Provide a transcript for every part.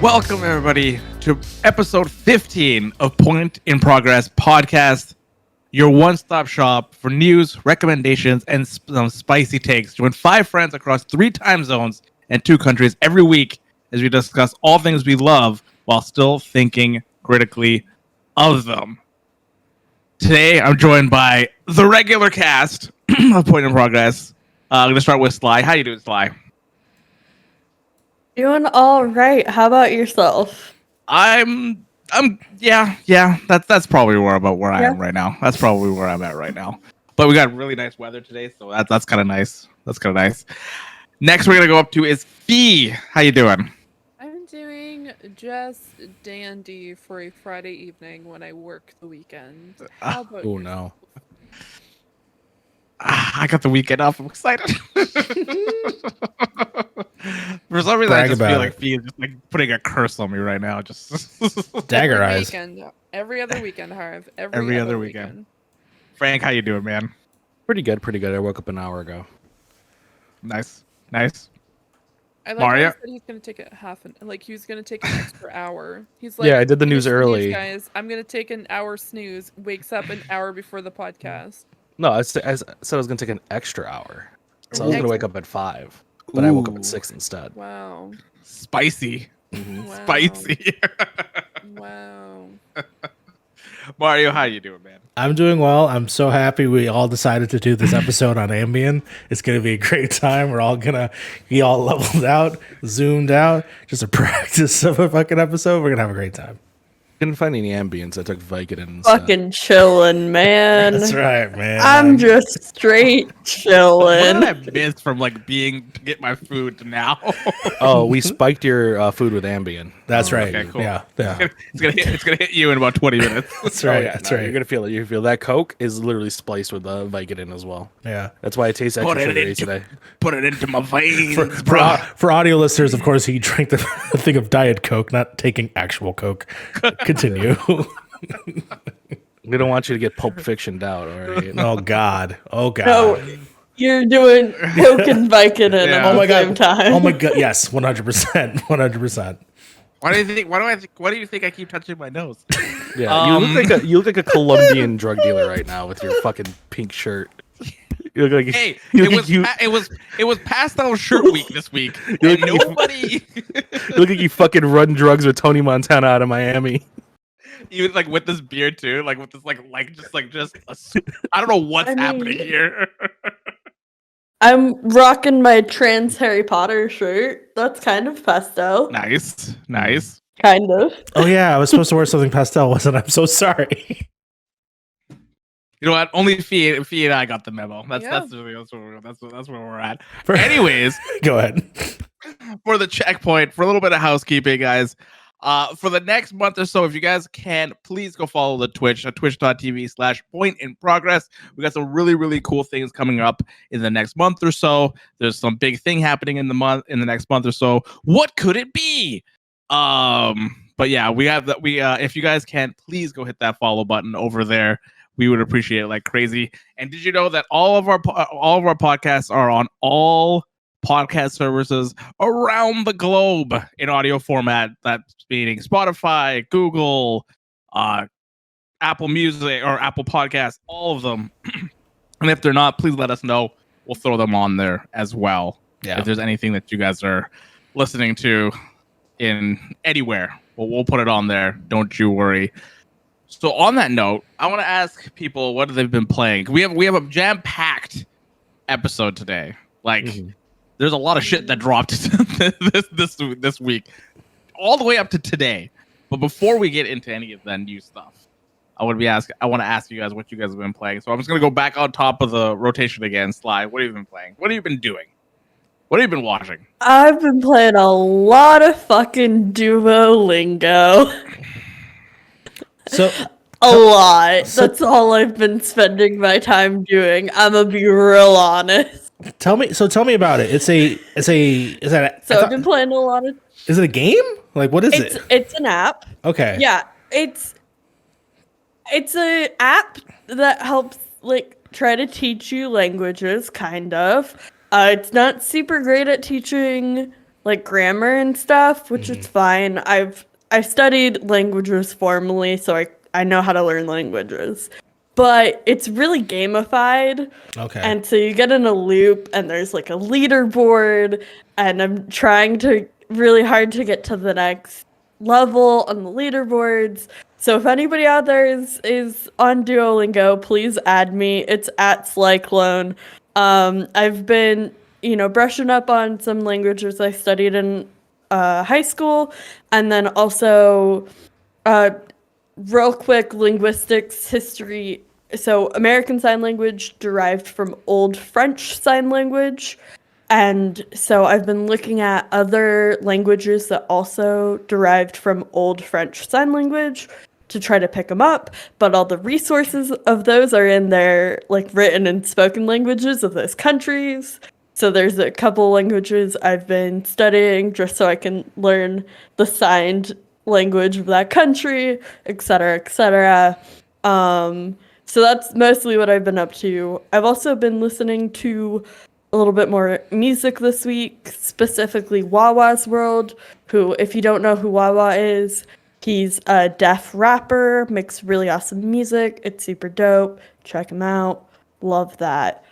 Welcome, everybody, to episode 15 of Point in Progress Podcast, your one-stop shop for news, recommendations, and some spicy takes. Join 5 friends across 3 time zones and 2 countries every week as we discuss all things we love while still thinking critically of them. Today, I'm joined by the regular cast of Point in Progress. I'm going to start with Sly. How you doing, Sly? Doing all right. How about yourself? I'm yeah. That's probably where I am right now. That's probably where I'm at right now. But we got really nice weather today, so that's kind of nice. That's kind of nice. Next, we're gonna go up to is Fee. How you doing? I'm doing just dandy for a Friday evening when I work the weekend. How about Oh you? no. I got the weekend off. I'm excited. For some reason, I just feel like Fee is just like putting a curse on me right now. Just Dagger Every eyes. weekend, every other weekend, Harv. Every other weekend. Frank, how you doing, man? Pretty good, pretty good. I woke up an hour ago. Nice. I like Mario? how he said he's gonna take he was gonna take an extra hour. He's like, Yeah, I did the news "Here's early. guys. I'm gonna take an hour snooze. Wakes up an hour before the podcast. No, I said I was gonna take an extra hour. So I was An gonna wake up at 5. But I woke up Ooh. at 6 instead. Wow. Spicy. Wow. Spicy. Wow. Mario, how you doing, man? I'm doing well. I'm so happy we all decided to do this episode on Ambien. It's going to be a great time. We're all going to be all leveled out, zoomed out, just a practice of a fucking episode. We're going to have a great time. Couldn't find any ambience. I took Vicodin instead. Fucking chilling, man. That's right, man. I'm just straight What chilling. did I miss from like being to get my food to now? Oh, we spiked your food with Ambien. That's right. okay, cool. Yeah. It's gonna hit you in about 20 minutes. That's right. Oh, yeah, That's no, right. You're gonna feel it. You feel that Coke is literally spliced with Vicodin as well. Yeah. That's why it tastes Put extra it sugary into- today. Put it into my veins, For, bro. for audio listeners, of course, he drank the thing of Diet Coke, not taking actual Coke. Continue. We don't want you to get Pulp Fictioned out, all right? Oh, God. Oh, God. No, you're doing Coke and Vicodin Yeah. at Oh, the my same God. time. Oh, my God. Yes. 100%. 100%. Why do you think I keep touching my nose? Yeah, you look like a Colombian drug dealer right now with your fucking pink shirt. You look like Hey, you it was pastel shirt week this week, and nobody you look like you fucking run drugs with Tony Montana out of Miami. even like with this beard too, like with this I don't know what's I mean- happening here. I'm rocking my trans Harry Potter shirt. That's kind of pastel. Nice. Kind of. Oh, yeah. I was supposed to wear something pastel, wasn't I? I'm so sorry. You know what? Only Fee and I got the memo. That's Yeah. that's where we're at. Anyways, Go ahead. for the checkpoint, for a little bit of housekeeping, guys. For the next month or so, if you guys can, please go follow the Twitch at twitch.tv/pointinprogress. We got some really, really cool things coming up in the next month or so. There's some big thing happening in the next month or so. What could it be? But yeah, we have that. If you guys can, please go hit that follow button over there. We would appreciate it like crazy. And did you know that all of our podcasts are on all podcast services around the globe in audio format? That's meaning Spotify, Google, Apple Music or Apple Podcasts, all of them. And if they're not, please let us know. We'll throw them on there as well. Yeah. If there's anything that you guys are listening to in anywhere, we'll put it on there. Don't you worry. So on that note, I want to ask people what they've been playing. We have a jam-packed episode today. Like, there's a lot of shit that dropped this week, all the way up to today. But before we get into any of that new stuff, I want to ask you guys what you guys have been playing. So I'm just gonna go back on top of the rotation again. Sly, what have you been playing? What have you been doing? What have you been watching? I've been playing a lot of fucking Duolingo. So, A lot. So- That's all I've been spending my time doing. I'm gonna be real honest. tell me about it. Is I've been playing a lot of. it a game? Like, what is it? It's an app. Okay. Yeah, it's an app that helps like try to teach you languages, kind of. It's not super great at teaching like grammar and stuff, which is fine. I studied languages formally, so I know how to learn languages. But it's really gamified. Okay. And so you get in a loop and there's like a leaderboard, and I'm trying to really hard to get to the next level on the leaderboards. So if anybody out there is on Duolingo, please add me. It's at Slyclone. I've been, brushing up on some languages I studied in high school, and then also real quick, linguistics, history. So American Sign Language derived from Old French Sign Language. And so I've been looking at other languages that also derived from Old French Sign Language to try to pick them up. But all the resources of those are in their like written and spoken languages of those countries. So there's a couple languages I've been studying just so I can learn the signed language of that country, et cetera, et cetera. So that's mostly what I've been up to. I've also been listening to a little bit more music this week, specifically Wawa's World, who, if you don't know who Wawa is, he's a deaf rapper, makes really awesome music. It's super dope. Check him out. Love that.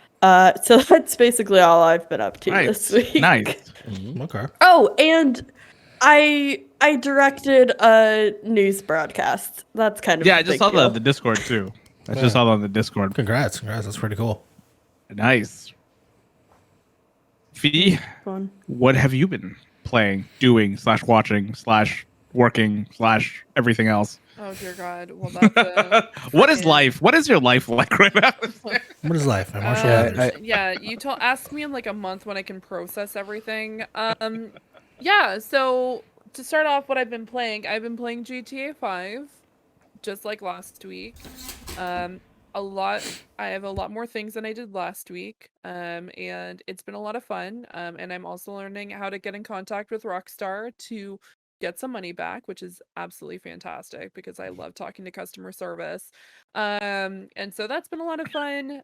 So that's basically all I've been up to this week. Nice. Okay. Oh, and I directed a news broadcast. That's kind of Yeah, a I just big saw deal. the Discord too. I just saw that on the Discord. Congrats. That's pretty cool. Nice. Fee, Fun. what have you been playing, doing, /watching, /working, / everything else? Oh dear God. Well, that's What is life? What is your life like right now? What is life? I'm Marshall Yeah, Mathers. yeah. You ask me in like a month when I can process everything. Yeah. So to start off, what I've been playing GTA 5, just like last week. I have a lot more things than I did last week. And it's been a lot of fun. And I'm also learning how to get in contact with Rockstar to get some money back, which is absolutely fantastic because I love talking to customer service. And so that's been a lot of fun.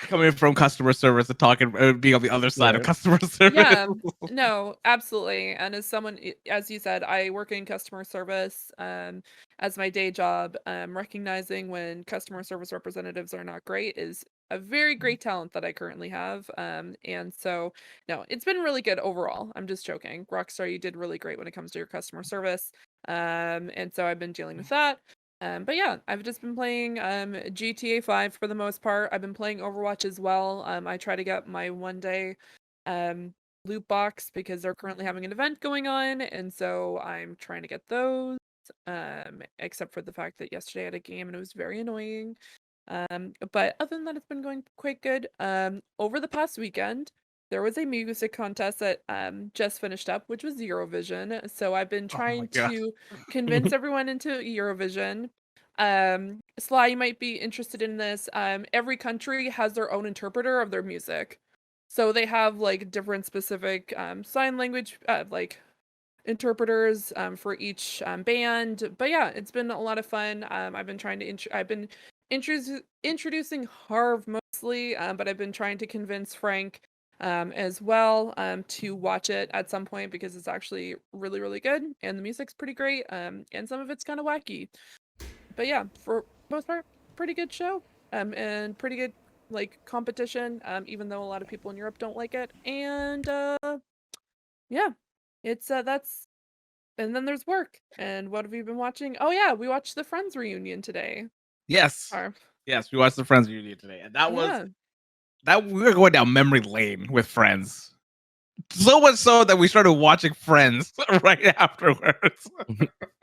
Coming from customer service and talking, being on the other side of customer service. Yeah, no, absolutely. And as someone, as you said, I work in customer service as my day job. Recognizing when customer service representatives are not great is a very great talent that I currently have. And so, no, it's been really good overall. I'm just joking. Rockstar, you did really great when it comes to your customer service. And so I've been dealing with that. But yeah, I've just been playing GTA 5 for the most part. I've been playing Overwatch as well. I try to get my one-day loot box because they're currently having an event going on, and so I'm trying to get those. Except for the fact that yesterday I had a game and it was very annoying. But other than that, it's been going quite good. Over the past weekend, there was a music contest that just finished up, which was Eurovision. So I've been trying to convince everyone into Eurovision. Sly, you might be interested in this. Every country has their own interpreter of their music. So they have like different specific sign language like interpreters for each band. But yeah, it's been a lot of fun. I've been trying to introducing Harv mostly, but I've been trying to convince Frank as well to watch it at some point because it's actually really, really good and the music's pretty great, and some of it's kind of wacky. But yeah, for most part, pretty good show, and pretty good like competition, even though a lot of people in Europe don't like it. And yeah, it's that's. And then there's work. And what have you been watching? Oh yeah, we watched the Friends reunion today. Yes. Harv. Yes, we watched the Friends reunion today, and that was Yeah. that we were going down memory lane with Friends. So much so that we started watching Friends right afterwards.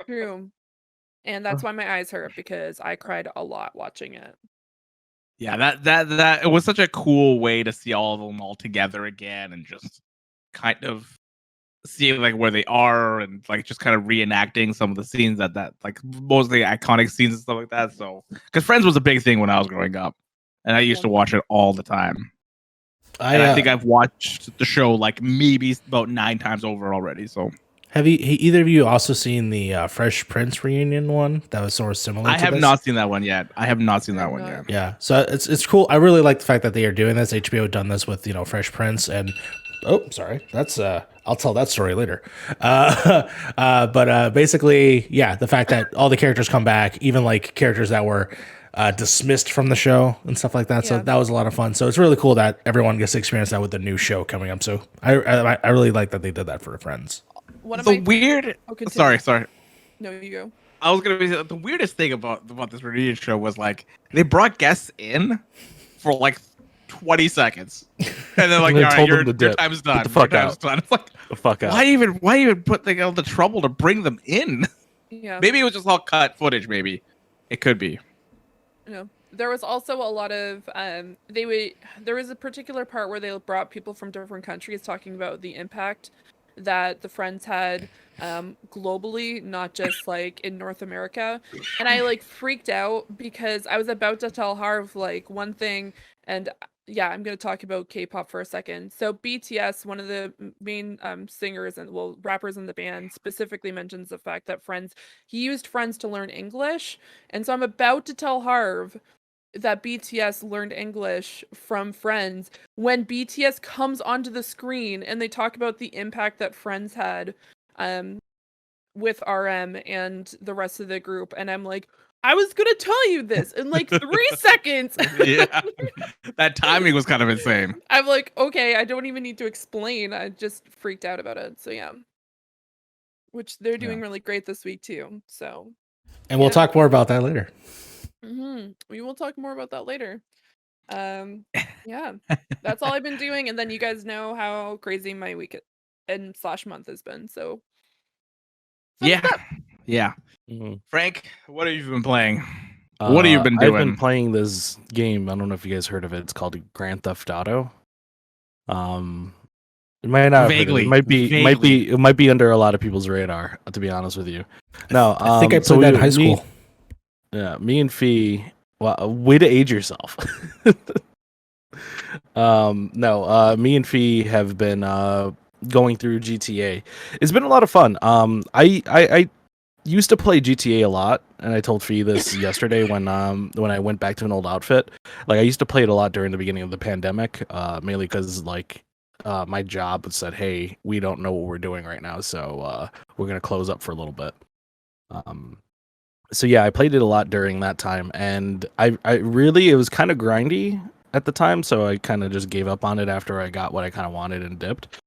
True. And that's why my eyes hurt because I cried a lot watching it. Yeah, that it was such a cool way to see all of them all together again and just kind of seeing like where they are and like just kind of reenacting some of the scenes that like most of the iconic scenes and stuff like that. So because Friends was a big thing when I was growing up, and I used to watch it all the time. I think I've watched the show like maybe about 9 times over already. So Have either of you also seen the Fresh Prince reunion one that was sort of similar? I to have this? not seen that one yet. I have not seen that one yet. Yeah, so it's cool. I really like the fact that they are doing this. HBO done this with Fresh Prince, and Oh, sorry. That's I'll tell that story later. But basically, yeah, the fact that all the characters come back, even like characters that were dismissed from the show and stuff like that. So Yeah. that was a lot of fun. So it's really cool that everyone gets to experience that with the new show coming up. So I really like that they did that for Friends. One of The my weird. Oh, continue. Sorry. No, you go. I was gonna be the weirdest thing about this reunion show was like they brought guests in for like 20 seconds, and then like, And they all right, told them your to dip. time's Get done. the fuck your time's out. done. It's like, The fuck out. why even put all the trouble to bring them in? Yeah. Maybe it was just all cut footage. Maybe it could be. No. There was also a lot of there was a particular part where they brought people from different countries talking about the impact that the Friends had globally, not just like in North America. And I like freaked out because I was about to tell Harv like one thing, and yeah, I'm going to talk about K-pop for a second. So BTS, one of the main singers and rappers in the band, specifically mentions the fact that he used Friends to learn English. And so I'm about to tell Harv that BTS learned English from Friends when BTS comes onto the screen and they talk about the impact that Friends had with RM and the rest of the group. And I'm like, I was gonna tell you this in like 3 seconds. Yeah, that timing was kind of insane. I'm like, okay, I don't even need to explain. I just freaked out about it. So yeah. Which they're doing really great this week too. So And we'll talk more about that later. we will talk more about that later. Yeah, that's all I've been doing, and then you guys know how crazy my week and / month has been. So fun stuff. Yeah. Mhm. Frank, what have you been playing? What have you been doing? I've been playing this game. I don't know if you guys heard of it. It's called Grand Theft Auto. It might not have heard of it. Vaguely. It might be under a lot of people's radar. To be honest with you, no. I think I played so that in high school. Me and Fee. Well, way to age yourself. No. Me and Fee have been going through GTA. It's been a lot of fun. I used to play GTA a lot, and I told Fee this yesterday when I went back to an old outfit. Like I used to play it a lot during the beginning of the pandemic, mainly because like my job said, "Hey, we don't know what we're doing right now, so we're gonna close up for a little bit." So yeah, I played it a lot during that time, and I really it was kind of grindy at the time, so I kind of just gave up on it after I got what I kind of wanted and dipped.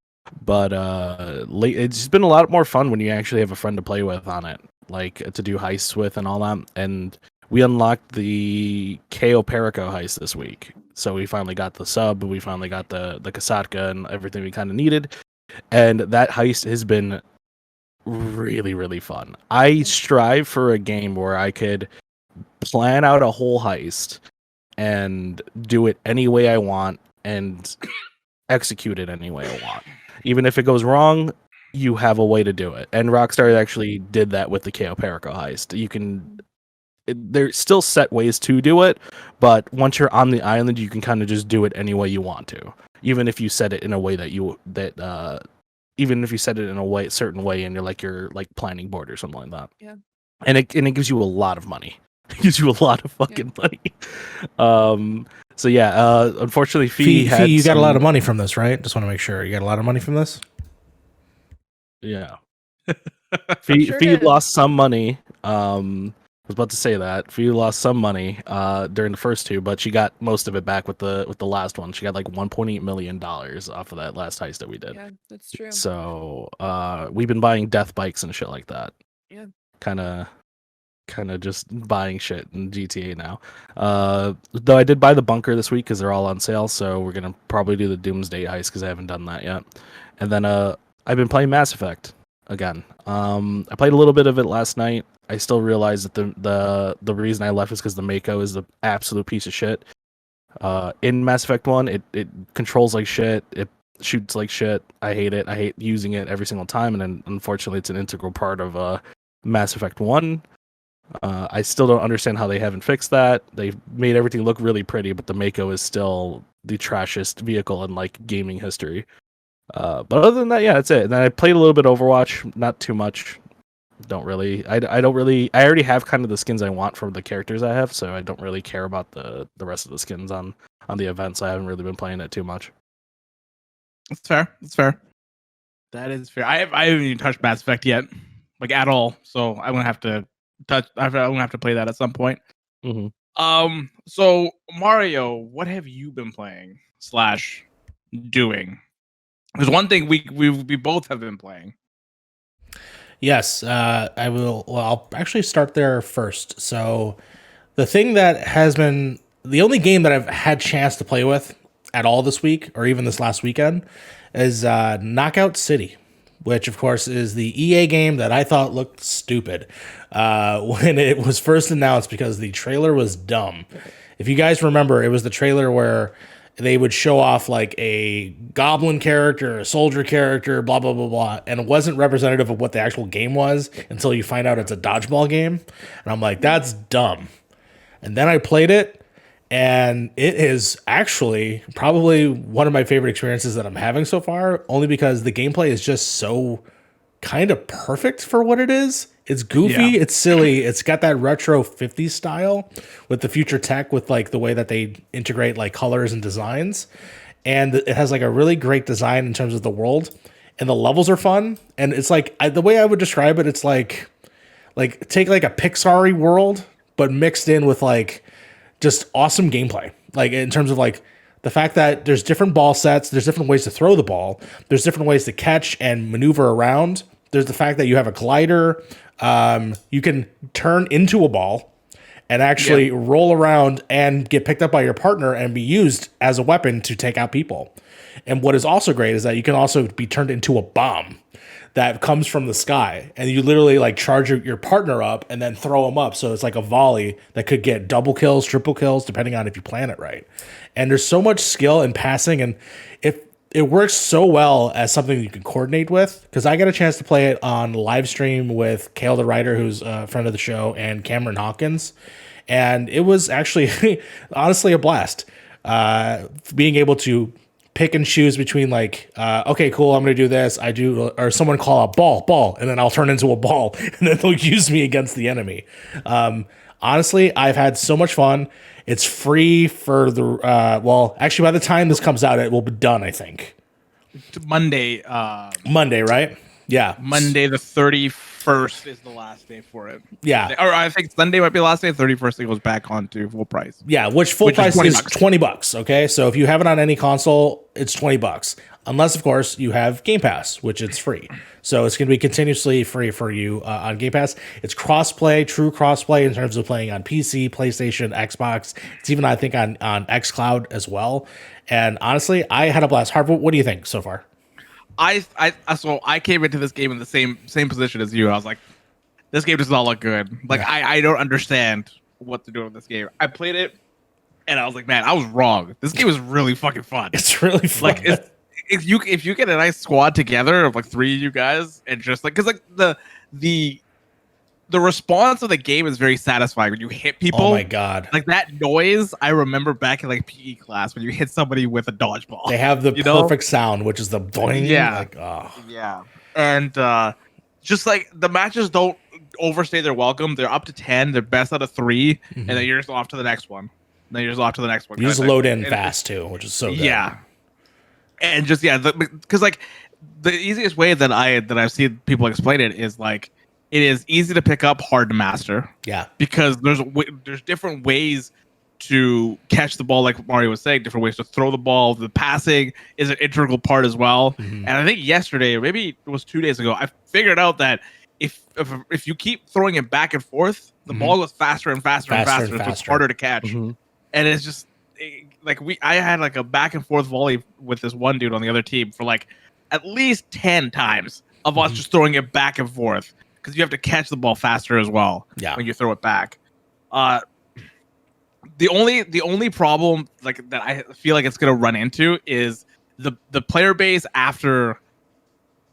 But it's just been a lot more fun when you actually have a friend to play with on it, like to do heists with and all that. And we unlocked the KO Perico heist this week, so we finally got the sub, we finally got the Kasatka and everything we kind of needed, and that heist has been really, really fun. I strive for a game where I could plan out a whole heist and do it any way I want and execute it any way I want. Even if it goes wrong, you have a way to do it. And Rockstar actually did that with the KO Perico heist. You can there's still set ways to do it, but once you're on the island, you can kind of just do it any way you want to. Even if you set it in a way even if you set it in a certain way, and you're like planning board or something like that. Yeah. And it gives you a lot of money. It gives you a lot of fucking money. So yeah, unfortunately, Fee you got a lot of money from this, right? Just want to make sure you got a lot of money from this. Yeah. Fee lost some money. I was about to say that Fee lost some money during the first two, but she got most of it back with the last one. She got like $1.8 million off of that last heist that we did. Yeah, that's true. So we've been buying death bikes and shit like that. Yeah. Kind of just buying shit in GTA now. Though I did buy the bunker this week because they're all on sale, so we're gonna probably do the Doomsday heist because I haven't done that yet. And then I've been playing Mass Effect again. I played a little bit of it last night. I still realize that the reason I left is because the Mako is the absolute piece of shit. In Mass Effect 1, it controls like shit. It shoots like shit. I hate it. I hate using it every single time, and then unfortunately it's an integral part of Mass Effect 1. I still don't understand how they haven't fixed that. They've made everything look really pretty, but the Mako is still the trashiest vehicle in like gaming history. But other than that, yeah, that's it. And then I played a little bit of Overwatch, not too much. I already have kind of the skins I want from the characters I have, so I don't really care about the rest of the skins on the events. I haven't really been playing it too much. That's fair. That's fair. That is fair. I haven't even touched Mass Effect yet, like at all. So I'm gonna have to touch. I'm gonna have to play that at some point. Mm-hmm. So Mario, what have you been playing / doing? There's one thing we both have been playing. Yes, I will. Well, I'll actually start there first. So, the thing that has been the only game that I've had chance to play with at all this week, or even this last weekend, is Knockout City, which of course is the EA game that I thought looked stupid when it was first announced because the trailer was dumb. If you guys remember, it was the trailer where they would show off like a goblin character, a soldier character, blah, blah, blah, blah. And it wasn't representative of what the actual game was until you find out it's a dodgeball game. And I'm like, that's dumb. And then I played it, and it is actually probably one of my favorite experiences that I'm having so far, only because the gameplay is just so kind of perfect for what it is. It's goofy, Yeah. it's silly, it's got that retro 50s style with the future tech, with like the way that they integrate like colors and designs. And it has like a really great design in terms of the world, and the levels are fun. And it's like the way I would describe it, it's like take like a Pixar-y world, but mixed in with like just awesome gameplay. Like in terms of like the fact that there's different ball sets, there's different ways to throw the ball, there's different ways to catch and maneuver around. There's the fact that you have a glider. You can turn into a ball and actually roll around and get picked up by your partner and be used as a weapon to take out people. And what is also great is that you can also be turned into a bomb that comes from the sky, and you literally like charge your partner up and then throw them up. So it's like a volley that could get double kills, triple kills, depending on if you plan it right. And there's so much skill in passing, and it works so well as something you can coordinate with, because I got a chance to play it on live stream with Kale the writer, who's a friend of the show, and Cameron Hawkins. And it was actually honestly a blast. Being able to pick and choose between like, okay, cool, I'm going to do this. Or someone call out ball, and then I'll turn into a ball, and then they'll use me against the enemy. Honestly, I've had so much fun. It's free for the, well, actually, by the time this comes out, it will be done, I think. Monday, right? Yeah. Monday the 31st is the last day for it. Yeah. Or I think Sunday might be the last day. 31st it goes back on to full price. Yeah, which price is $20. Okay, so if you have it on any console, it's $20. Unless, of course, you have Game Pass, which it's free. So it's going to be continuously free for you on Game Pass. It's crossplay, true crossplay in terms of playing on PC, PlayStation, Xbox. It's even, I think, on xCloud as well. And honestly, I had a blast. Harv, what do you think so far? So I came into this game in the same position as you. I was like, this game does not look good. Like I don't understand what to do with this game. I played it, and I was like, man, I was wrong. This game is really fucking fun. It's really fun. Like if you get a nice squad together of like 3 of you guys, and just like, because like the response of the game is very satisfying when you hit people. Oh my god! Like that noise, I remember back in like PE class when you hit somebody with a dodgeball. They have the perfect sound, which is the boing. Yeah, like, oh. Yeah, and just like the matches don't overstay their welcome. They're up to 10. They're best out of 3, and then you're just off to the next one. Then you're just off to the next one. You just load in fast too, which is so good. Yeah, and just because like the easiest way that I've seen people explain it is like, it is easy to pick up, hard to master. Yeah, because there's different ways to catch the ball, like Mario was saying, different ways to throw the ball. The passing is an integral part as well. And I think yesterday, or maybe it was 2 days ago, I figured out that if you keep throwing it back and forth, the ball goes faster and faster and faster, so it's harder to catch. And it's just like I had like a back and forth volley with this one dude on the other team for like at least 10 times of us just throwing it back and forth, because you have to catch the ball faster as well when you throw it back. The only problem like that I feel like it's gonna run into is the player base after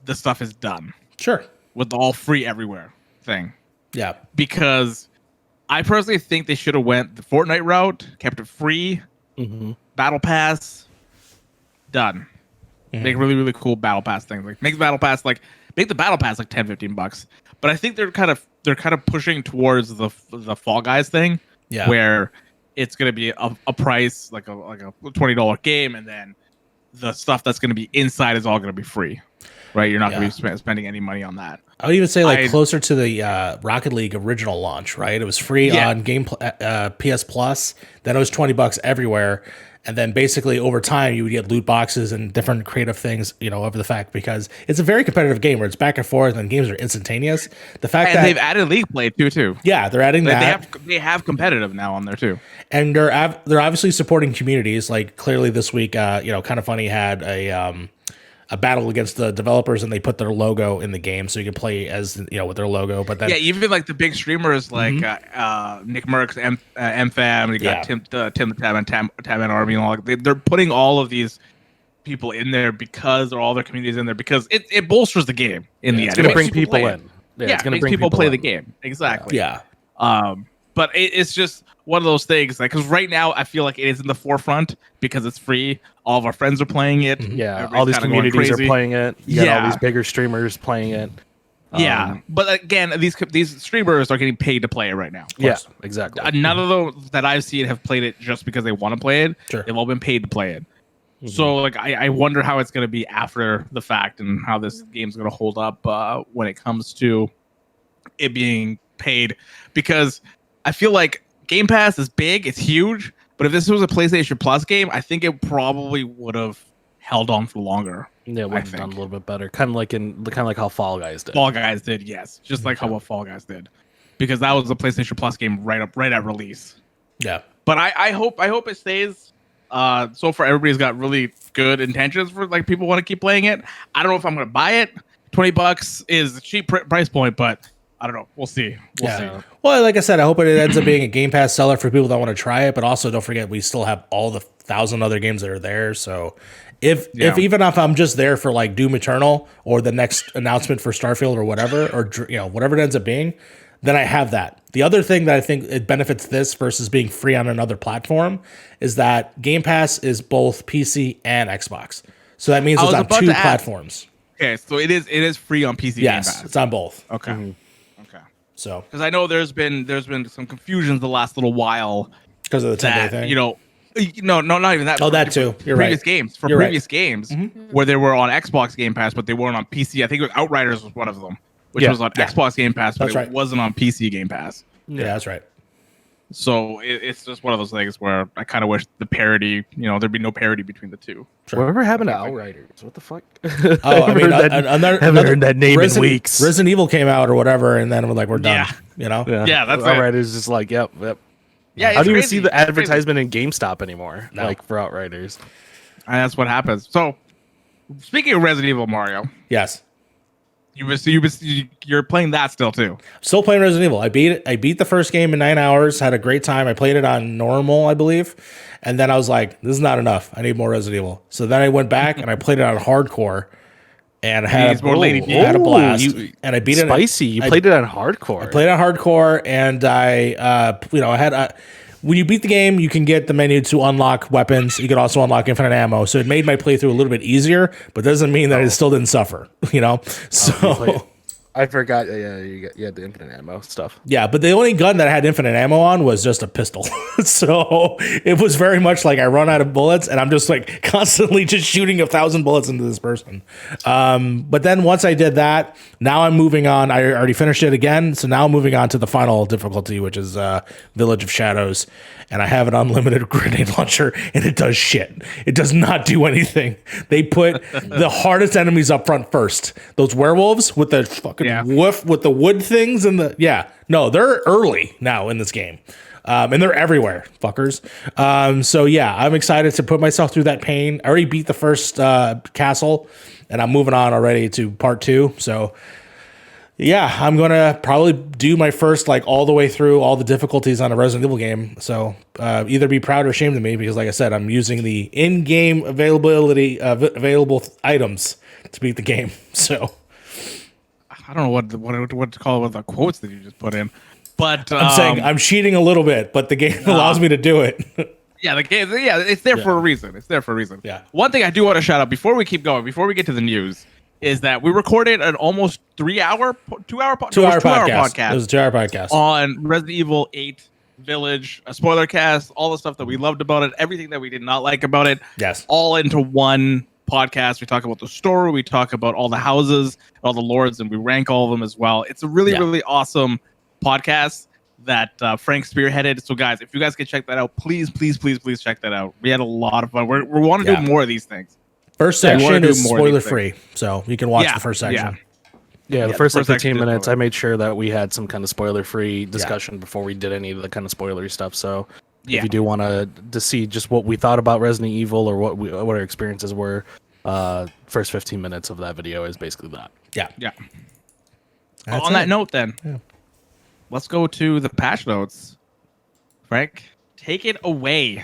the stuff is done. Sure. With the all free everywhere thing. Yeah. Because I personally think they should have went the Fortnite route, kept it free, battle pass, done. Make really, really cool battle pass things. Like make the battle pass like $10-15. But I think they're kind of pushing towards the Fall Guys thing, where it's gonna be a price like a $20 game, and then the stuff that's going to be inside is all going to be free, right? You're not going Yeah. to be spending any money on that. I would even say like closer to the Rocket League original launch, right? It was free on PS Plus. Then it was $20 everywhere. And then basically over time, you would get loot boxes and different creative things, over the fact, because it's a very competitive game where it's back and forth and games are instantaneous. The fact that they've added League Play too. Yeah, they're adding that. They have competitive now on there too. And they're obviously supporting communities. Like clearly this week, Kind of Funny had a battle against the developers, and they put their logo in the game, so you can play as with their logo. But then even like the big streamers like Nick Merckx, MFam, you got Tim the Tab and Tam and Army, and all. They're putting all of these people in there because all their communities in there because it bolsters the game in the end. It's going to bring makes people in. It's going to bring people play the game. Exactly. Yeah. But it's just one of those things, like, because right now I feel like it is in the forefront because it's free. All of our friends are playing it. Yeah, all these communities are playing it. You got all these bigger streamers playing it. But again, these streamers are getting paid to play it right now. Yeah, exactly. None of those that I've seen have played it just because they want to play it. Sure. They've all been paid to play it. So like I wonder how it's going to be after the fact and how this game's going to hold up when it comes to it being paid, because I feel like Game Pass is big, it's huge, but if this was a PlayStation Plus game, I think it probably would have held on for longer. Yeah, would have done a little bit better, kind of like how Fall Guys did. Fall Guys did, yes, just like how Fall Guys did, because that was a PlayStation Plus game right at release. Yeah, but I hope it stays. So far, everybody's got really good intentions for like people want to keep playing it. I don't know if I'm gonna buy it. $20 is a cheap price point, but I don't know. We'll see. We'll see. Well, like I said, I hope it ends up being a Game Pass seller for people that want to try it. But also, don't forget, we still have all the 1,000 other games that are there. So, if even if I'm just there for like Doom Eternal or the next announcement for Starfield or whatever, or whatever it ends up being, then I have that. The other thing that I think it benefits this versus being free on another platform is that Game Pass is both PC and Xbox. So that means it's on two platforms. Okay, so it is free on PC. Yes, Game Pass. it's on both. Okay. Mm-hmm. Okay. So because I know there's been some confusions the last little while because of the 10-day thing. No, not even that. Oh, that too. You're previous right. games for You're previous right. games where they were on Xbox Game Pass, but they weren't on PC. I think it was Outriders was one of them, which was on Xbox Game Pass, but it wasn't on PC Game Pass. Yeah, that's right. So it's just one of those things where I kind of wish the parity, there'd be no parity between the two. Sure. Whatever happened to Outriders? What the fuck? Oh, I mean, haven't heard that name in weeks. Resident Evil came out or whatever, and then we're done. Yeah. Yeah. Yeah, that's Outriders is just like, yep. Yeah, I don't even see the advertisement in GameStop anymore, like for Outriders. And that's what happens. So, speaking of Resident Evil, Mario. Yes. You're playing that still too. Still playing Resident Evil. I beat the first game in 9 hours. Had a great time. I played it on normal, I believe, and then I was like, "This is not enough. I need more Resident Evil." So then I went back and I played it on hardcore, and had a blast. And I beat it. Spicy. You played it on hardcore. I played it on hardcore, and I had. When you beat the game, you can get the menu to unlock weapons. You can also unlock infinite ammo. So it made my playthrough a little bit easier, but doesn't mean that it still didn't suffer, So I forgot. Yeah, you had the infinite ammo stuff. Yeah, but the only gun that I had infinite ammo on was just a pistol. So it was very much like I run out of bullets, and I'm just like constantly just shooting 1,000 bullets into this person. But then once I did that, now I'm moving on. I already finished it again, so now I'm moving on to the final difficulty, which is Village of Shadows. And I have an unlimited grenade launcher, and it does shit. It does not do anything. They put the hardest enemies up front first. Those werewolves with the fucking woof with the wood things and they're early now in this game. And they're everywhere, fuckers. So yeah, I'm excited to put myself through that pain. I already beat the first castle, and I'm moving on already to part 2. So yeah, I'm gonna probably do my first all the way through all the difficulties on a Resident Evil game. So either be proud or ashamed of me, because like I said, I'm using the in-game available items to beat the game. So I don't know what to call it with the quotes that you just put in, but I'm saying I'm cheating a little bit, but the game allows me to do it. Yeah, the game. Yeah, it's there for a reason. It's there for a reason. Yeah. One thing I do want to shout out before we keep going, before we get to the news, is that we recorded an almost 2 hour podcast. It was a 2 hour podcast on Resident Evil 8 Village, a spoiler cast, all the stuff that we loved about it, everything that we did not like about it, Yes. all into one podcast. We talk about the story, we talk about all the houses, all the lords, and we rank all of them as well. It's a really, really awesome podcast that Frank spearheaded. So, guys, if you guys can check that out, please check that out. We had a lot of fun. We want to do more of these things. First section is spoiler free, so you can watch the first section. Yeah, the first like 15 minutes, I made sure that we had some kind of spoiler-free discussion before we did any of the kind of spoilery stuff. So if you do want to see just what we thought about Resident Evil or what our experiences were, first 15 minutes of that video is basically that. Yeah. On that note, then, let's go to the patch notes. Frank, take it away.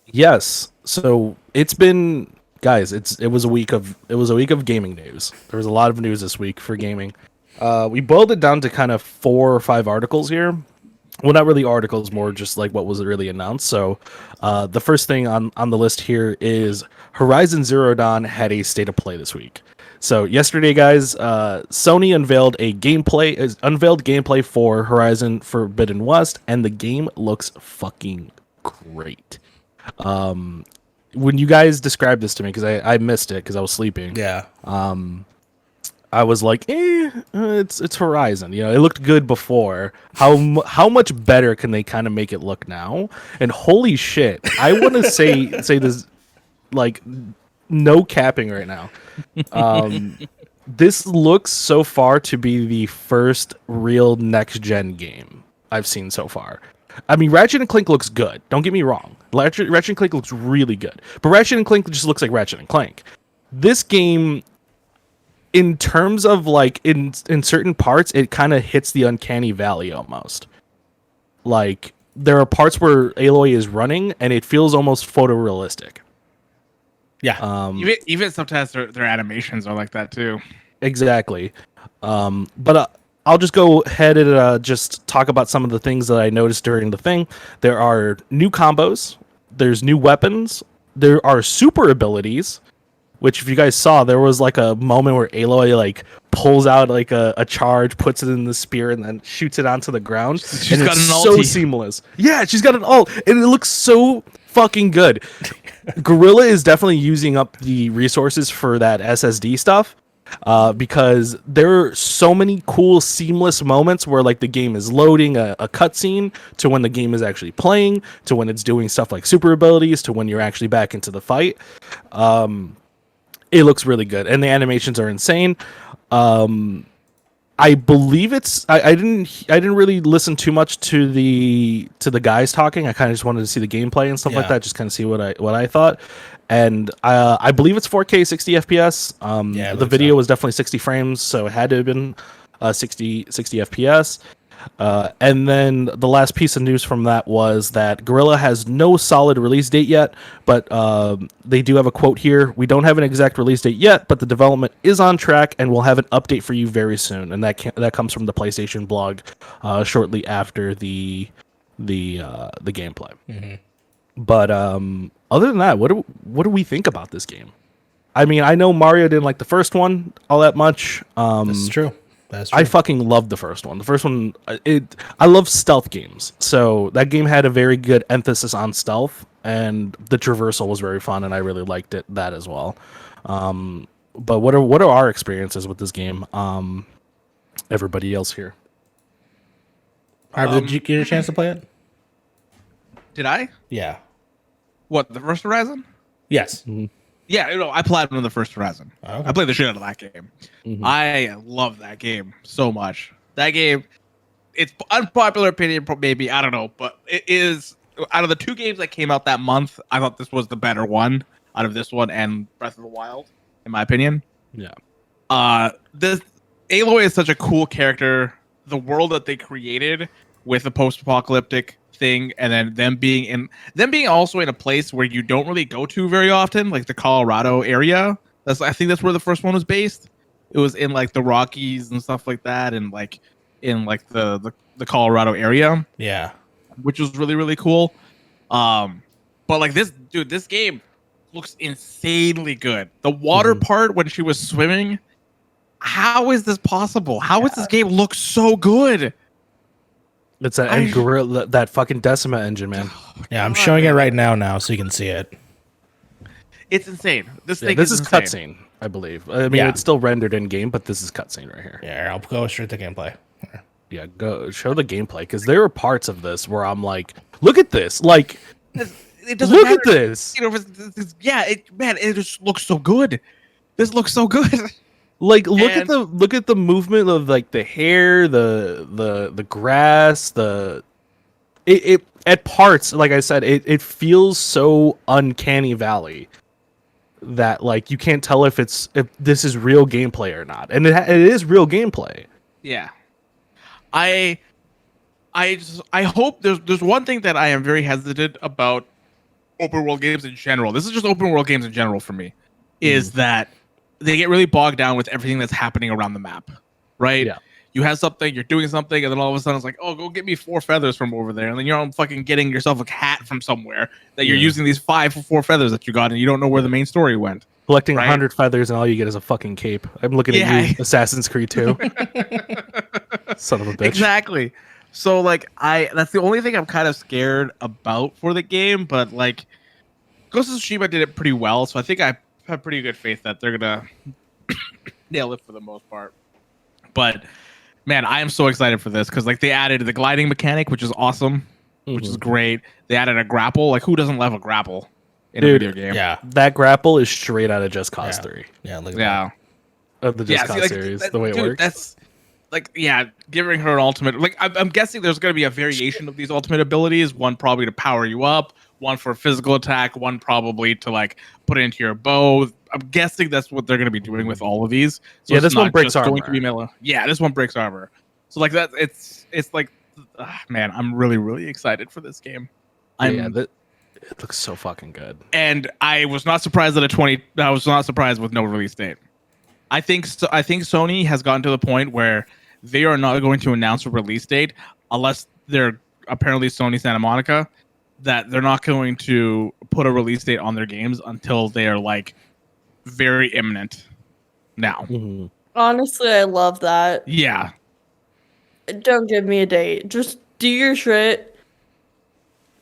Yes. So it's been, guys, it was a week of gaming news. There was a lot of news this week for gaming. We boiled it down to kind of 4 or 5 articles here. Well, not really articles, more just like what was really announced. So the first thing on the list here is Horizon Zero Dawn had a state of play this week. So yesterday, guys, Sony unveiled gameplay for Horizon Forbidden West, and the game looks fucking great. When you guys described this to me, because I missed it because I was sleeping. Yeah. I was like, it's Horizon. You know, it looked good before. How much better can they kind of make it look now? And holy shit, I want to say this, like, no capping right now. This looks so far to be the first real next-gen game I've seen so far. I mean, Ratchet & Clank looks good. Don't get me wrong. Ratchet & Clank looks really good. But Ratchet & Clank just looks like Ratchet & Clank. This game, in terms of, like, in certain parts, it kind of hits the uncanny valley almost. Like, there are parts where Aloy is running, and it feels almost photorealistic. Yeah. Even sometimes their animations are like that, too. Exactly. But I'll just go ahead and just talk about some of the things that I noticed during the thing. There are new combos. There's new weapons. There are super abilities, which if you guys saw, there was like a moment where Aloy like pulls out like a charge, puts it in the spear, and then shoots it onto the ground. She's and got it's an so ulti. seamless. Yeah, she's got an ult, and it looks so fucking good. Gorilla is definitely using up the resources for that SSD stuff. Because there are so many cool seamless moments where like the game is loading a cutscene to when the game is actually playing to when it's doing stuff like super abilities to when you're actually back into the fight. It looks really good and the animations are insane. I believe it's I didn't really listen too much to the guys talking. I kind of just wanted to see the gameplay and stuff like that, just kind of see what I thought. And I believe it's 4K 60 FPS. The video was definitely 60 frames, so it had to have been 60 FPS. And then the last piece of news from that was that Guerrilla has no solid release date yet, but they do have a quote here. "We don't have an exact release date yet, but the development is on track, and we'll have an update for you very soon." And that comes from the PlayStation blog shortly after the gameplay. Mm-hmm. But other than that, what do we think about this game? I mean, I know Mario didn't like the first one all that much. That's true. That's true. I fucking loved the first one. The first one, I love stealth games, so that game had a very good emphasis on stealth, and the traversal was very fun, and I really liked that as well. But what are our experiences with this game? Everybody else here. Harv, did you get a chance to play it? Did I? Yeah. What, the first Horizon? Yes. Mm-hmm. Yeah, I platinumed the first Horizon. Okay. I played the shit out of that game. Mm-hmm. I love that game so much. That game, it's unpopular opinion, maybe, I don't know, but it is, out of the 2 games that came out that month, I thought this was the better one out of this one and Breath of the Wild, in my opinion. Yeah. This Aloy is such a cool character. The world that they created with the post-apocalyptic thing, and then them being also in a place where you don't really go to very often, like the Colorado area. I think that's where the first one was based. It was in like the Rockies and stuff like that, and like in like the Colorado area. Yeah, which was really, really cool. But like this game looks insanely good. The water part when she was swimming, how is this possible? How does this game look so good? It's that gorilla, that fucking Decima engine, man. Yeah, I'm showing it right now so you can see it. It's insane. This thing This is is insane. cutscene, I believe. I mean, it's still rendered in game, but this is cutscene right here. Yeah, I'll go straight to gameplay. Yeah, go show the gameplay because there are parts of this where I'm like, look at this, like, It doesn't look matter. at this. You know, it just looks so good. This looks so good. Like, look at the movement of like the hair, the grass, it at parts, like I said, it feels so uncanny valley that like you can't tell if this is real gameplay or not, and it is real gameplay. Yeah. I hope there's one thing that I am very hesitant about open world games in general. This is just open world games in general for me, is that they get really bogged down with everything that's happening around the map, right? Yeah. You have something, you're doing something, and then all of a sudden it's like, oh, go get me 4 feathers from over there, and then you're fucking getting yourself a hat from somewhere that you're using these 5 for 4 feathers that you got, and you don't know where the main story went. Collecting Right? 100 feathers and all you get is a fucking cape. I'm looking at you, Assassin's Creed 2. Son of a bitch. Exactly. So like that's the only thing I'm kind of scared about for the game, but like Ghost of Tsushima did it pretty well, so I think I have pretty good faith that they're gonna nail it for the most part. But man, I am so excited for this because like they added the gliding mechanic, which is awesome, which is great. They added a grapple. Like who doesn't love a grapple in a video game? Yeah. That grapple is straight out of Just Cause 3. Yeah, look at Yeah. Of the Just see, Cause like, series, that- the way it dude, works. That's like, yeah, giving her an ultimate. Like, I'm guessing there's going to be a variation of these ultimate abilities. One probably to power you up, one for physical attack, one probably to like put it into your bow. I'm guessing that's what they're going to be doing with all of these. So Yeah, it's this one not breaks just going armor. to be melee. Yeah, this one breaks armor. So like that, it's like, man, I'm really really excited for this game. It looks so fucking good. And I was not surprised at I was not surprised with no release date. I think Sony has gotten to the point where they are not going to announce a release date unless they're apparently Sony Santa Monica, that they're not going to put a release date on their games until they are like very imminent now. Mm-hmm. Honestly, I love that. Yeah. Don't give me a date. Just do your shit.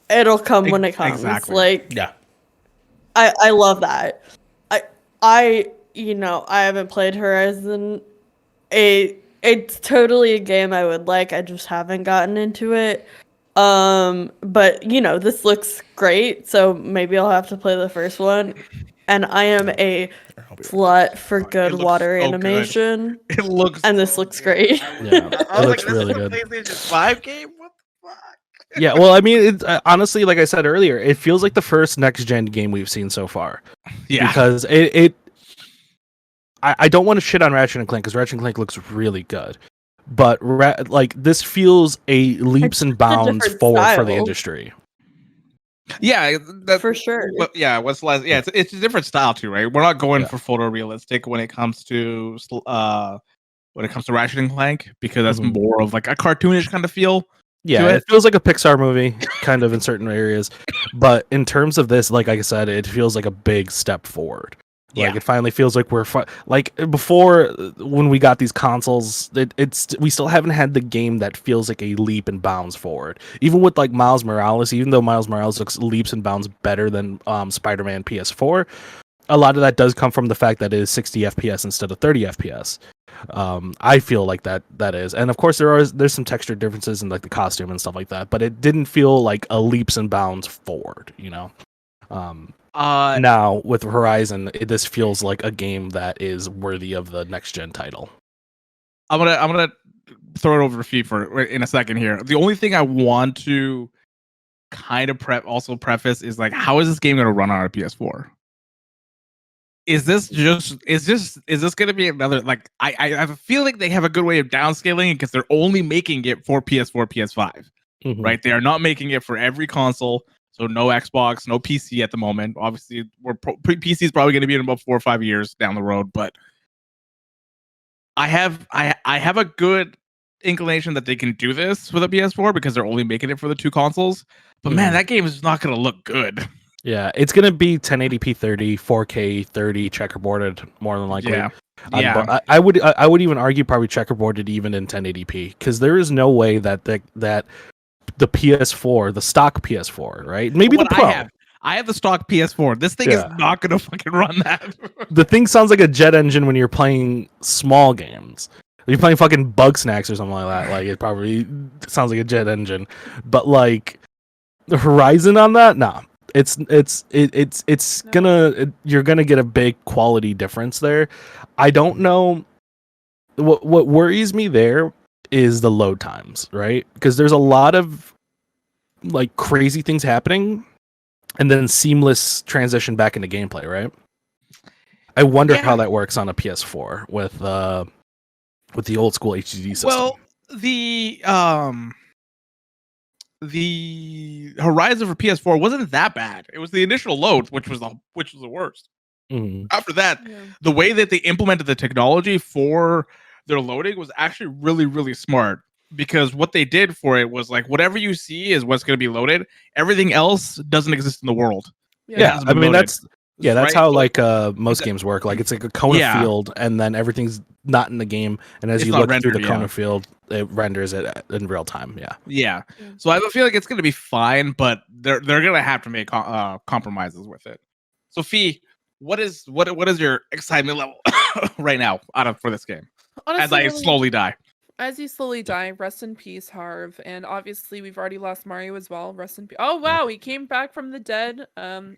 It'll come when it comes. Exactly. Like, yeah. I love that. I haven't played Horizon. It's totally a game I would like. I just haven't gotten into it. But this looks great, so maybe I'll have to play the first one. And I am a slut for good looks water so animation. Good. It looks And this looks great. Yeah, it looks really good. PlayStation 5 game? What the fuck? Yeah, well, I mean, honestly, like I said earlier, it feels like the first next-gen game we've seen so far. Yeah. Because I don't want to shit on Ratchet and Clank because Ratchet and Clank looks really good, but this feels a leaps and bounds different forward for the style. industry. Yeah, For sure. What's less? Yeah, it's a different style too, right? We're not going for photorealistic when it comes to Ratchet and Clank because that's more of like a cartoonish kind of feel. Yeah, it feels like a Pixar movie, kind of in certain areas, but in terms of this, like I said, it feels like a big step forward. Like it finally feels like we're like before when we got these consoles, we still haven't had the game that feels like a leap and bounds forward. Even with like Miles Morales, even though Miles Morales looks leaps and bounds better than Spider-Man PS4, a lot of that does come from the fact that it is 60 FPS instead of 30 FPS. I feel like that is, and of course there's some texture differences in like the costume and stuff like that, but it didn't feel like a leaps and bounds forward, now with Horizon, this feels like a game that is worthy of the next gen title. I'm gonna throw it over to Fee in a second here. The only thing I want to kind of preface is like, how is this game gonna run on a PS4? Is this gonna be another like I have a feeling they have a good way of downscaling it because they're only making it for PS4, PS5, right? They are not making it for every console. So no Xbox, no PC at the moment. Obviously, PC is probably going to be in about 4 or 5 years down the road. But I have a good inclination that they can do this with a PS4 because they're only making it for the 2 consoles. But man, that game is not going to look good. Yeah, it's going to be 1080p 30, 4K 30 checkerboarded more than likely. Yeah. But I would even argue probably checkerboarded even in 1080p because there is no way that the PS4, the stock PS4, right? Maybe What the Pro. I have the stock PS4. This thing is Yeah. not gonna fucking run that. The thing sounds like a jet engine when you're playing small games. When you're playing fucking Bug Snacks or something like that. Like it probably sounds like a jet engine. But like the Horizon on that, nah. It's gonna you're gonna get a big quality difference there. I don't know what worries me there is the load times, right? Because there's a lot of like crazy things happening and then seamless transition back into gameplay, right? I wonder how that works on a PS4 with the old school HDD system. Well, the Horizon for PS4 wasn't that bad. It was the initial loads, which was the worst. Mhm. After that, the way that they implemented the technology for their loading was actually really, really smart. Because what they did for it was like whatever you see is what's going to be loaded. Everything else doesn't exist in the world. Yeah, I mean that's right? how So, like most games work. Like it's like a Kona Yeah. field, and then everything's not in the game. And as It's you not look through the rendered, Kona yeah. field, it renders it in real time. Yeah. Yeah. So I feel like it's going to be fine, but they're going to have to make compromises with it. So Fee, what is your excitement level right now for this game? Honestly, As I slowly die. As you slowly die, rest in peace, Harv. And obviously, we've already lost Mario as well. Rest in peace. Oh wow, he came back from the dead.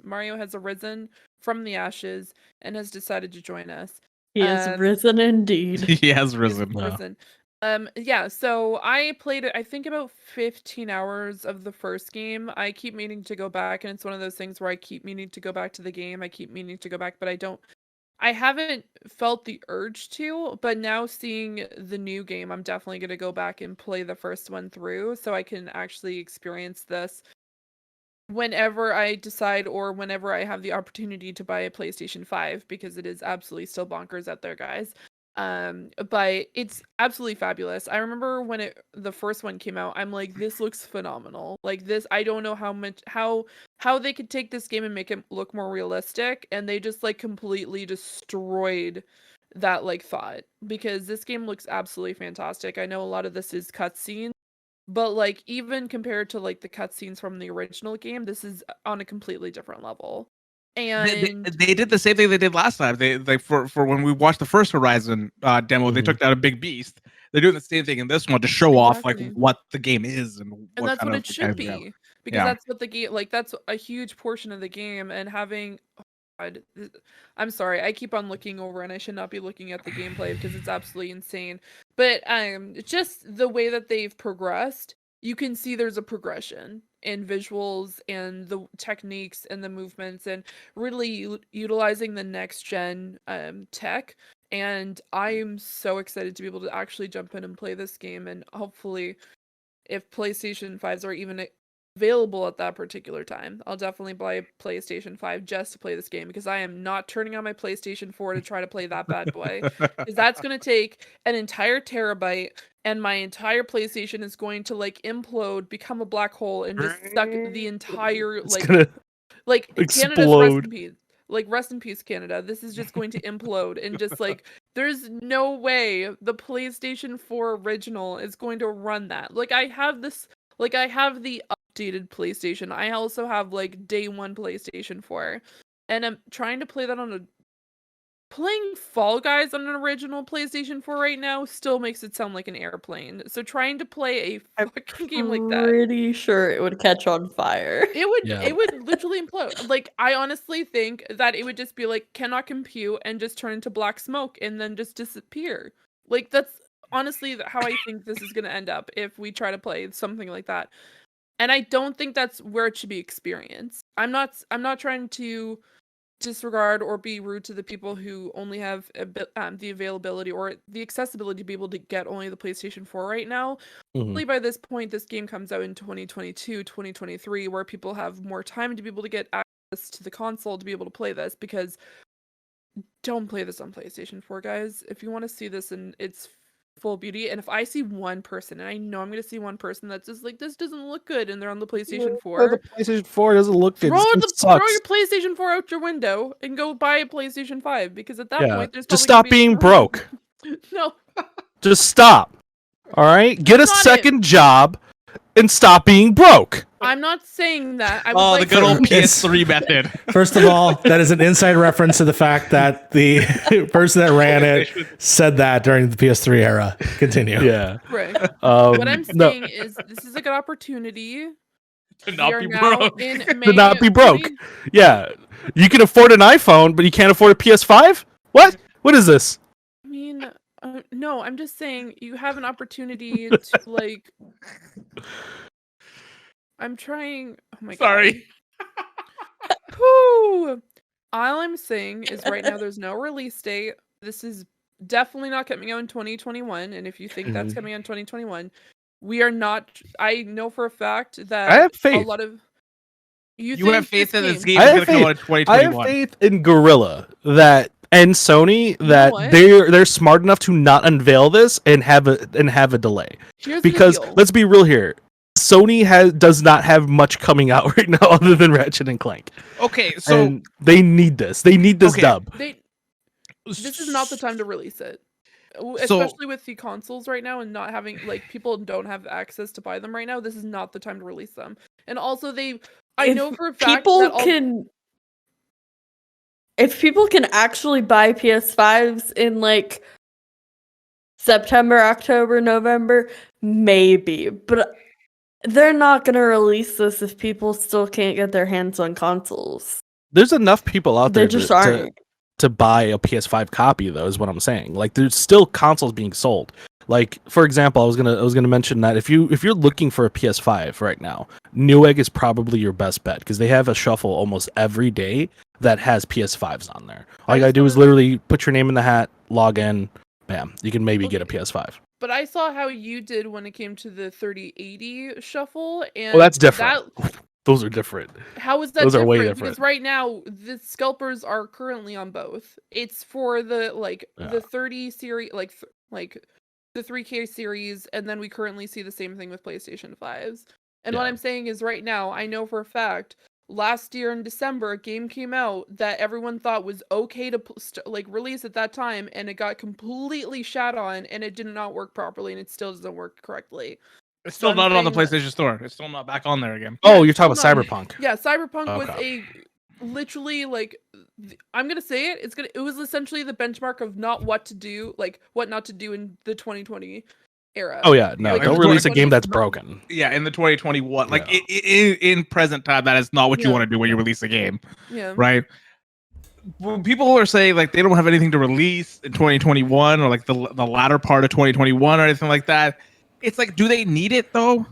Mario has arisen from the ashes and has decided to join us. He has risen indeed. He has risen. He's risen. Yeah, so I played it, I think about 15 hours of the first game. I keep meaning to go back, and it's one of those things where I keep meaning to go back to the game. I keep meaning to go back, but I haven't felt the urge to, but now seeing the new game, I'm definitely going to go back and play the first one through so I can actually experience this whenever I decide or whenever I have the opportunity to buy a PlayStation 5, because it is absolutely still bonkers out there, guys. But it's absolutely fabulous. I remember when the first one came out, I'm like, this looks phenomenal. Like this, I don't know how they could take this game and make it look more realistic, and they just like completely destroyed that like thought, because this game looks absolutely fantastic. I know a lot of this is cutscenes, but like even compared to like the cutscenes from the original game, this is on a completely different level. And They did the same thing they did last time. They for when we watched the first Horizon demo, they Mhm. took down a big beast. They're doing the same thing in this one to show off like Exactly. what the game is and that's kind what of it should be, because Yeah. that's what the game, like that's a huge portion of the game. And having God, I'm sorry, I keep on looking over and I should not be looking at the gameplay because it's absolutely insane. But just the way that they've progressed, you can see there's a progression in visuals and the techniques and the movements, and really utilizing the next gen tech. And I'm so excited to be able to actually jump in and play this game, and hopefully if PlayStation 5s are even available at that particular time, I'll definitely buy a PlayStation 5 just to play this game, because I am not turning on my PlayStation 4 to try to play that bad boy. Because that's going to take an entire terabyte, and my entire PlayStation is going to like implode, become a black hole, and just suck the entire It's gonna Canada's rest explode. in peace. Like, rest in peace, Canada. This is just going to implode, and just like, there's no way the PlayStation 4 original is going to run that. Like, I have the updated PlayStation. I also have like day one PlayStation 4, and I'm trying to play that playing Fall Guys on an original PlayStation 4 right now still makes it sound like an airplane. So trying to play a fucking game like that, Pretty sure it would catch on fire. Yeah. it would literally implode. Like, I honestly think that it would just be like, cannot compute, and just turn into black smoke and then just disappear. Like, that's honestly how I think this is going to end up if we try to play something like that. And I don't think that's where it should be experienced. I'm not trying to disregard or be rude to the people who only have the availability or the accessibility to be able to get only the PlayStation 4 right now. Mhm. Hopefully by this point, this game comes out in 2022, 2023, where people have more time to be able to get access to the console to be able to play this, because don't play this on PlayStation 4, guys. If you want to see this in its full beauty, and if I see one person, and I know I'm going to see one person that's just like, this doesn't look good, and they're on the PlayStation 4, The PlayStation 4 doesn't look good. throw This game sucks. your PlayStation 4 out your window and go buy a PlayStation 5, because at that Yeah. point there's Just probably stop being broke. No, Just stop. All right? Get a That's not second job. and stop being broke. I'm not saying that. I would Oh, like the good old It's- PS3 method. First of all, that is an inside reference to the fact that the person that ran it said that during the PS3 era. Continue. Yeah. Right. What I'm no, saying is this is a good opportunity. To We not are be now broke. in to May not be broke. 20 Yeah. You can afford an iPhone, but you can't afford a PS5? What? What is this? I mean, no, I'm just saying you have an opportunity to like. I'm trying. Oh my Sorry. god. Whew. All I'm saying is right now there's no release date. This is definitely not coming out in 2021. And if you think that's Mhm. coming out in 2021, we are not. I know for a fact that I have faith. a lot of You think have faith that this game I is have going to come out in I have 2021. faith in Gorilla that and Sony know that what? they're smart enough to not unveil this and have a delay. Here's Because the deal. let's be real here. Sony does not have much coming out right now other than Ratchet and Clank. Okay, so And they need this. They need this Okay. dub. This is not the time to release it. So- Especially with the consoles right now and not having like people don't have access to buy them right now. This is not the time to release them. And also I If know for a fact people that can if people can actually buy PS5s in like September, October, November, maybe. But they're not going to release this if people still can't get their hands on consoles. There's enough people out They there just to aren't. buy a PS5 copy though, is what I'm saying. Like there's still consoles being sold. Like for example, I was gonna mention that if you're looking for a PS5 right now, Newegg is probably your best bet because they have a shuffle almost every day that has PS5s on there. All you gotta do is literally put your name in the hat, log in, bam, you can maybe get a PS5. But I saw how you did when it came to the 3080 shuffle and Well, that's different. Those are different. How is that Those are different? way Because different. right now the scalpers are currently on both. It's for the Yeah. the 30 series like the 3K series, and then we currently see the same thing with PlayStation 5s. And what Yeah. I'm saying is right now, I know for a fact last year in December a game came out that everyone thought was okay to release at that time, and it got completely shat on and it did not work properly and it still doesn't work correctly. it's still I'm not on the saying that- PlayStation Store. It's still not back on there again. Yeah, Oh, you're it's talking still about not- Cyberpunk. Yeah, Cyberpunk was Okay. literally I'm gonna say it. It was essentially the benchmark of not what to do, like what not to do in the 2020 era. Oh yeah, no, Like, don't it's release a 2020 game that's is- broken. Yeah, in the 2021, like Yeah. in present time, that is not what you Yeah. want to do when you release a game, Yeah. right? When people are saying like they don't have anything to release in 2021 or like the latter part of 2021 or anything like that, it's like, do they need it though?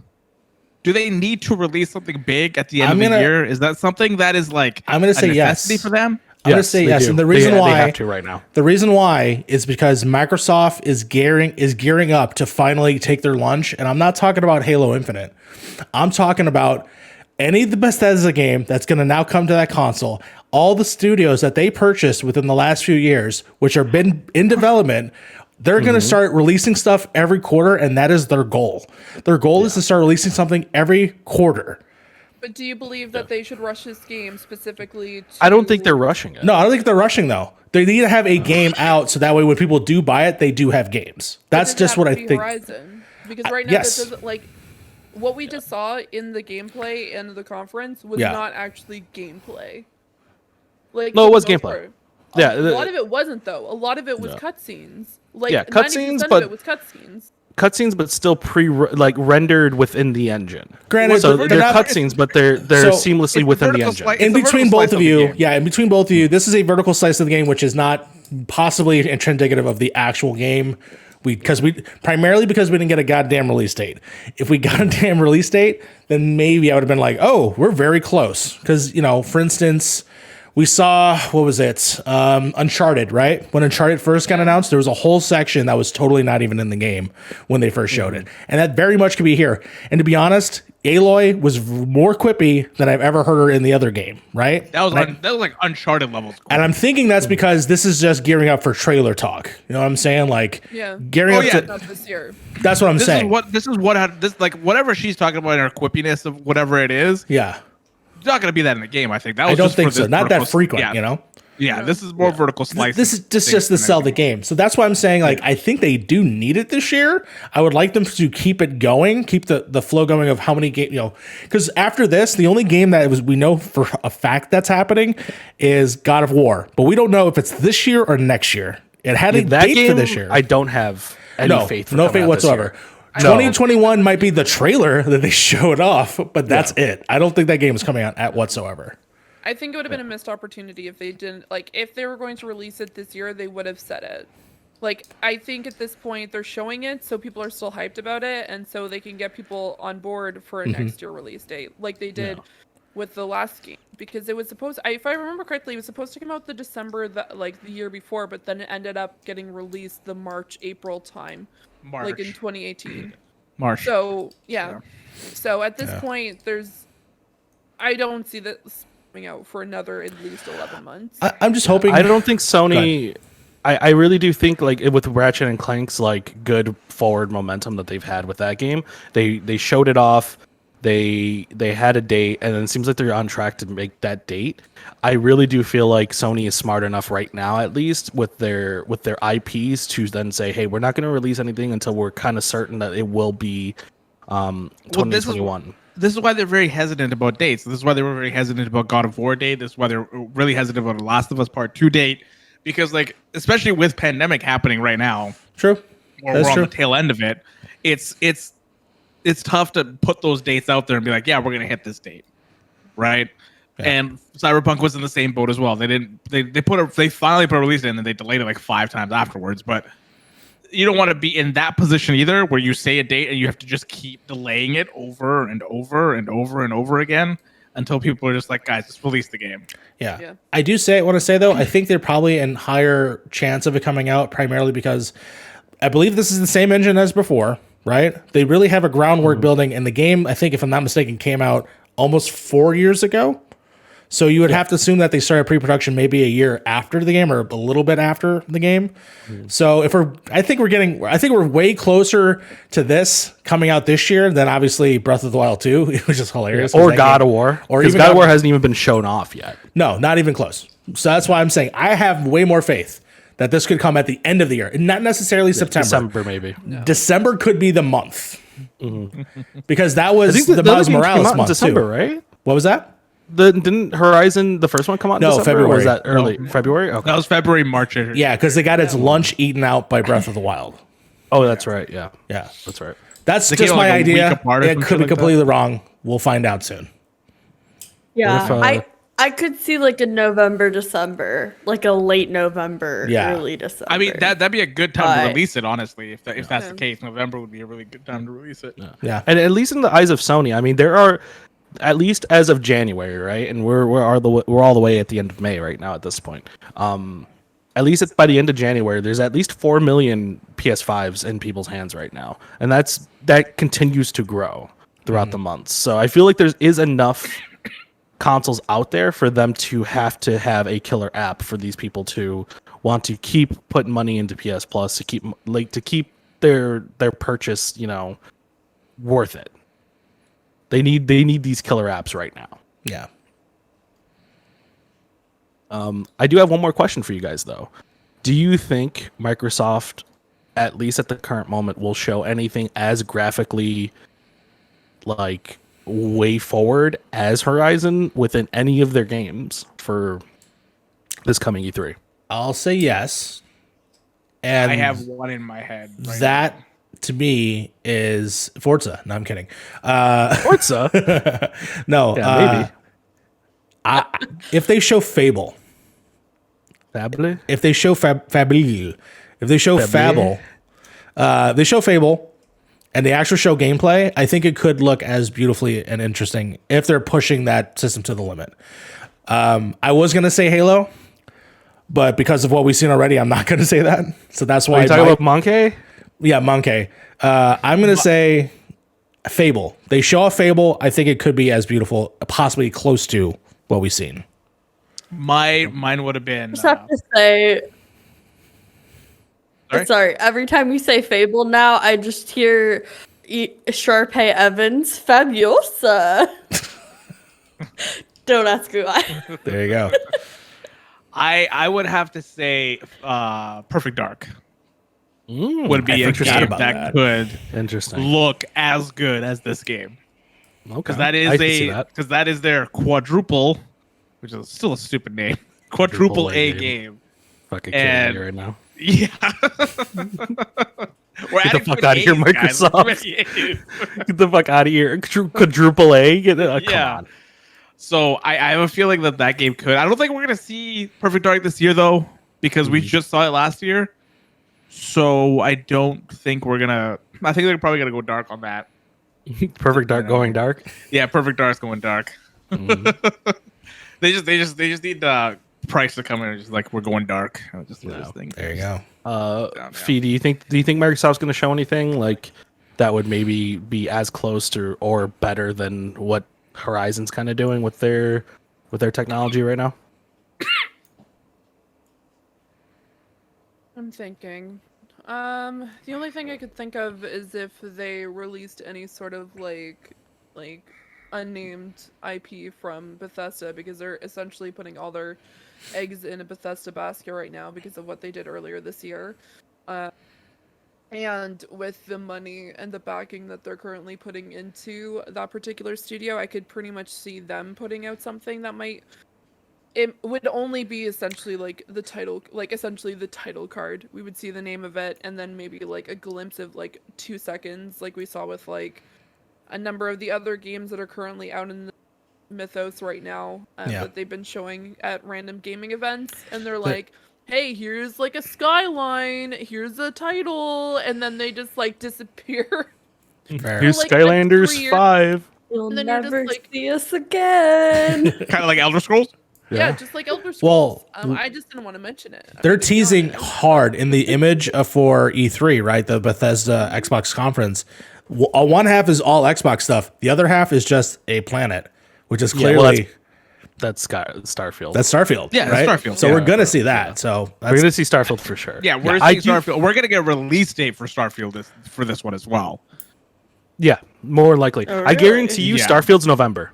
Do they need to release something big at the end I'm of the gonna- year? Is that something that is like I'm gonna a say necessity yes. for them? I'm gonna say they yes, do. and the reason they why have to right now. the reason why is because Microsoft is gearing up to finally take their lunch, and I'm not talking about Halo Infinite. I'm talking about any of the Bethesda game that's going to now come to that console. All the studios that they purchased within the last few years, which have been in development, they're going to start releasing stuff every quarter, and that is their goal. Their goal is to start releasing something every quarter. But do you believe that they should rush this game specifically to I don't think they're rushing it. No, I don't think they're rushing though. They need to have a game out so that way when people do buy it, they do have games. That's Does it just have what to I be think. Horizon? Because right now yes. this doesn't what we just saw in the gameplay and the conference was Yeah. not actually gameplay. Like No, it for the was most gameplay. part. Yeah, A lot of it wasn't though. A lot of it was Yeah. cutscenes. Like Yeah, 90% cutscenes, of but- it was cutscenes. Cutscenes, but still rendered within the engine. Granted, So they're they're not- cutscenes, but they're So, seamlessly it's within the vertical engine. slice- in it's a between vertical both slice of the you, game. yeah, in between both of you, this is a vertical slice of the game, which is not possibly indicative of the actual game. Because we didn't get a goddamn release date. If we got a damn release date, then maybe I would have been like, oh, we're very close. Because, for instance, we saw, what was it? Uncharted, right? When Uncharted first got announced, there was a whole section that was totally not even in the game when they first showed it. And that very much could be here. And to be honest, Aloy was more quippy than I've ever heard her in the other game, right? That was And that was like Uncharted levels. and I'm thinking that's because this is just gearing up for trailer talk. You know what I'm saying? Like, Yeah. gearing Oh, up yeah. to. Not this year. That's what I'm This saying. is like whatever she's talking about in her quippiness of whatever it is. Yeah. It's not going to be that in the game. I think that was I don't just think for so. this Not that vertical- frequent, yeah. Yeah, this is more vertical slicing. This is just to sell the game. So that's why I'm saying, like, I think they do need it this year. I would like them to keep it going, keep the flow going of how many games, because after this, the only game that we know for a fact that's happening is God of War, but we don't know if it's this year or next year. It had a date for this year. I don't have any faith. No faith whatsoever. 2021 might be the trailer that they showed off, but that's it. I don't think that game is coming out at whatsoever. I think it would have been a missed opportunity if they didn't, like, if they were going to release it this year, they would have said it. Like, I think at this point they're showing it so people are still hyped about it, and so they can get people on board for a next year release date, like they did with the last game. Because it was supposed, if I remember correctly, it was supposed to come out the December, the year before, but then it ended up getting released the April time, like in 2018. March. So, yeah. So at this point, I don't see this coming out for another at least 11 months. I'm just hoping. I don't think Sony. I really do think, like, with Ratchet and Clank's, like, good forward momentum that they've had with that game, they showed it off. They had a date, and then it seems like they're on track to make that date. I really do feel like Sony is smart enough right now, at least with their IPs, to then say, hey, we're not going to release anything until we're kind of certain that it will be 2021. This is why they're very hesitant about dates. This is why they were very hesitant about God of War date. This is why they're really hesitant about The Last of Us Part 2 date. Because, like, especially with pandemic happening right now, true, or we're on the tail end of it, it's tough to put those dates out there and be like, yeah, we're gonna hit this date, right? Yeah. And Cyberpunk was in the same boat as well. They finally put a release in, and they delayed it like 5 times afterwards. But you don't want to be in that position either, where you say a date and you have to just keep delaying it over and over and over and over again until people are just like, guys, just release the game. Yeah. I want to say though, I think they're probably in higher chance of it coming out primarily because I believe this is the same engine as before, right? They really have a groundwork building, and the game, I think, if I'm not mistaken, came out almost 4 years ago. So you would have to assume that they started pre-production maybe a year after the game or a little bit after the game. So I think we're way closer to this coming out this year than obviously Breath of the Wild 2, which is hilarious. Or God of War. Or even God of War hasn't even been shown off yet. No, not even close. So that's why I'm saying I have way more faith that this could come at the end of the year. Not necessarily September. December, maybe. No. December could be the month. Because that was the Miles Morales month, December, too. Right? What was that? Didn't Horizon, the first one, come out in December? February. Or was that early? No. February? Okay. That was February, March. Yeah, because they got its lunch eaten out by Breath of the Wild. Oh, that's right. Yeah. That's right. That's just my idea. It could be completely wrong. We'll find out soon. Yeah, I could see like a November, December, like a late November, early December. I mean, that'd be a good time to release it, honestly. If that's the case, November would be a really good time to release it. Yeah. And at least in the eyes of Sony, I mean, there are, at least as of January, right? And we're all the way at the end of May right now at this point. At least by the end of January, there's at least 4 million PS5s in people's hands right now, and that continues to grow throughout the months. So I feel like there is enough consoles out there for them to have a killer app for these people to want to keep putting money into PS Plus to keep their purchase, worth it. They need these killer apps right now. Yeah. I do have one more question for you guys, though. Do you think Microsoft, at least at the current moment, will show anything as graphically, like, way forward as Horizon within any of their games for this coming E3? I'll say yes. And I have one in my head. That, to me, is Forza. No, I'm kidding. Forza? No. Yeah, maybe. If they show Fable. Fable? If they show Fable. If they show Fable. They show Fable. And they actually show gameplay, I think it could look as beautifully and interesting if they're pushing that system to the limit. I was going to say Halo, but because of what we've seen already, I'm not going to say that. So that's why. Are you talking about Monkey? Yeah, Monkey. I'm going to say Fable. They show off Fable. I think it could be as beautiful, possibly close to what we've seen. Mine would have been. I just have to say. Sorry, every time you say Fable now, I just hear Sharpay Evans, Fabiosa. Don't ask who I. There you go. I would have to say Perfect Dark would be I a forgot game about that that. could Interesting. look as good as this game. Okay. Because that I is can see that. because that is their quadruple, which is still a stupid name. Quadruple A game. Fucking killing And- me right now. Yeah. We're Get the adding fuck twin out of here, A's, guys. Let's Microsoft. make A's. Get the fuck out of here. Quadruple A? Come Yeah. on. So I have a feeling that game could. I don't think we're gonna see Perfect Dark this year though, because we just saw it last year. So I don't think we're gonna. I think they're probably gonna go dark on that. Perfect Dark going dark. Yeah, Perfect Dark's going dark. Mhm. They just need the price to come in and just like we're going dark. Just No, this thing. There you go. Yeah. Fee, do you think Microsoft's going to show anything like that would maybe be as close to or better than what Horizon's kind of doing with their technology right now? I'm thinking. The only thing I could think of is if they released any sort of like unnamed IP from Bethesda, because they're essentially putting all their eggs in a Bethesda basket right now because of what they did earlier this year. And with the money and the backing that they're currently putting into that particular studio, I could pretty much see them putting out something that might. It would only be essentially like the title, like essentially the title card. We would see the name of it and then maybe like a glimpse of like 2 seconds, like we saw with like a number of the other games that are currently out in the mythos right now that they've been showing at random gaming events. And they're like, hey, here's like a skyline, here's a title, and then they just like disappear. Fair. Here's like, Skylanders 3 years. 5. You'll And then you're just never like- see us again. Kind of like Elder Scrolls. Yeah, just like Elder Scrolls. Well, I just didn't want to mention it. They're To be teasing honest. hard in the image for E3, right? The Bethesda Xbox conference. One half is all Xbox stuff. The other half is just a planet, which is Yeah, well, clearly That's Starfield. that's Starfield. Yeah, that's right? Starfield. So Yeah. we're gonna see that. So We're that's, gonna see Starfield for sure. Yeah, we're I seeing do- Starfield. We're gonna get a release date for Starfield for this one as well. Yeah, more likely. Oh, I really? guarantee you, Yeah. Starfield's November.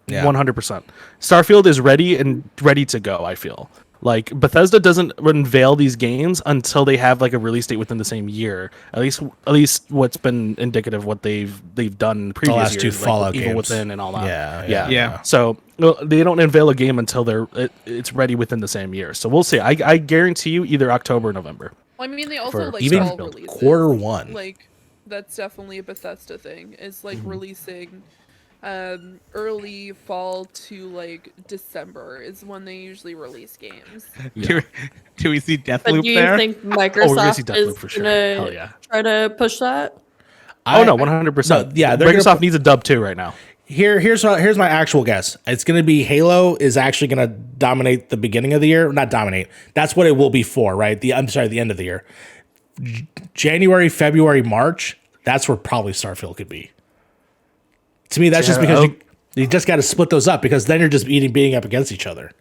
Yeah. 100%. Starfield is ready to go. I feel like Bethesda doesn't unveil these games until they have like a release date within the same year. At least what's been indicative of what they've done in previous last two years, like Fallout Evil games. Within and all that. Yeah. So they don't unveil a game until it's ready within the same year. So we'll see. I guarantee you either October or November. Well, I mean, they also for like even fall Starfield. releases. Q1. Like that's definitely a Bethesda thing. Is like releasing early fall to like December is when they usually release games. Yeah. Do we see But Deathloop do you there? think Oh, we're gonna see Microsoft Deathloop is for sure. Hell gonna yeah. try to push that? Oh no, 100%. No, yeah, they're gonna Microsoft put- needs a dub too right now. Here's my actual guess. It's going to be Halo is actually going to dominate the beginning of the year. Not dominate. That's what it will be for, right? The end of the year. January, February, March. That's where probably Starfield could be. To me, that's just Yeah, because you just got to split those up because then you're just beating up against each other.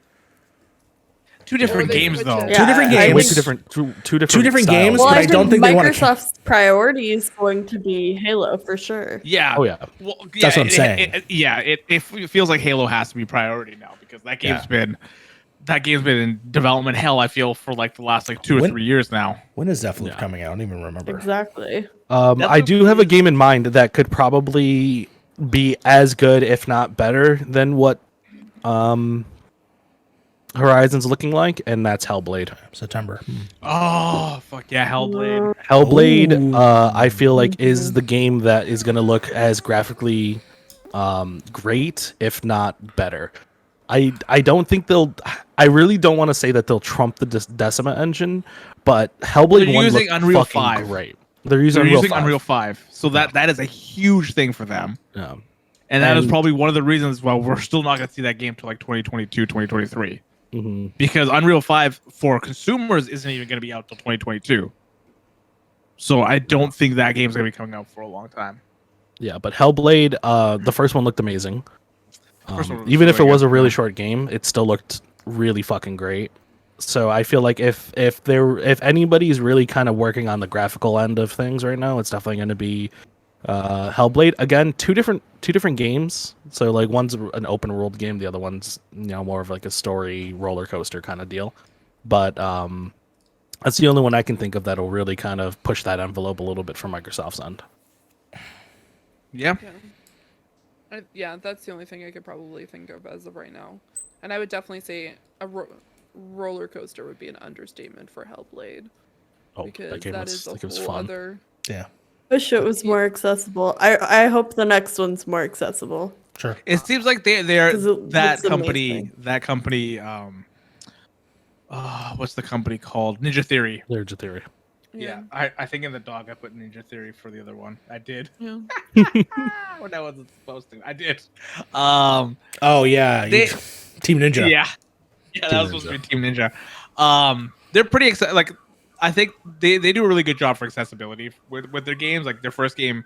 Two different they games switch though. it. Yeah, Two different I games. Way think- two different Two different styles. games, Well, but I I don't think think they wanna- Microsoft's priority is going to be Halo for sure. Yeah. Oh, yeah. Well, That's what I'm saying. It feels like Halo has to be priority now because that game's been in development hell. I feel for like the last like 2 or When- 3 years now. When is Deathloop Yeah. coming out? I don't even remember. Exactly. I do have a game in mind that could probably be as good, if not better, than what Horizon's looking like, and that's Hellblade. September. Oh fuck yeah, Hellblade. Hellblade, Ooh. I feel like is the game that is going to look as graphically great, if not better. I don't think they'll. I really don't want to say that they'll trump the Decima engine, but Hellblade They're 1 using looked Unreal fucking 5. great. They're using They're using Unreal 5. Unreal 5, so that is a huge thing for them, Yeah. and that is And- probably one of the reasons why we're still not going to see that game till like 2022, 2023. hmm Because Unreal 5 for consumers isn't even going to be out till 2022. So I don't think that game's going to be coming out for a long time. Yeah, but Hellblade, the first one looked amazing. First one was Even if it really was a good. really short game, it still looked really fucking great. So I feel like if anybody's really kind of working on the graphical end of things right now, it's definitely going to be Hellblade, again, two different games. So like one's an open world game, the other one's more of like a story roller coaster kind of deal. But that's the only one I can think of that'll really kind of push that envelope a little bit from Microsoft's end. Yeah. Yeah, that's the only thing I could probably think of as of right now. And I would definitely say a roller coaster would be an understatement for Hellblade. Oh, Because that that is a was whole fun. other... Yeah, Wish it was more accessible. I hope the next one's more accessible. sure. It seems like they're 'Cause it that looks company. amazing. That company. What's the company called? Ninja Theory. There's a theory. Yeah, I think in the dog I put Ninja Theory for the other one. I did. Yeah. When I wasn't supposed to. I did. Oh yeah, Team Ninja. Yeah, that was supposed to be Team Ninja. They're pretty excited. Like, I think they do a really good job for accessibility with their games. Like their first game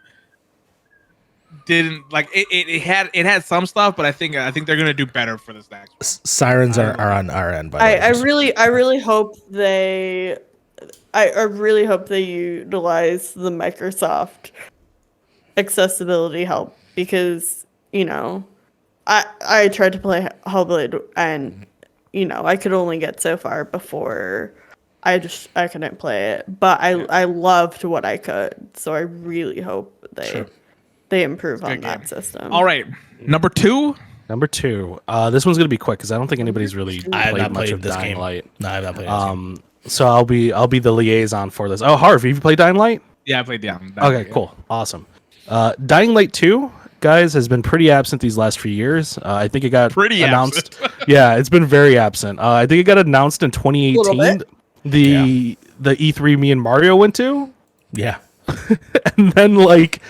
didn't like it had some stuff, but I think they're gonna do better for this next one. Sirens are on our end. By the way. I really hope they I really hope they utilize the Microsoft accessibility help because I tried to play Hellblade and I could only get so far before I couldn't play it, but I loved what I could, so I really hope they improve on that system. All right, number two. This one's gonna be quick because I don't think anybody's really I have played not much played of this Dying game. Light. No, I've not played this game. So I'll be the liaison for this. Oh, Harv, have you played Dying Light? Yeah, I played Dying. Okay, cool, awesome. Dying Light 2, guys, has been pretty absent these last few years. I think it got Pretty announced. Yeah, it's been very absent. I think it got announced in 2018. The E3 me and Mario went to, Yeah. and then like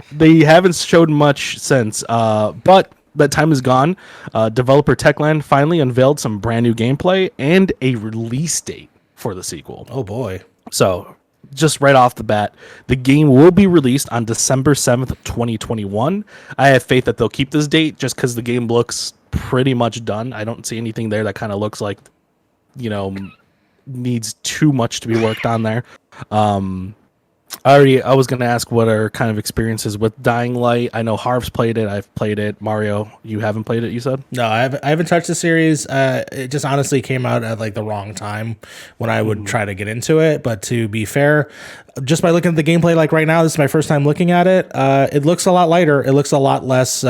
they haven't showed much since. But that time is gone. Developer Techland finally unveiled some brand new gameplay and a release date for the sequel. Oh boy. So, just right off the bat, the game will be released on December 7th, 2021. I have faith that they'll keep this date just because the game looks pretty much done. I don't see anything there that kind of looks like, needs too much to be worked on there. I was going to ask what are kind of experiences with Dying Light. I know Harv's played it. I've played it. Mario, you haven't played it, you said? No, I haven't touched the series. It just honestly came out at like the wrong time when I would try to get into it. But to be fair, just by looking at the gameplay, like right now, this is my first time looking at it. It looks a lot lighter. It looks a lot less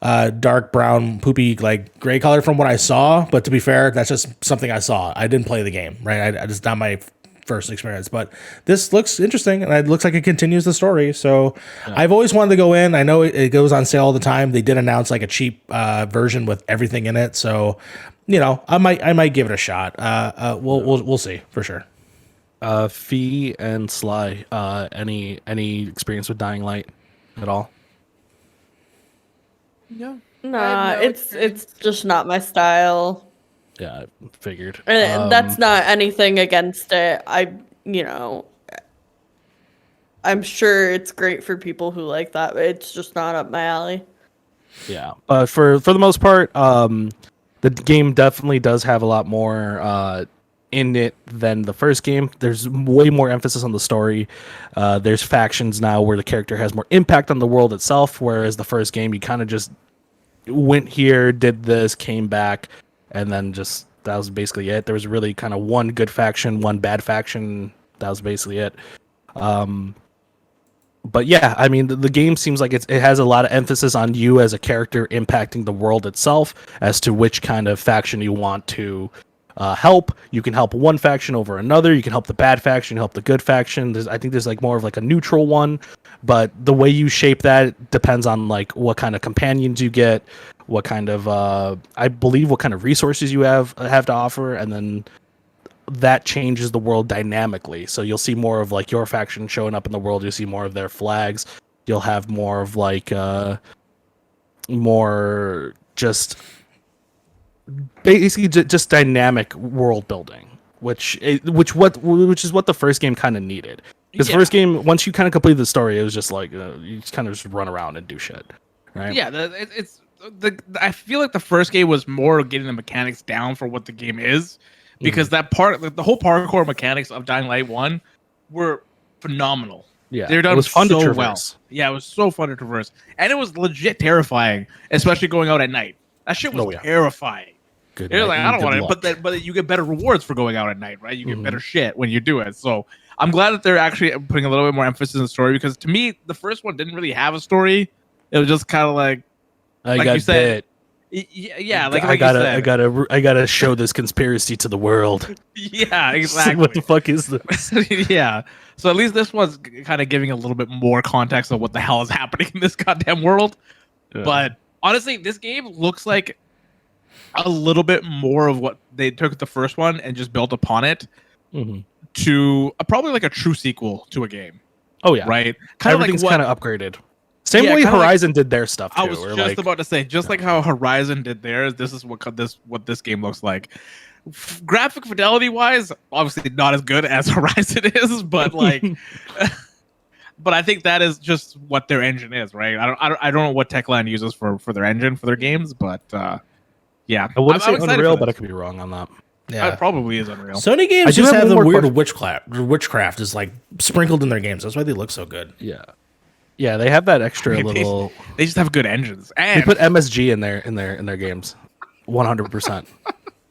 dark brown, poopy, like gray color from what I saw. But to be fair, that's just something I saw. I didn't play the game, right? I just not my first experience, but this looks interesting and it looks like it continues the story. So I've always wanted to go in. I know it goes on sale all the time. They did announce like a cheap version with everything in it. So, I might give it a shot. We'll see for sure. Fee and Sly, any experience with Dying Light at all? Yeah. Nah, no it's just not my style. Yeah, I figured. And that's not anything against it. I'm sure it's great for people who like that, but it's just not up my alley. Yeah, but for the most part, the game definitely does have a lot more in it than the first game. There's way more emphasis on the story. There's factions now where the character has more impact on the world itself, whereas the first game you kind of just went here, did this, came back, and then just that was basically it. There was really kind of one good faction, one bad faction. That was basically it. But yeah, I mean, the game seems like it has a lot of emphasis on you as a character impacting the world itself as to which kind of faction you want to help. You can help one faction over another. You can help the bad faction, help the good faction. I think there's like more of like a neutral one, but the way you shape that depends on like what kind of companions you get, what kind of I believe what kind of resources you have to offer, and then that changes the world dynamically. So you'll see more of like your faction showing up in the world. You'll see more of their flags. You'll have more of like more just basically just dynamic world building, which is what the first game kind of needed. Because first game, once you kind of complete the story, it was just like you just kind of just run around and do shit, right? Yeah, I feel like the first game was more getting the mechanics down for what the game is, because that part, the whole parkour mechanics of Dying Light 1 were phenomenal. Yeah, They're done it was fun so to well. traverse. Yeah, it was so fun to traverse, and it was legit terrifying, especially going out at night. That shit was Oh, yeah. terrifying. Good You're night like, and I don't good want to, luck. but you get better rewards for going out at night, right? You get Mhm. better shit when you do it. So I'm glad that they're actually putting a little bit more emphasis in the story, because to me, the first one didn't really have a story. It was just kind of like I you got said, bit. yeah, like I you said, gotta show this conspiracy to the world. yeah, exactly. What the fuck is this? Yeah. So at least this one's kind of giving a little bit more context of what the hell is happening in this goddamn world. But honestly, this game looks like a little bit more of what they took the first one and just built upon it Mhm. to probably like a true sequel to a game, Oh yeah, right? Kind of like everything's what kind of upgraded. Same Yeah, way kinda like- Horizon did their stuff too. I was where, just like, about to say, just like how Horizon did theirs, this is what this game looks like. Graphic fidelity wise, obviously not as good as Horizon is, but like, but I think that is just what their engine is, right? I don't know what Techland uses for their engine for their games, but yeah, I want to say I'm excited Unreal, for but I this. could be wrong on that. It probably is Unreal. Sony I games do just have have the one more weird question. witchcraft is like sprinkled in their games. That's why they look so good. Yeah, they have that extra They- little. They just have good engines, They and put MSG in their games, 100%.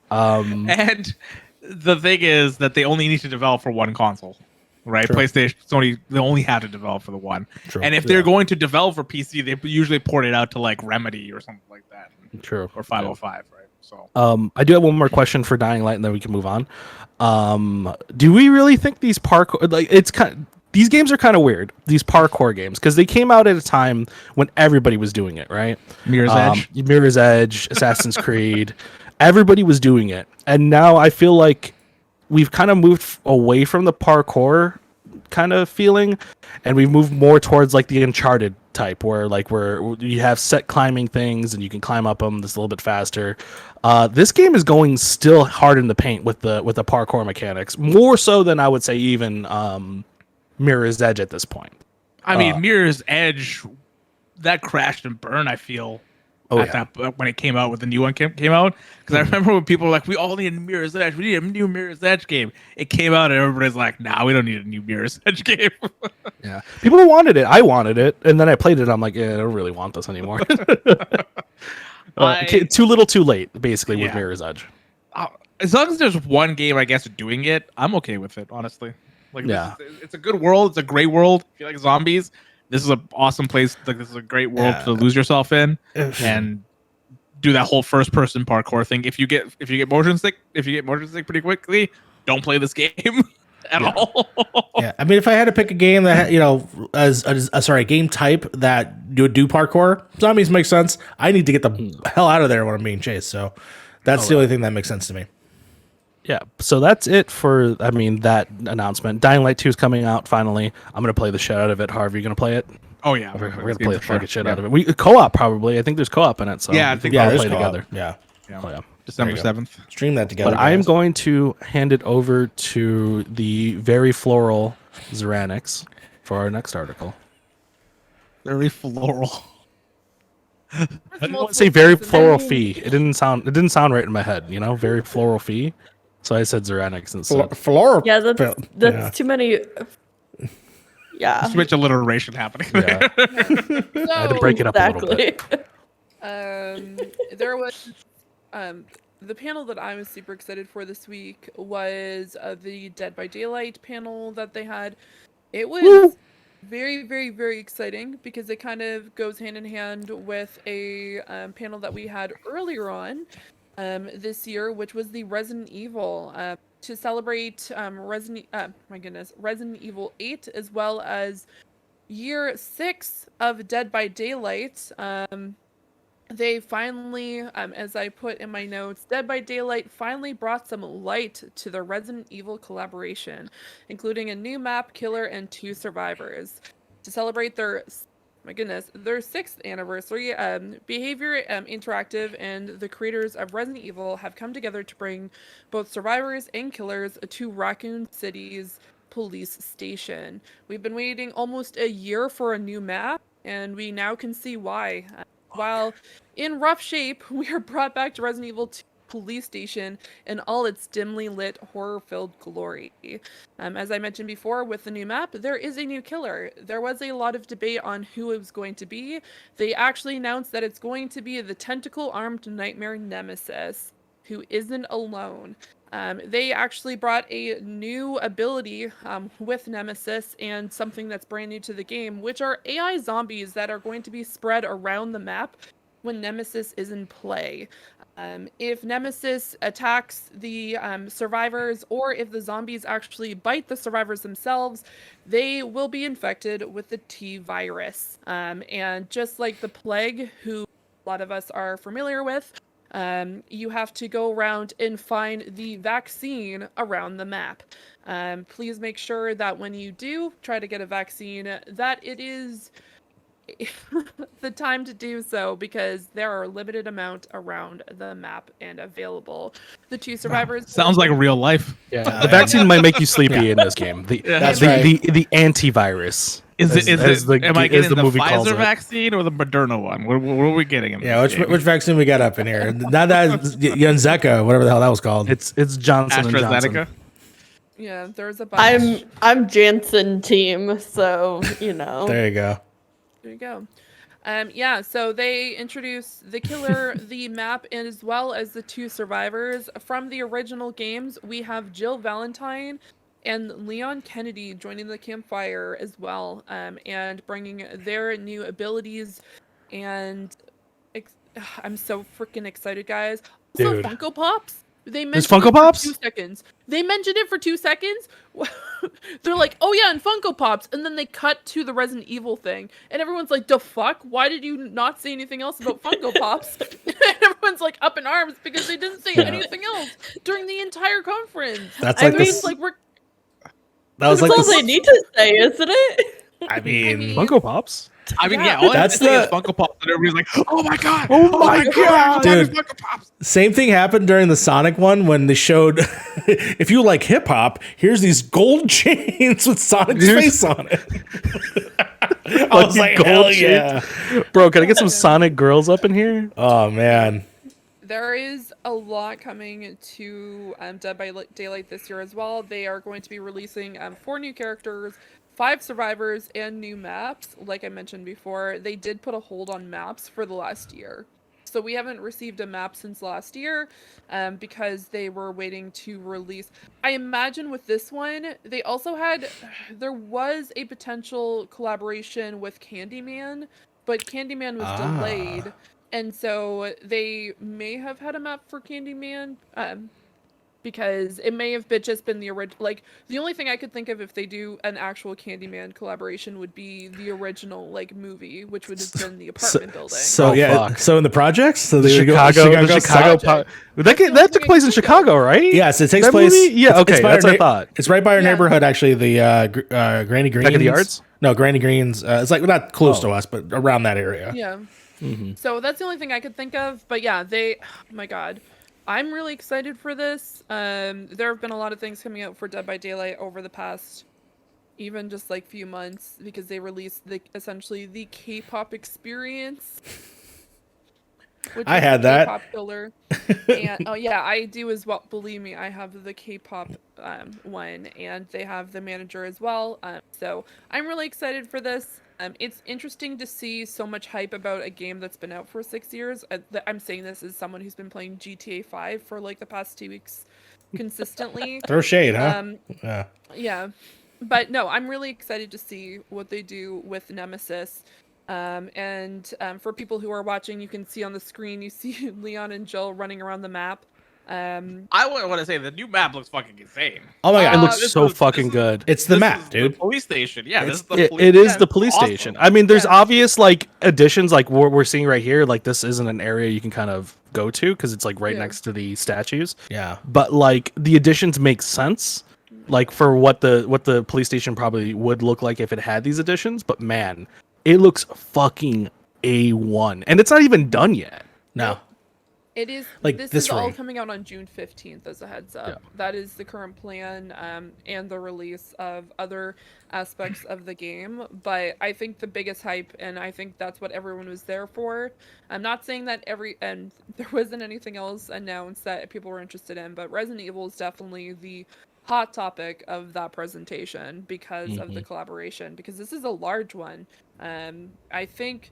and the thing is that they only need to develop for one console, right? True. PlayStation, Sony, they only have to develop for the one. True. And if they're going to develop for PC, they usually port it out to like Remedy or something like that, True. or 505, right? So I do have one more question for Dying Light, and then we can move on. Do we really think these these games are kind of weird, these parkour games, because they came out at a time when everybody was doing it, right? Mirror's Edge, Assassin's Creed, everybody was doing it, and now I feel like we've kind of moved away from the parkour kind of feeling, and we've moved more towards like the Uncharted type, where you have set climbing things and you can climb up them just a little bit faster. This game is going still hard in the paint with the parkour mechanics, more so than I would say even Mirror's Edge at this point. I mean, Mirror's Edge, that crashed and burned, I feel. That when it came out, when the new one came out, because I remember when people were like, "We all need a Mirror's Edge. We need a new Mirror's Edge game." It came out, and everybody's like, "Nah, we don't need a new Mirror's Edge game." Yeah, people wanted it. I wanted it, and then I played it. I'm like, yeah, I don't really want this anymore. Too little, too late. Basically, with Mirror's Edge. As long as there's one game, I guess, doing it, I'm okay with it. Honestly, like, it's a good world. It's a great world. If you like zombies, this is an awesome place. Like, this is a great world to lose yourself in and do that whole first person parkour thing. If you get motion sick pretty quickly, don't play this game at all. Yeah, I mean, if I had to pick a game that a game type that would do parkour, zombies make sense. I need to get the hell out of there when I'm being chased. So that's the only thing that makes sense to me. Yeah, so that's it for, that announcement. Dying Light 2 is coming out finally. I'm going to play the shit out of it. Harv, you going to play it? Oh, yeah. We're going to play the fucking shit out of it. We co-op, probably. I think there's co-op in it. So Yeah, I think we'll there's play co-op. together. Yeah. Yeah. Oh, yeah. December There you 7th. Stream that together. But I am guys. going to hand it over to the very floral Zeranix for our next article. Very floral. I didn't want to say very floral fee. It didn't sound right in my head, very floral fee. So I said Zeranix instead. Floor. Yeah, that's too many. Yeah, Too much alliteration happening there. I had to break it up a little bit. There was the panel that I was super excited for this week was the Dead by Daylight panel that they had. It was very, very, very exciting because it kind of goes hand in hand with a panel that we had earlier on this year, which was the Resident Evil to celebrate Resident Evil 8, as well as year 6 of Dead by Daylight. They finally, as I put in my notes, Dead by Daylight finally brought some light to the Resident Evil collaboration, including a new map, killer, and 2 survivors. To celebrate their 6th anniversary, Behavior Interactive and the creators of Resident Evil have come together to bring both survivors and killers to Raccoon City's police station. We've been waiting almost a year for a new map, and we now can see why. While in rough shape, we are brought back to Resident Evil 2 police station in all its dimly lit, horror-filled glory. As I mentioned before, with the new map, there is a new killer. There was a lot of debate on who it was going to be. They actually announced that it's going to be the tentacle-armed nightmare Nemesis, who isn't alone. They actually brought a new ability with Nemesis and something that's brand new to the game, which are AI zombies that are going to be spread around the map when Nemesis is in play. If Nemesis attacks the survivors, or if the zombies actually bite the survivors themselves, they will be infected with the T virus. And just like the plague, who a lot of us are familiar with, you have to go around and find the vaccine around the map. Please make sure that when you do try to get a vaccine, that it is the time to do so, because there are a limited amount around the map and available. The two survivors Sounds like real life. Yeah, the vaccine might make you sleepy in this game. That's the, right. the antivirus. Am I getting the movie calls Pfizer it. vaccine or the Moderna one? What are we getting? In Yeah, this game? which vaccine we got up in here? Not that Yunzeka, whatever the hell that was called. It's Johnson and Johnson. AstraZeneca? Yeah, there's a bunch. I'm Janssen team, so you know. There you go. There you go. Yeah, so they introduced the killer, the map, and as well as the two survivors. From the original games, we have Jill Valentine and Leon Kennedy joining the campfire as well, and bringing their new abilities. And I'm so freaking excited, guys. Also, Dude. Funko Pops. They There's mentioned Funko it for Pops? 2 seconds. They mentioned it for 2 seconds. They're like, oh yeah, and Funko Pops. And then they cut to the Resident Evil thing. And everyone's like, the fuck? Why did you not say anything else about Funko Pops? And everyone's like up in arms because they didn't say anything else during the entire conference. That's I like mean, this. Like we're That was That's like all they this. need to say, isn't it? I mean, Funko Pops. I mean, Yeah. yeah, all That's that's the the- Funko Pops, and everybody's like, "Oh my god! Oh my God, there's dude. Funko Pops!" same thing happened during the Sonic one when they showed, if you like hip hop, here's these gold chains with Sonic's face on it. I was like, gold hell chains? yeah. Bro, can I get some Sonic girls up in here? Oh, man. There is a lot coming to Dead by Daylight this year as well. They are going to be releasing 4 new characters, 5 survivors, and new maps. Like I mentioned before, they did put a hold on maps for the last year. So we haven't received a map since last year, because they were waiting to release. I imagine with this one, they also there was a potential collaboration with Candyman, but Candyman was delayed. And so they may have had a map for Candyman, because it may have just been the original. Like, the only thing I could think of if they do an actual Candyman collaboration would be the original, like, movie, which would have been the apartment building. So, Oh, yeah. fuck. So, in the projects? So, The they would go- Chicago Chicago. that took place in Chicago, right? Yes, it takes That place. movie? Yeah, it's okay, by that's our what I thought. It's right by our Yeah. neighborhood, actually. The Granny Greens. Back of the Yards? No, Granny Greens. It's like not close Oh. to us, but around that area. Yeah. Mm-hmm. So that's the only thing I could think of. But yeah, oh my god. I'm really excited for this. There have been a lot of things coming out for Dead by Daylight over the past, even just like few months, because they released essentially the K-pop experience. Which I is had the that. K-pop killer. And oh yeah, I do as well. Believe me, I have the K-pop one, and they have the manager as well. So I'm really excited for this. It's interesting to see so much hype about a game that's been out for 6 years. I'm saying this as someone who's been playing GTA 5 for like the past 2 weeks consistently. Throw shade, huh? Yeah. Yeah. But no, I'm really excited to see what they do with Nemesis. And for people who are watching, you can see on the screen, you see Leon and Jill running around the map. I want to say the new map looks fucking insane. Oh my god, It Uh, looks this so is- fucking this is- good. it's the This map, is dude. The police station. Yeah, this is the It police. is yeah, the it's police awesome. station. I mean, there's Yeah. obvious like additions, like what we're seeing right here. Like this isn't an area you can kind of go to because it's like right Yeah. next to the statues. Yeah. But like the additions make sense, like for what the police station probably would look like if it had these additions. But man, it looks fucking A1, and it's not even done yet. No. It is Like this this is all rate. coming out on June 15th as a heads up. Yeah. That is the current plan, and the release of other aspects of the game. But I think the biggest hype, and I think that's what everyone was there for. I'm not saying that and there wasn't anything else announced that people were interested in, but Resident Evil is definitely the hot topic of that presentation because of the collaboration, because this is a large one. I think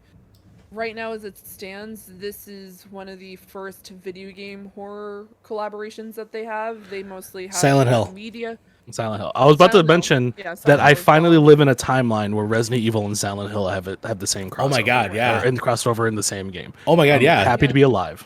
right now, as it stands, this is one of the first video game horror collaborations that they have. They mostly have Silent Hill. media. Silent Hill. I was about to Silent Hill. mention Yeah, that Silent I Hill as finally well. live in a timeline where Resident Evil and Silent Hill have the same crossover. Oh my God, yeah. And crossed over in the same game. Oh my God, I'm yeah. happy to be alive.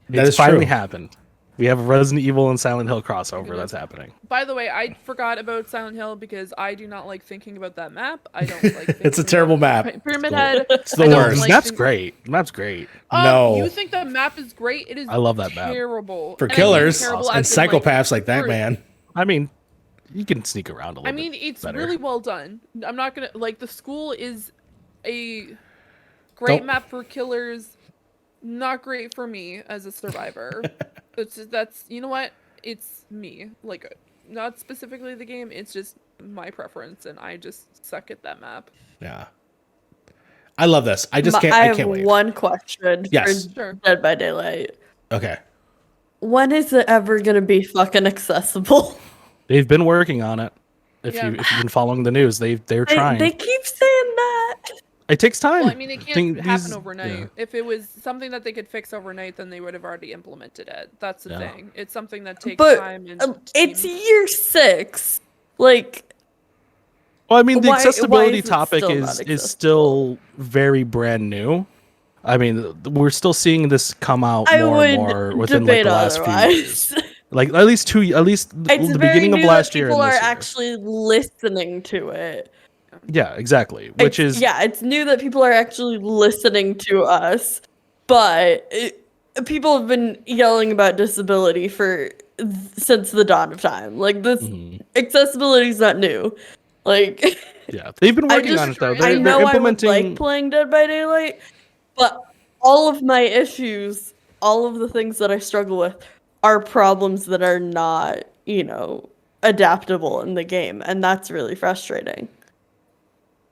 That It's is finally true. happened. We have a Resident Evil and Silent Hill crossover Goodness. that's happening. By the way, I forgot about Silent Hill because I do not like thinking about that map. I don't like thinking It's a terrible about map. Pyramid Head. It's the I don't worst. like Map's think- great. Map's great. No. You think the map is great? It is I love that map. terrible. For And I mean killers terrible and as in, psychopaths like that, for- man. I mean, you can sneak around a little I bit. mean, it's better. really well done. I'm not gonna like the school is a great Don't- map for killers, not great for me as a survivor. That's you know what? It's me. Like not specifically the game, it's just my preference and I just suck at that map. Yeah. I love this. I just can't. I I have can't wait. one question Yes. for Sure. Dead by Daylight. Okay. When is it ever gonna be fucking accessible? They've been working on it. If Yeah. you've been following the news, they're trying. They keep saying that. It takes time. Well, I mean, it can't Thing- happen these- overnight. yeah. If it was something that they could fix overnight, then they would have already implemented it. That's the Yeah. thing. It's something that takes But time and it's team. year 6. Like, Well, I mean, the Why- why accessibility is it topic still not is accessible? still very brand new. I mean, we're still seeing this come out I more and would more within like debate the last few years. otherwise. Like at least It's the very beginning of new last that year. people and are this year. actually listening to it. Yeah, exactly. Which It's- is yeah, it's new that people are actually listening to us, but people have been yelling about disability since the dawn of time. Like this, accessibility is not new. Like yeah, they've been I working just- on it though. I I They're know I would implementing. like playing Dead by Daylight, but all of my issues, all of the things that I struggle with, are problems that are not, adaptable in the game, and that's really frustrating.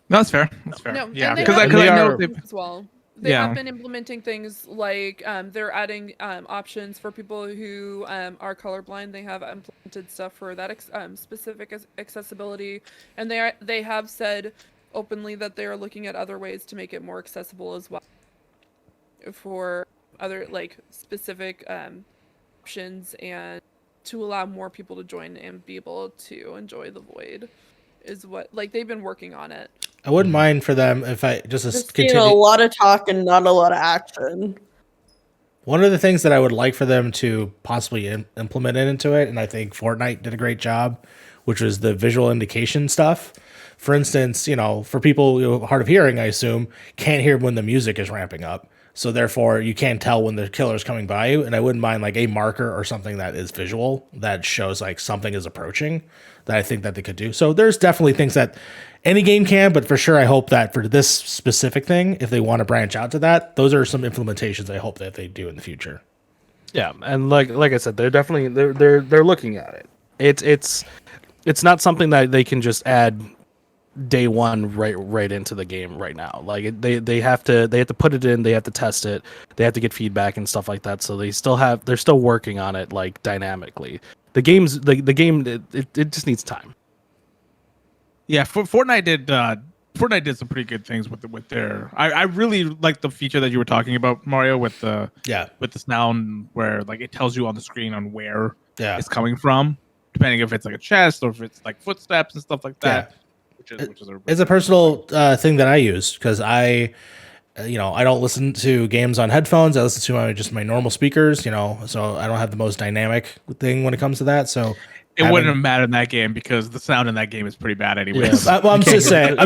No, that's fair. That's fair. No, Yeah, and they because have they I know are- they've- as well. They Yeah. have been implementing things like they're adding options for people who are colorblind. They have implemented stuff for that specific accessibility, and they have said openly that they are looking at other ways to make it more accessible as well for other like specific options and to allow more people to join and be able to enjoy the void is what like they've been working on it. I wouldn't mind for them if I just Just continue. a lot of talk and not a lot of action. One of the things that I would like for them to possibly implement it into it, and I think Fortnite did a great job, which was the visual indication stuff. For instance, for people hard of hearing, I assume, can't hear when the music is ramping up. So therefore, you can't tell when the killer is coming by you. And I wouldn't mind like a marker or something that is visual that shows like something is approaching. That I think that they could do. So there's definitely things that any game can, but for sure, I hope that for this specific thing, if they want to branch out to that, those are some implementations I hope that they do in the future. Yeah, and like I said, they're definitely they're looking at it. It's not something that they can just add day one right into the game right now. Like they have to put it in, they have to test it, they have to get feedback and stuff like that. So they're still working on it like dynamically. The game it just needs time. Yeah, Fortnite did some pretty good things with their. I really like the feature that you were talking about, Mario, with the sound where like it tells you on the screen on where it's coming from, depending if it's like a chest or if it's like footsteps and stuff like that. It's a personal thing that I use because I don't listen to games on headphones. I listen to just my normal speakers, so I don't have the most dynamic thing when it comes to that. So it wouldn't have mattered in that game because the sound in that game is pretty bad anyway. Yeah. Well, I'm just saying.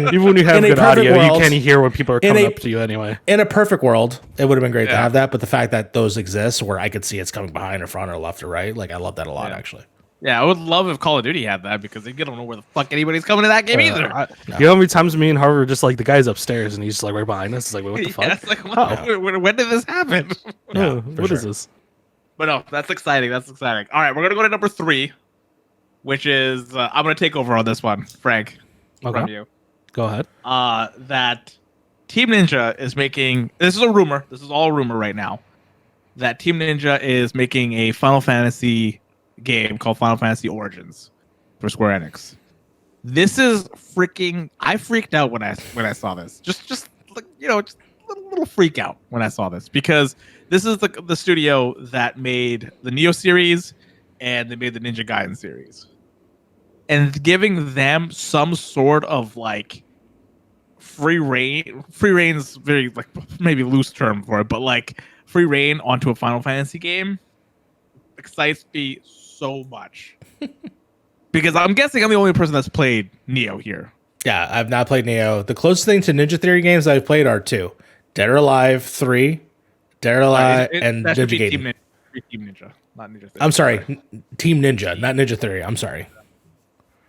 Even when you have in a good perfect audio, world- you can't hear when people are coming up to you anyway. In a perfect world, it would have been great to Yeah. have that. But the fact that those exist where I could see it's coming behind or front or left or right, like I love that a lot, actually. Yeah, I would love if Call of Duty had that because they don't know where the fuck anybody's coming to that game either. You know how many times me and Harv are just like the guy's upstairs and he's just like right behind us. It's like, wait, what the fuck? Yeah, it's like, Oh. when did this happen? What is this? But no, that's exciting. That's exciting. All right, we're gonna go to number 3, which is I'm gonna take over on this one, Frank, from Okay. you. Go ahead. That Team Ninja is making. This is a rumor. This is all a rumor right now. That Team Ninja is making a Final Fantasy game called Final Fantasy Origins for Square Enix. This is freaking. I freaked out when I saw this. Just like, just a little freak out when I saw this because this is the studio that made the Neo series and they made the Ninja Gaiden series, and giving them some sort of like free reign's very like maybe loose term for it, but like free reign onto a Final Fantasy game excites me so much because I'm guessing I'm the only person that's played Neo here. Yeah, I've not played Neo. The closest thing to Ninja Theory games I've played are 2. Dead or Alive 3, Dead or Alive, and that should Ninja be Gaiden. Team Ninja, not Ninja Theory. I'm sorry, Team Ninja, not Ninja Theory. I'm sorry.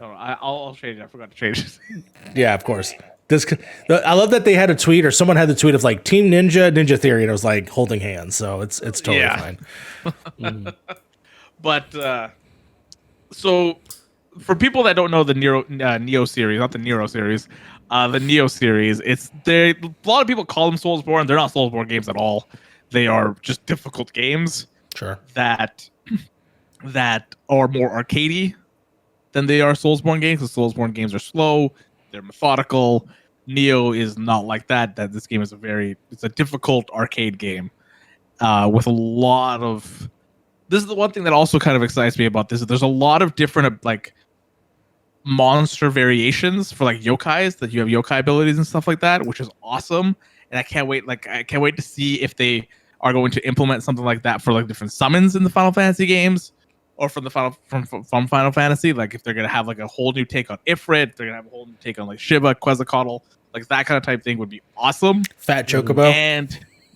No, I'll change it. I forgot to change it. Yeah, of course. I love that they had a tweet or someone had the tweet of like Team Ninja, Ninja Theory, and it was like holding hands. So it's totally fine. But so for people that don't know the Neo series, not the Nero series, the Neo series, a lot of people call them Soulsborne. They're not Soulsborne games at all. They are just difficult games. Sure. That are more arcadey than they are Soulsborne games. Because Soulsborne games are slow, they're methodical. Neo is not like that. That this game is it's a difficult arcade game with a lot of. This is the one thing that also kind of excites me about this. Is there's a lot of different like monster variations for like yokais that you have yokai abilities and stuff like that, which is awesome. And I can't wait. I can't wait to see if they are going to implement something like that for like different summons in the Final Fantasy games, or from Final Fantasy. Like if they're gonna have like a whole new take on Ifrit, they're gonna have a whole new take on like Shiva, Quetzalcoatl, like that kind of type thing would be awesome. Fat Chocobo.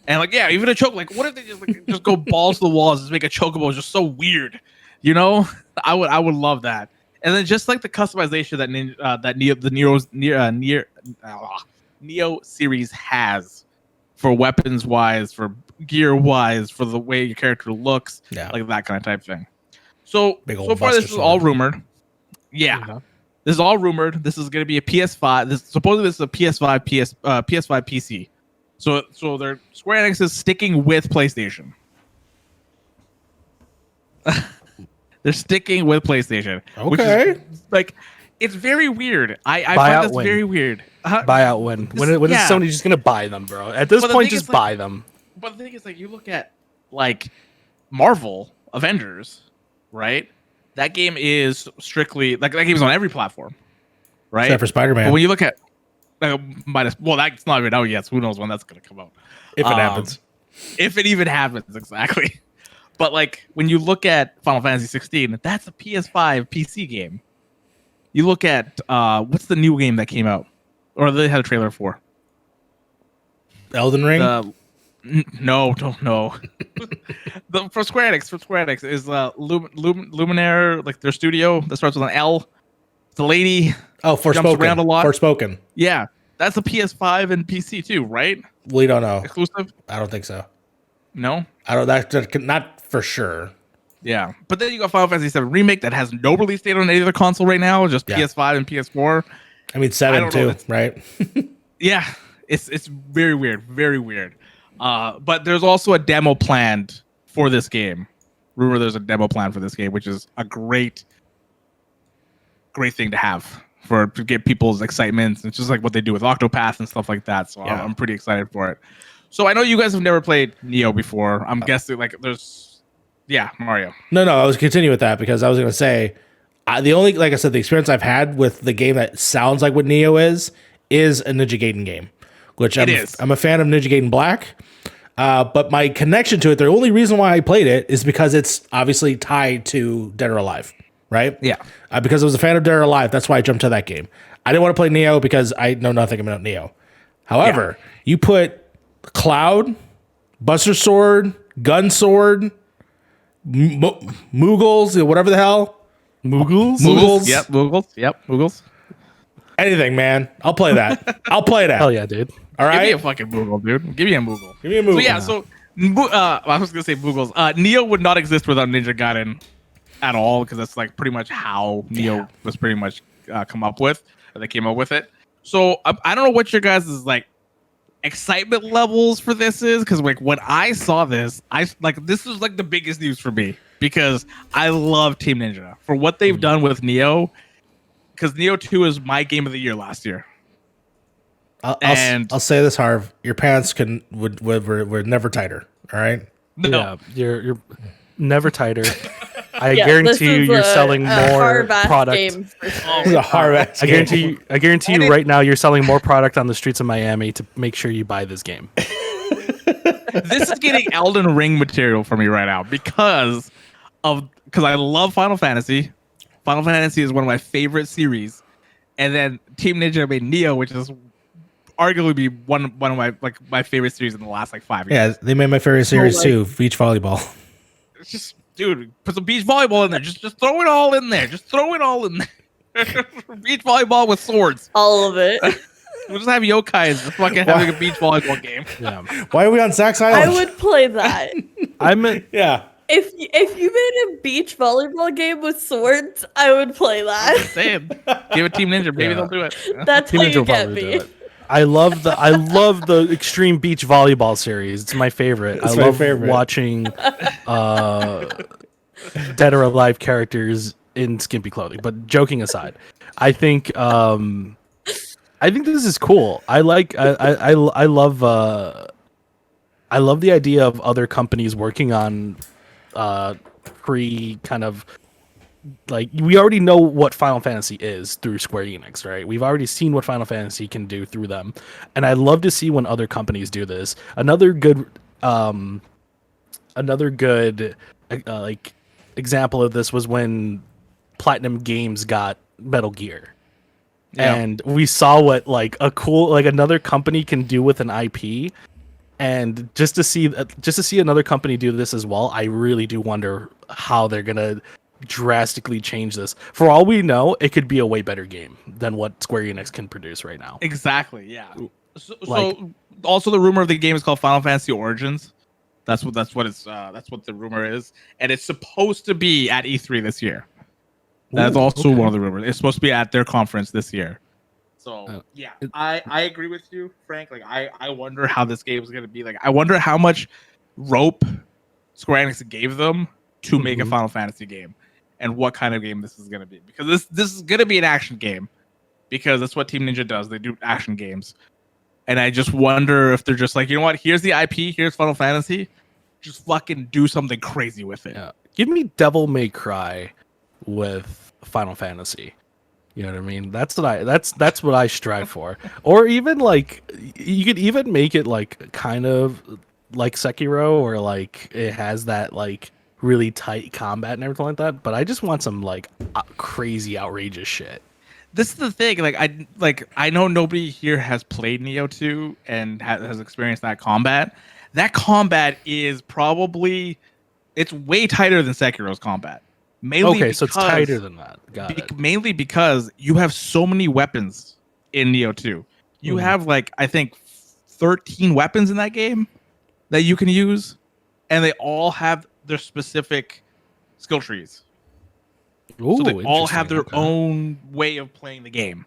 And like yeah, even a choke. Like what if they just go balls to the walls and just make a Chocobo just so weird? I would love that. And then just like the customization that Neo series has for weapons wise, for gear wise, for the way your character looks, like that kind of type thing. So far this is all rumored. Yeah. This is all rumored. This is going to be a PS5. Supposedly this is a PS5 PC. So they're Square Enix is sticking with PlayStation. They're sticking with PlayStation. Okay. Which is, like, it's very weird. I find this very weird. Buyout when is Sony just gonna buy them, bro? At this point, just buy them. But the thing is, like, you look at like Marvel Avengers, right? That game is strictly like that game is on every platform, right? Except for Spider-Man. But when you look at that's not even out yet. So who knows when that's gonna come out? If it happens. If it even happens, exactly. But like when you look at Final Fantasy 16, that's a PS5 PC game. You look at what's the new game that came out, or they had a trailer for? Elden Ring. No, don't know. For Square Enix is Luminaire, like their studio that starts with an L. The lady. Oh, Forspoken. Jumps around a lot. Forspoken. Yeah, that's a PS5 and PC too, right? We don't know. Exclusive? I don't think so. No, I don't. That's not for sure. Yeah, but then you got Final Fantasy 7 Remake that has no release date on any other console right now, just PS5 and PS4. I mean, 7 too, right? Yeah, it's very weird, very weird. But there's also a demo planned for this game. Rumor there's a demo plan for this game, which is a great thing to have to get people's excitement. It's just like what they do with Octopath and stuff like that. So I'm pretty excited for it. So I know you guys have never played Neo before. I'm guessing like there's, Mario. No, I was continuing with that because I was going to say the only, like I said, the experience I've had with the game that sounds like what Neo is a Ninja Gaiden game, which I'm a fan of Ninja Gaiden Black. But my connection to it, the only reason why I played it is because it's obviously tied to Dead or Alive, right? Yeah. Because I was a fan of Dead or Alive. That's why I jumped to that game. I didn't want to play Neo because I know nothing about Neo. However, you put Cloud, Buster Sword, Gun Sword, Moogles, whatever the hell, Moogles? Moogles? Yep, Moogles. Yep, Moogles. Anything, man. I'll play that. I'll play that. Hell yeah, dude. All Give me right. a fucking Moogle, dude. Give me a Moogle. Give me a Moogle. So yeah, I was gonna say Moogles. Neo would not exist without Ninja Gaiden at all, because that's like pretty much how Neo was pretty much come up with. Or they came up with it. So I don't know what your guys' like excitement levels for this is, because like when I saw this, this was like the biggest news for me, because I love Team Ninja for what they've done with Neo. Because Neo 2 is my game of the year last year. I'll say this, Harv. Your pants were never tighter. All right. No. Yeah, you're never tighter. I Yeah, guarantee you, this is you're a selling more Harv-ass product. game for sure. Oh, This is a Harv-ass I game. guarantee you right now, you're selling more product on the streets of Miami to make sure you buy this game. This is getting Elden Ring material for me right now because I love Final Fantasy. Final Fantasy is one of my favorite series, and then Team Ninja made Neo, which is arguably one of my favorite series in the last like 5 years. Yeah, they made my favorite series like- too, beach volleyball. It's just, dude, put some beach volleyball in there. Just throw it all in there. Just throw it all in there. Beach volleyball with swords. All of it. We'll just have yokais just fucking having a beach volleyball game. Yeah, Why are we on Zack's I Island? would play that. Yeah. If you made a beach volleyball game with swords, I would play that. Saying, give it Team Ninja. Maybe Yeah. they'll do it. That's how Team Ninja you will get probably do me. it. I love the Extreme Beach Volleyball series. It's my favorite. It's I my love favorite. watching dead or alive characters in skimpy clothing. But joking aside, I think this is cool. I love the idea of other companies working on pre kind of like, we already know what Final Fantasy is through Square Enix, right? We've already seen what Final Fantasy can do through them, and I love to see when other companies do this. Another good like example of this was when Platinum Games got Metal Gear. Yeah. And we saw what like another company can do with an IP, and just to see another company do this as well, I really do wonder how they're gonna drastically change this. For all we know, it could be a way better game than what Square Enix can produce right now. Exactly. Yeah. So Like- also the rumor of the game is called Final Fantasy Origins. That's what the rumor is, and it's supposed to be at E3 this year. That's Ooh, also okay. one of the rumors. It's supposed to be at their conference this year. So Oh. yeah, I agree with you, Frank. Like I wonder how this game is gonna be. Like I wonder how much rope Square Enix gave them to make a Mhm. Final Fantasy game, and what kind of game this is gonna be. Because this is gonna be an action game, because that's what Team Ninja does. They do action games, and I just wonder if they're just like, you know what? Here's the IP. Here's Final Fantasy. Just fucking do something crazy with it. Yeah. Give me Devil May Cry with Final Fantasy. You know what I mean? That's what I strive for. Or even like, you could even make it like kind of like Sekiro, or like it has that like really tight combat and everything like that. But I just want some like crazy outrageous shit. This is the thing. I know nobody here has played Neo 2 and has experienced that combat. That combat is probably, it's way tighter than Sekiro's combat. Mainly Okay, so it's because- tighter than that. Got it. Mainly because you have so many weapons in Neo 2. You Mhm. have like, I think 13 weapons in that game that you can use, and they all have their specific skill trees. Ooh, So they all have their interesting. Okay. own way of playing the game.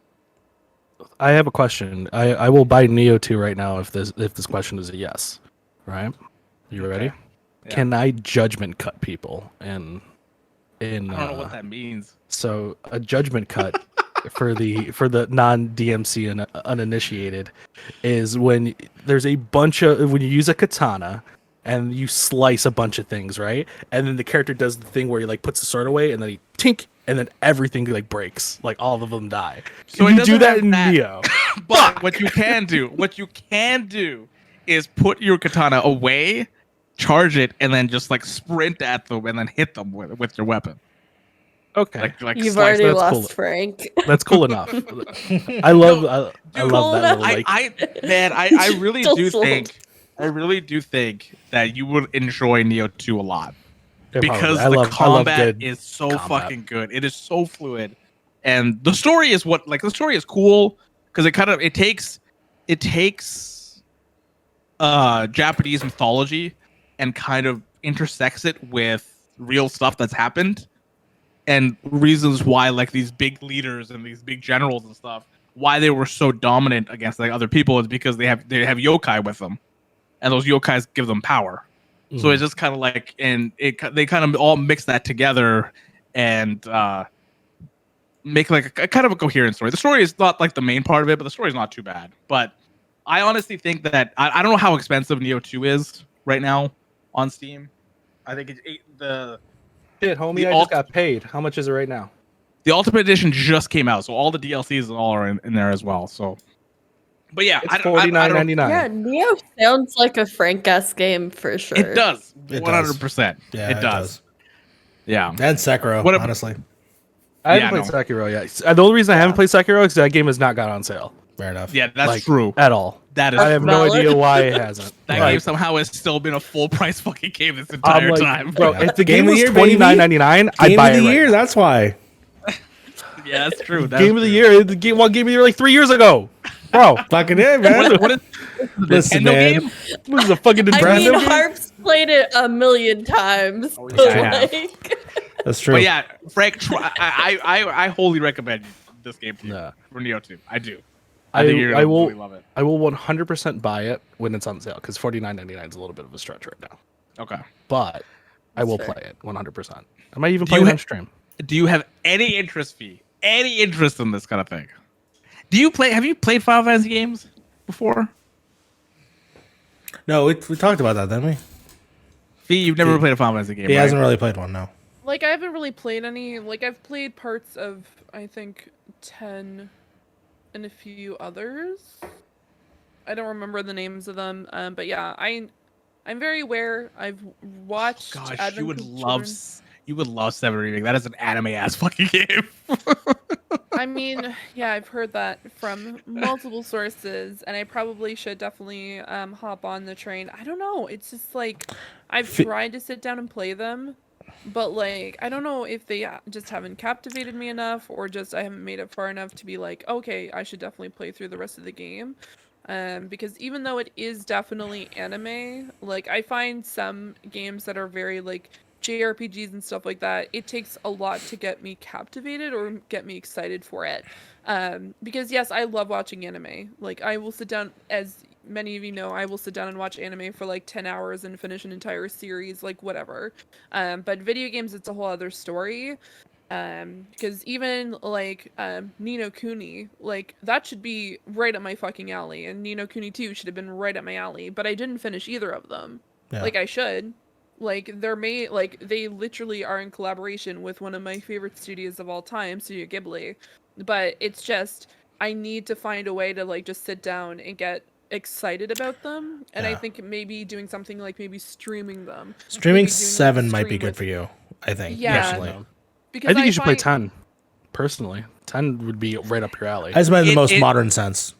I have a question. I will buy Neo 2 right now if this question is a yes. Right? You ready? Yeah. Can I judgment cut people in I don't know what that means. So a judgment cut for the non DMC and uninitiated is when there's a bunch of, when you use a katana and you slice a bunch of things, right? And then the character does the thing where he like puts the sword away and then he tink, and then everything like breaks, like all of them die. So Can it you do doesn't that have in that. Neo? But what you can do is put your katana away, charge it, and then just like sprint at them and then hit them with your weapon. Okay, Like You've slice already them. that's lost cool. Frank. that's cool enough. I love I Dude, love that little like I really Still do sold. think that you would enjoy Neo 2 a lot. Yeah, because probably. the I love combat good is so combat. fucking good. It is so fluid, and the story is the story is cool because it takes Japanese mythology and kind of intersects it with real stuff that's happened and reasons why like these big leaders and these big generals and stuff, why they were so dominant against like other people is because they have yokai with them, and those yokais give them power. So it's just kind of like, and they kind of all mix that together and make like a kind of a coherent story. The story is not like the main part of it, but the story is not too bad. But I honestly think that I don't know how expensive Neo 2 is right now on Steam. I think the Shit, homie, the I just got paid. How much is it right now? Ultimate Edition just came out, so all the DLCs and all are in there as well. So, but yeah, It's $49.99. Yeah, Neo sounds like a Frank-esque game for sure. It does, It 100%. Yeah, it does. Yeah, And Sekiro, What ab- honestly. I haven't played Sekiro yet. The only reason I haven't played Sekiro is that game has not got on sale Fair enough. Yeah, that's like, true. at all. That is I have true. no Valid. idea why it hasn't. That Like, game somehow has still been a full price fucking game this I'm entire like, time. bro, Yeah. if the Game game of was the year, baby. $29.99, I'd Game buy of the it right year, now. that's why. Yeah, that's true. Game of the year. The game of the year like 3 years ago, bro. Fucking it, man. What is Listen, Nintendo man. game? This is a fucking I Nintendo mean, game. Harv's played it a million times. Oh, so, yeah, I have. like, That's true. But yeah, Frank, I wholly recommend this game to you Yeah. for Neo 2. I do. I think you're I gonna will really love it. I will 100% buy it when it's on sale because $49.99 is a little bit of a stretch right now. Okay. But I will fair. play it 100%. I might even Do play you it ha- on stream. Do you have any interest, Fee? Any interest in this kind of thing? Have you played Final Fantasy games before? No, we talked about that, didn't we? Fee, you've never played a Final Fantasy game, He right? hasn't really played one, no. Like, I haven't really played any. Like, I've played parts of, I think, 10 and a few others. I don't remember the names of them. But yeah, I'm very aware. I've watched. Gosh, Advent you would of love Children. you would love Seven Remake. That is an anime ass fucking game. I mean, yeah, I've heard that from multiple sources, and I probably should definitely hop on the train. I don't know. It's just like I've tried to sit down and play them, but like I don't know if they just haven't captivated me enough, or just I haven't made it far enough to be like, okay, I should definitely play through the rest of the game. Because even though it is definitely anime, like I find some games that are very like JRPGs and stuff like that, it takes a lot to get me captivated or get me excited for it. Because yes, I love watching anime. Like I will sit down, as many of you know, I will sit down and watch anime for like 10 hours and finish an entire series, like whatever. But video games, it's a whole other story. Because even like Ni no Kuni, like that should be right up my fucking alley, and Ni no Kuni 2 should have been right up my alley, but I didn't finish either of them. Yeah. Like I should. Like they literally are in collaboration with one of my favorite studios of all time, Studio Ghibli. But it's just I need to find a way to like just sit down and get excited about them, and I Yeah. think maybe doing something like maybe streaming them. Streaming Maybe doing, like, 7 might be stream good with- for you, I think. Yeah. Personally. Because I think you should play find- 10. Personally, 10 would be right up your alley. I just meant in the most It- modern sense.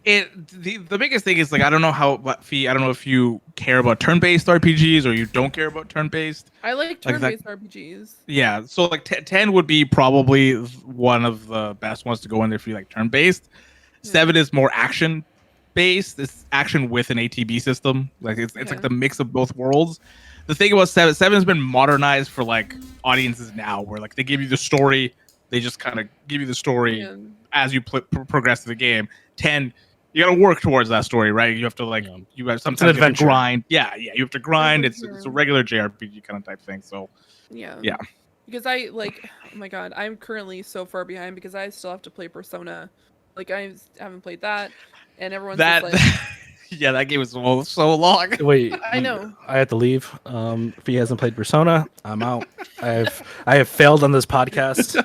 The biggest thing is like I don't know if you care about turn-based RPGs or you don't care about turn-based. I like Like that- turn-based RPGs. Yeah, so like 10 would be probably one of the best ones to go in there if you like turn-based. 7 is more action-based. It's action with an ATB system. Like it's Yeah. like the mix of both worlds. The thing about 7 has been modernized for like audiences now, where like they give you the story, they just kind of give you the story Yeah. as you progress through the game. 10, you got to work towards that story, right? You have to like Yeah. you have sometimes you have to adventure. grind. Yeah, you have to grind. It's a Adventure. regular JRPG kind of type thing. So Yeah. Yeah. Because I like, oh my god, I'm currently so far behind because I still have to play Persona. Like I haven't played that, and everyone's that just like, yeah, that game is so long. Wait, I know. I have to leave. If he hasn't played Persona, I'm out. I have failed on this podcast.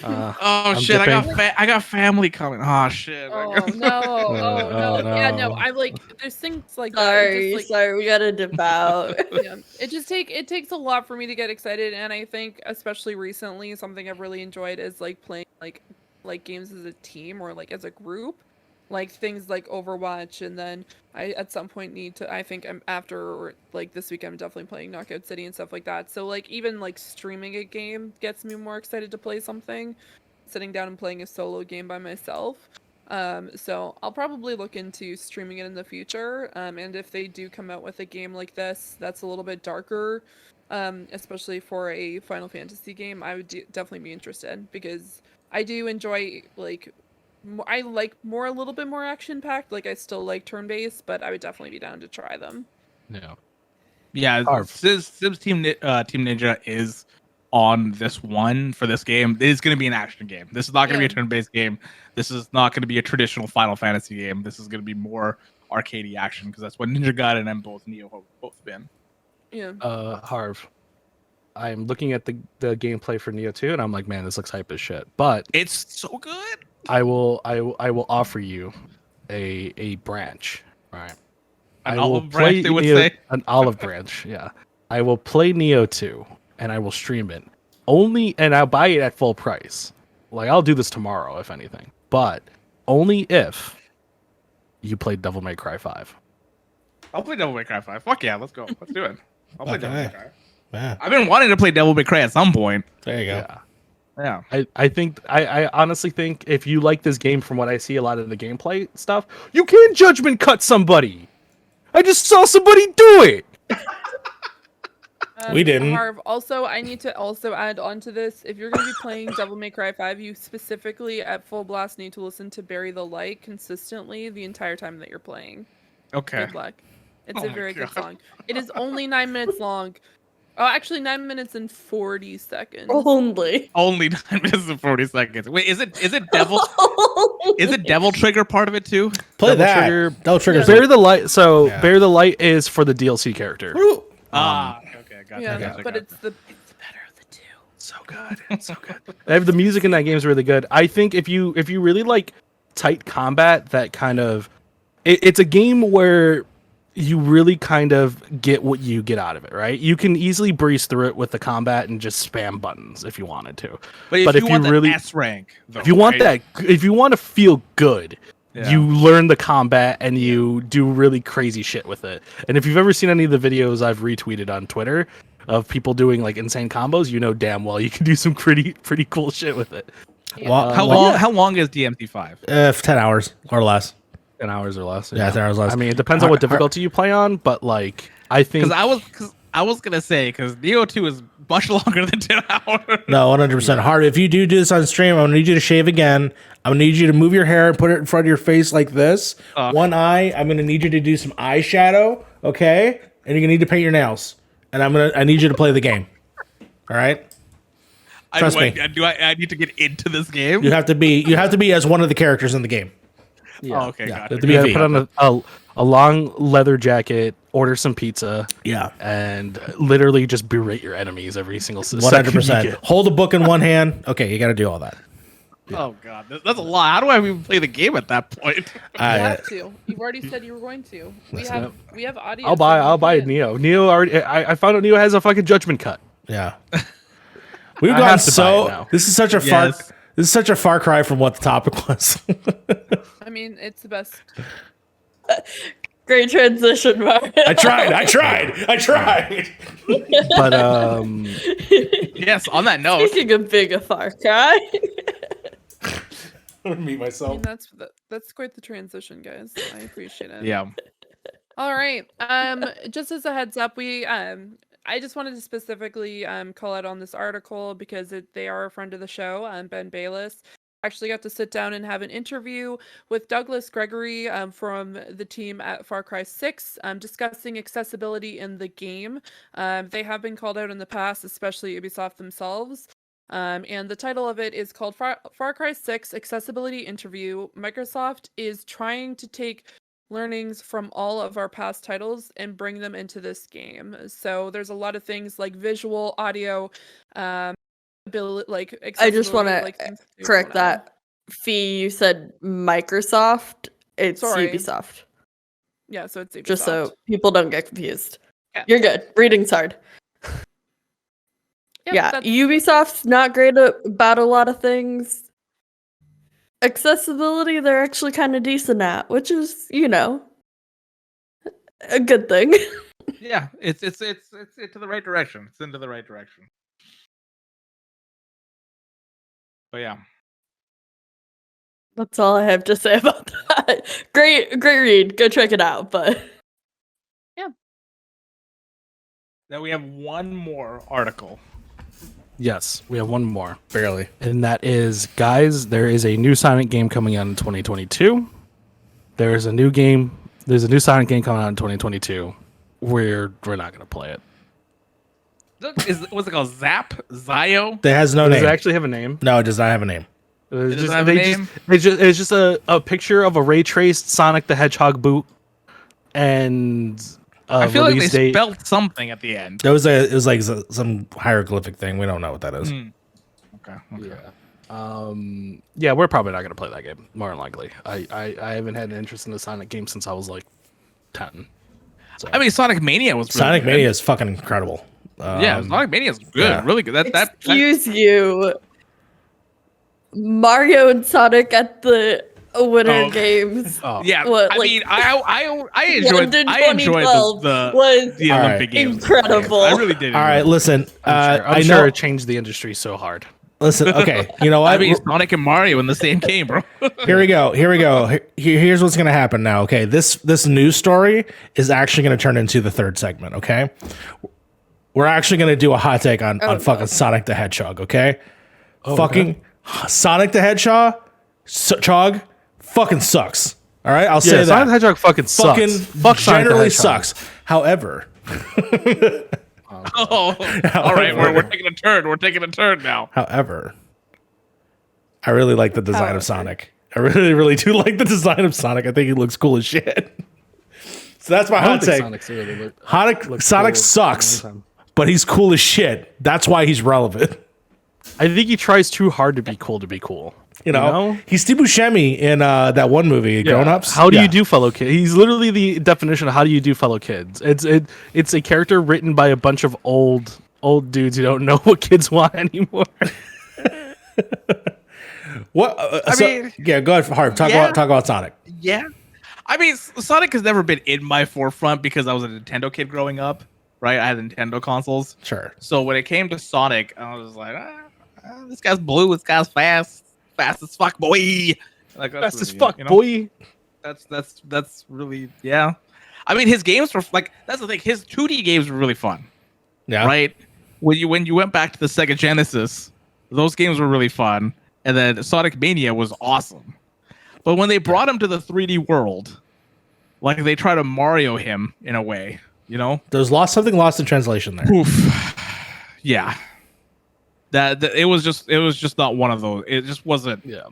Oh I'm shit! dipping. I got family coming. Oh shit! oh no, oh no, oh, yeah, no. no. I'm like, there's things like that. It sorry, just, like, sorry, we gotta dip out. yeah, it takes a lot for me to get excited, and I think especially recently, something I've really enjoyed is like playing like games as a team or like as a group. like things like Overwatch, and then I at some point need to. I think I'm after or like this week I'm definitely playing Knockout City and stuff like that. So like even like streaming a game gets me more excited to play something. Sitting down and playing a solo game by myself. So I'll probably look into streaming it in the future. And if they do come out with a game like this that's a little bit darker, especially for a Final Fantasy game, I would definitely be interested because I do enjoy like I like more a little bit more action packed. Like I still like turn based, but I would definitely be down to try them. Yeah. Yeah, Harv. Sims Team Ninja is on this one for this game. It is going to be an action game. This is not going to be a turn-based game. This is not going to be a traditional Final Fantasy game. This is going to be more arcadey action because that's what Ninja Gaiden and both Neo have both been. Yeah. Harv, I'm looking at the gameplay for Neo 2, and I'm like, man, this looks hype as shit. But It's so good. I will offer you a branch. All right. An I will olive branch, play they would Neo, say. an olive branch. Yeah. I will play Neo 2, and I will stream it. And I'll buy it at full price. Like, I'll do this tomorrow, if anything. But only if you play Devil May Cry 5. I'll play Devil May Cry 5. Fuck yeah, let's go. Let's do it. I'll play Devil May Okay. Cry. Yeah, I've been wanting to play Devil May Cry at some point. there you go. Yeah. Yeah. I honestly think if you like this game from what I see a lot of the gameplay stuff, you can judgment cut somebody. I just saw somebody do it. We didn't. Harv, also, I need to also add on to this. If you're going to be playing Devil May Cry 5, you specifically at full blast need to listen to Bury the Light consistently the entire time that you're playing. Okay. Good luck. It's Oh a my very good God. song. It is only 9 minutes long. Oh, actually 9 minutes and 40 seconds. Only. Only 9 minutes and 40 seconds. Wait, is it Devil? Is it Devil Trigger part of it too? Play Double that. Trigger. Double Trigger's Bear the Light. So Yeah. Bear the Light is for the DLC character. Woo. Okay, gotcha. Yeah, gotcha, but gotcha. it's the better of the two. So good. It's so good. The music in that game is really good. I think if you really like tight combat, that kind of it's a game where you really kind of get what you get out of it, right? You can easily breeze through it with the combat and just spam buttons if you wanted to. But if you want really the S rank, though, if you want right? if you want to feel good, Yeah. you learn the combat and you do really crazy shit with it. And if you've ever seen any of the videos I've retweeted on Twitter of people doing like insane combos, you know damn well you can do some pretty cool shit with it. Well, How long is DMC5? 10 hours or less. 10 hours or less. Yeah, 10 hours or less. I mean, it depends on what difficulty you play on, but like I think Because I was gonna say because Neo 2 is much longer than 10 hours. No, 100% hard. If you do this on stream, I'm gonna need you to shave again. I'm gonna need you to move your hair and put it in front of your face like this. One eye. I'm gonna need you to do some eyeshadow. Okay, and you're gonna need to paint your nails. And I need you to play the game. All right. Trust me. I need to get into this game? You have to be as one of the characters in the game. Oh, okay, Yeah, got you have it. to you be gotta put on a long leather jacket, order some pizza, Yeah. and literally just berate your enemies every single second. 100%. you get. Hold a book in one hand. Okay, you got to do all that. Oh god, that's a lot. How do I even play the game at that point? You have to. You've already said you were going to. We have audio. I'll buy Neo. Neo already. I found out Neo has a fucking judgment cut. Yeah. We've I gone have to buy it now. This is such a Yes. This is such a far cry from what the topic was. I mean, it's the best. Great transition, Mark. I tried. But Yes. On that note, Speaking of big a far cry. Me I mean, myself. that's quite the transition, guys. I appreciate it. yeah. All right. Just as a heads up, I just wanted to specifically call out on this article because they are a friend of the show, Ben Bayless. Actually got to sit down and have an interview with Douglas Gregory from the team at Far Cry 6 discussing accessibility in the game. They have been called out in the past, especially Ubisoft themselves. And the title of it is called Far Cry 6 Accessibility Interview. Microsoft is trying to take learnings from all of our past titles and bring them into this game. So there's a lot of things like visual, audio, like I just want accessibility, to things do correct go on. that. Fee, you said Microsoft. It's Sorry. Ubisoft. Yeah, so it's Ubisoft. Just so people don't get confused. Yeah. You're good. Reading's hard. Yeah, that's- Ubisoft's not great about a lot of things. accessibility, they're actually kind of decent at, which is, a good thing. Yeah, it's into the right direction. It's into the right direction. But yeah. That's all I have to say about that. Great read. Go check it out. But Then we have one more article. Yes, we have one more. Barely. And that is, guys, there is a new Sonic game coming out in 2022. There's a new Sonic game coming out in 2022. We're not going to play it. What's it called? Zap? Zio? It has no Does name. it actually have a name? No, it does not have a name. Does it have a name? It's just a picture of a ray traced Sonic the Hedgehog boot and I feel like they release date. spelled something at the end. It was like some hieroglyphic thing. We don't know what that is. Okay. Yeah, we're probably not going to play that game, more than likely. I haven't had an interest in the Sonic game since I was like 10. So. I mean, Sonic Mania was really Sonic good. Mania is fucking incredible. Yeah, Sonic Mania is good, yeah. really good. excuse you, Mario and Sonic at the Winter Games. Oh. Yeah, What, I like, mean, I enjoyed London the 2012 was the All Olympic right. Games. incredible. I really did. All right, listen. I'm I sure know. it changed the industry so hard. Listen. Okay. You know what? I mean, Sonic and Mario in the same game, bro. Here we go. Here's what's gonna happen now. Okay, this news story is actually gonna turn into the third segment. Okay, we're actually gonna do a hot take on fucking Sonic the Hedgehog. Okay, fucking Sonic the Hedgehog, fucking sucks. All right, I'll say that. Sonic the Hedgehog fucking sucks. Fucking Fuck Sonic the generally Hedgehog. sucks. However, Oh, all right, we're taking a turn. We're taking a turn now. However, I really like the design of Sonic. I really, really do like the design of Sonic. I think he looks cool as shit. So that's my I don't hot think take. Sonic sucks, but he's cool as shit. That's why he's relevant. I think he tries too hard to be cool to be cool. You know? He's Steve Buscemi in that one movie, Grown Ups. How do you do fellow kids? He's literally the definition of how do you do fellow kids. It's a character written by a bunch of old dudes who don't know what kids want anymore. What? Yeah, go ahead, Harv. Talk about Sonic. Yeah, I mean, Sonic has never been in my forefront because I was a Nintendo kid growing up. Right, I had Nintendo consoles. Sure. So when it came to Sonic, I was like, this guy's blue. This guy's fast as fuck, boy. Like Fast as fuck, boy. That's really, yeah. I mean, his games were like, that's the thing. His 2D games were really fun. Yeah. Right. When you went back to the Sega Genesis, those games were really fun, and then Sonic Mania was awesome. But when they brought him to the 3D world, like they try to Mario him in a way, you know, There's something lost in translation there. oof. Yeah. That it was just not one of those. It just wasn't. Yeah.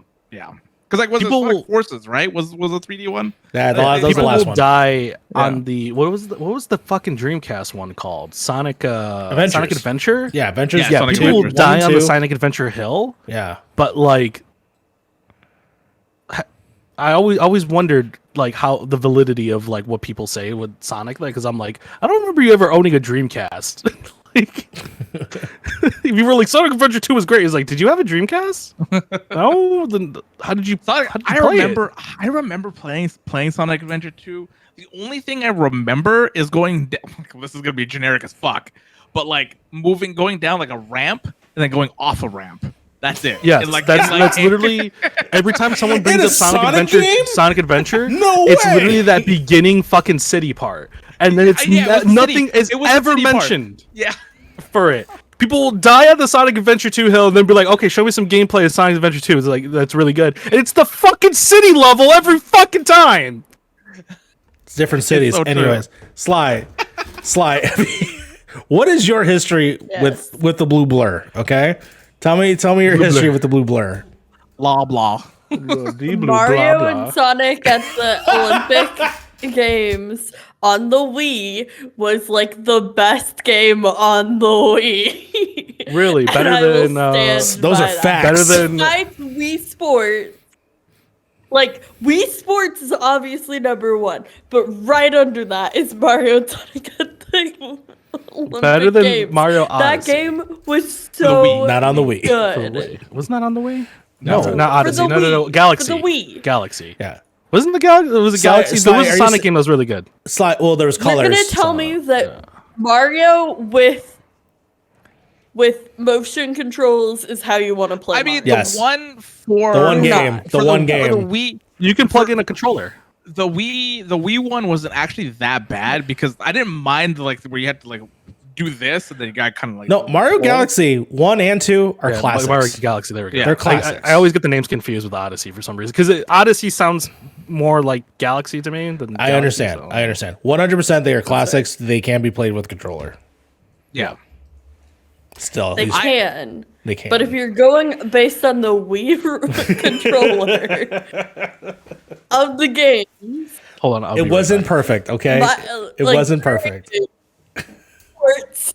Because like was it Sonic Forces, right? Was a 3D one? Yeah, that was the People last will one. die on the what was the fucking Dreamcast one called? Sonic Adventure? Yeah, Adventures. Yeah, Yeah, Sonic People will Adventures. die on the two. Sonic Adventure Hill, Yeah. but like I always wondered like how the validity of like what people say with Sonic, like, because I'm like, I don't remember you ever owning a Dreamcast. Like, if you were like Sonic Adventure 2 was great, it's like, did you have a Dreamcast? No, then how did you? Sonic, how did you play it? I remember playing Sonic Adventure 2. The only thing I remember is going down. This is gonna be generic as fuck, but like going down like a ramp and then going off a ramp. That's it. Yeah, And, that's literally every time someone brings a up Sonic Sonic Adventure, game? Sonic Adventure, No it's way! literally that beginning fucking city part, and then it's Yeah, it was the nothing city. is It was the ever city part. mentioned Yeah. for it. People will die at the Sonic Adventure 2 hill and then be like, okay, show me some gameplay of Sonic Adventure 2. It's like, that's really good. And it's the fucking city level every fucking time. It's different cities. so true. Anyways, Sly. What is your history with the blue blur? Okay, tell me your history with the blue blur. Blah blah. Mario and Sonic at the Olympic Games on the Wii was like the best game on the Wii. Really? And Better I will than stand Those by are that. facts. better than Besides Wii Sports, like Wii Sports is obviously number one, but right under that is Mario and Sonic at the Olympic better than Games. Mario That Odyssey. game was so Not on the Wii. good. Wait, wasn't that on the Wii? No, No. not Odyssey. For the No, Wii. Galaxy. For the Wii. Galaxy. Yeah. Wasn't the Galaxy? Was it Galaxy? Sly, There was are a you Sonic game that was really good. Well, there was colors. You're gonna tell me that Mario with motion controls is how you want to play. I mean, Mario. Yes. the one for The one No. game. The for one for game. the Wii. You can plug in a controller. The Wii one wasn't actually that bad because I didn't mind like where you had to like do this and then you got kind of like No, Mario Galaxy 1 and 2 are Yeah, classics. Mario Galaxy. There we go. Yeah. They're classics. I always get the names confused with Odyssey for some reason because Odyssey sounds more like Galaxy to me than. I Galaxy, understand. so- I understand. 100% they are classics. They can be played with controller. yeah. Still, They at least can. they can. But if you're going based on the Wii controller of the game, Hold on. I'll be it right wasn't back. perfect, okay? It like, wasn't perfect. Sports,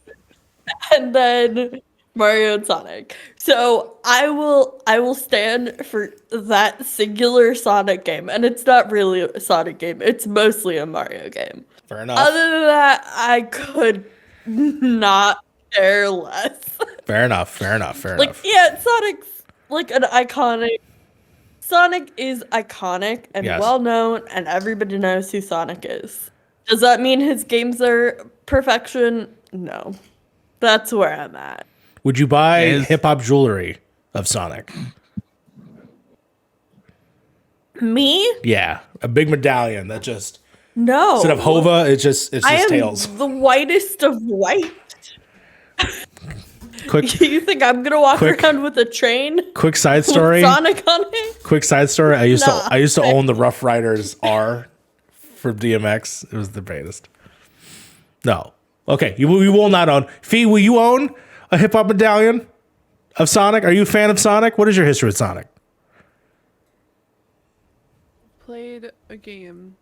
and then Mario and Sonic. So I will stand for that singular Sonic game, and it's not really a Sonic game. It's mostly a Mario game. Fair enough. Other than that, I could not care less. Fair enough. Fair enough. Fair Like, enough. yeah, Sonic's like an iconic. Sonic is iconic and Yes. well known, and everybody knows who Sonic is. Does that mean his games are perfection? No. That's where I'm at. Would you buy Yes. hip hop jewelry of Sonic? Me? Yeah, a big medallion that just No. instead of Hova, it's just I am tails. the whitest of white. Quick, You think I'm gonna walk Quick. around with a train quick side with story. Sonic on it? Quick side story. I used Nah. to own the Rough Riders R for DMX. It was the greatest. No. Okay, you will not own. Fee, will you own a hip hop medallion of Sonic? Are you a fan of Sonic? What is your history with Sonic? Played a game.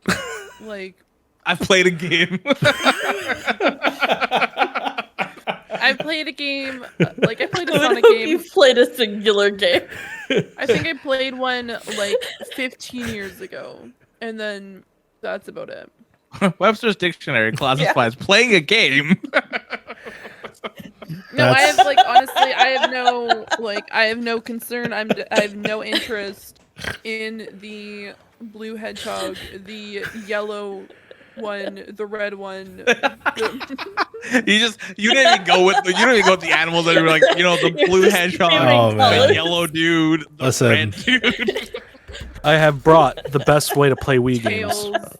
Like I've played a game. I played a game. Like I played a I would Sonic hope game. you've played a singular game. I think I played one like 15 years ago, and then that's about it. Webster's dictionary classifies playing a game. No, I That's- have like honestly, I have no concern. I have no interest in the blue hedgehog, the yellow one, the red one. You didn't even go with the animals that were like, you know, the blue hedgehog, Oh, man. the yellow dude, the Listen. red dude. I have brought the best way to play Wii games. Tails.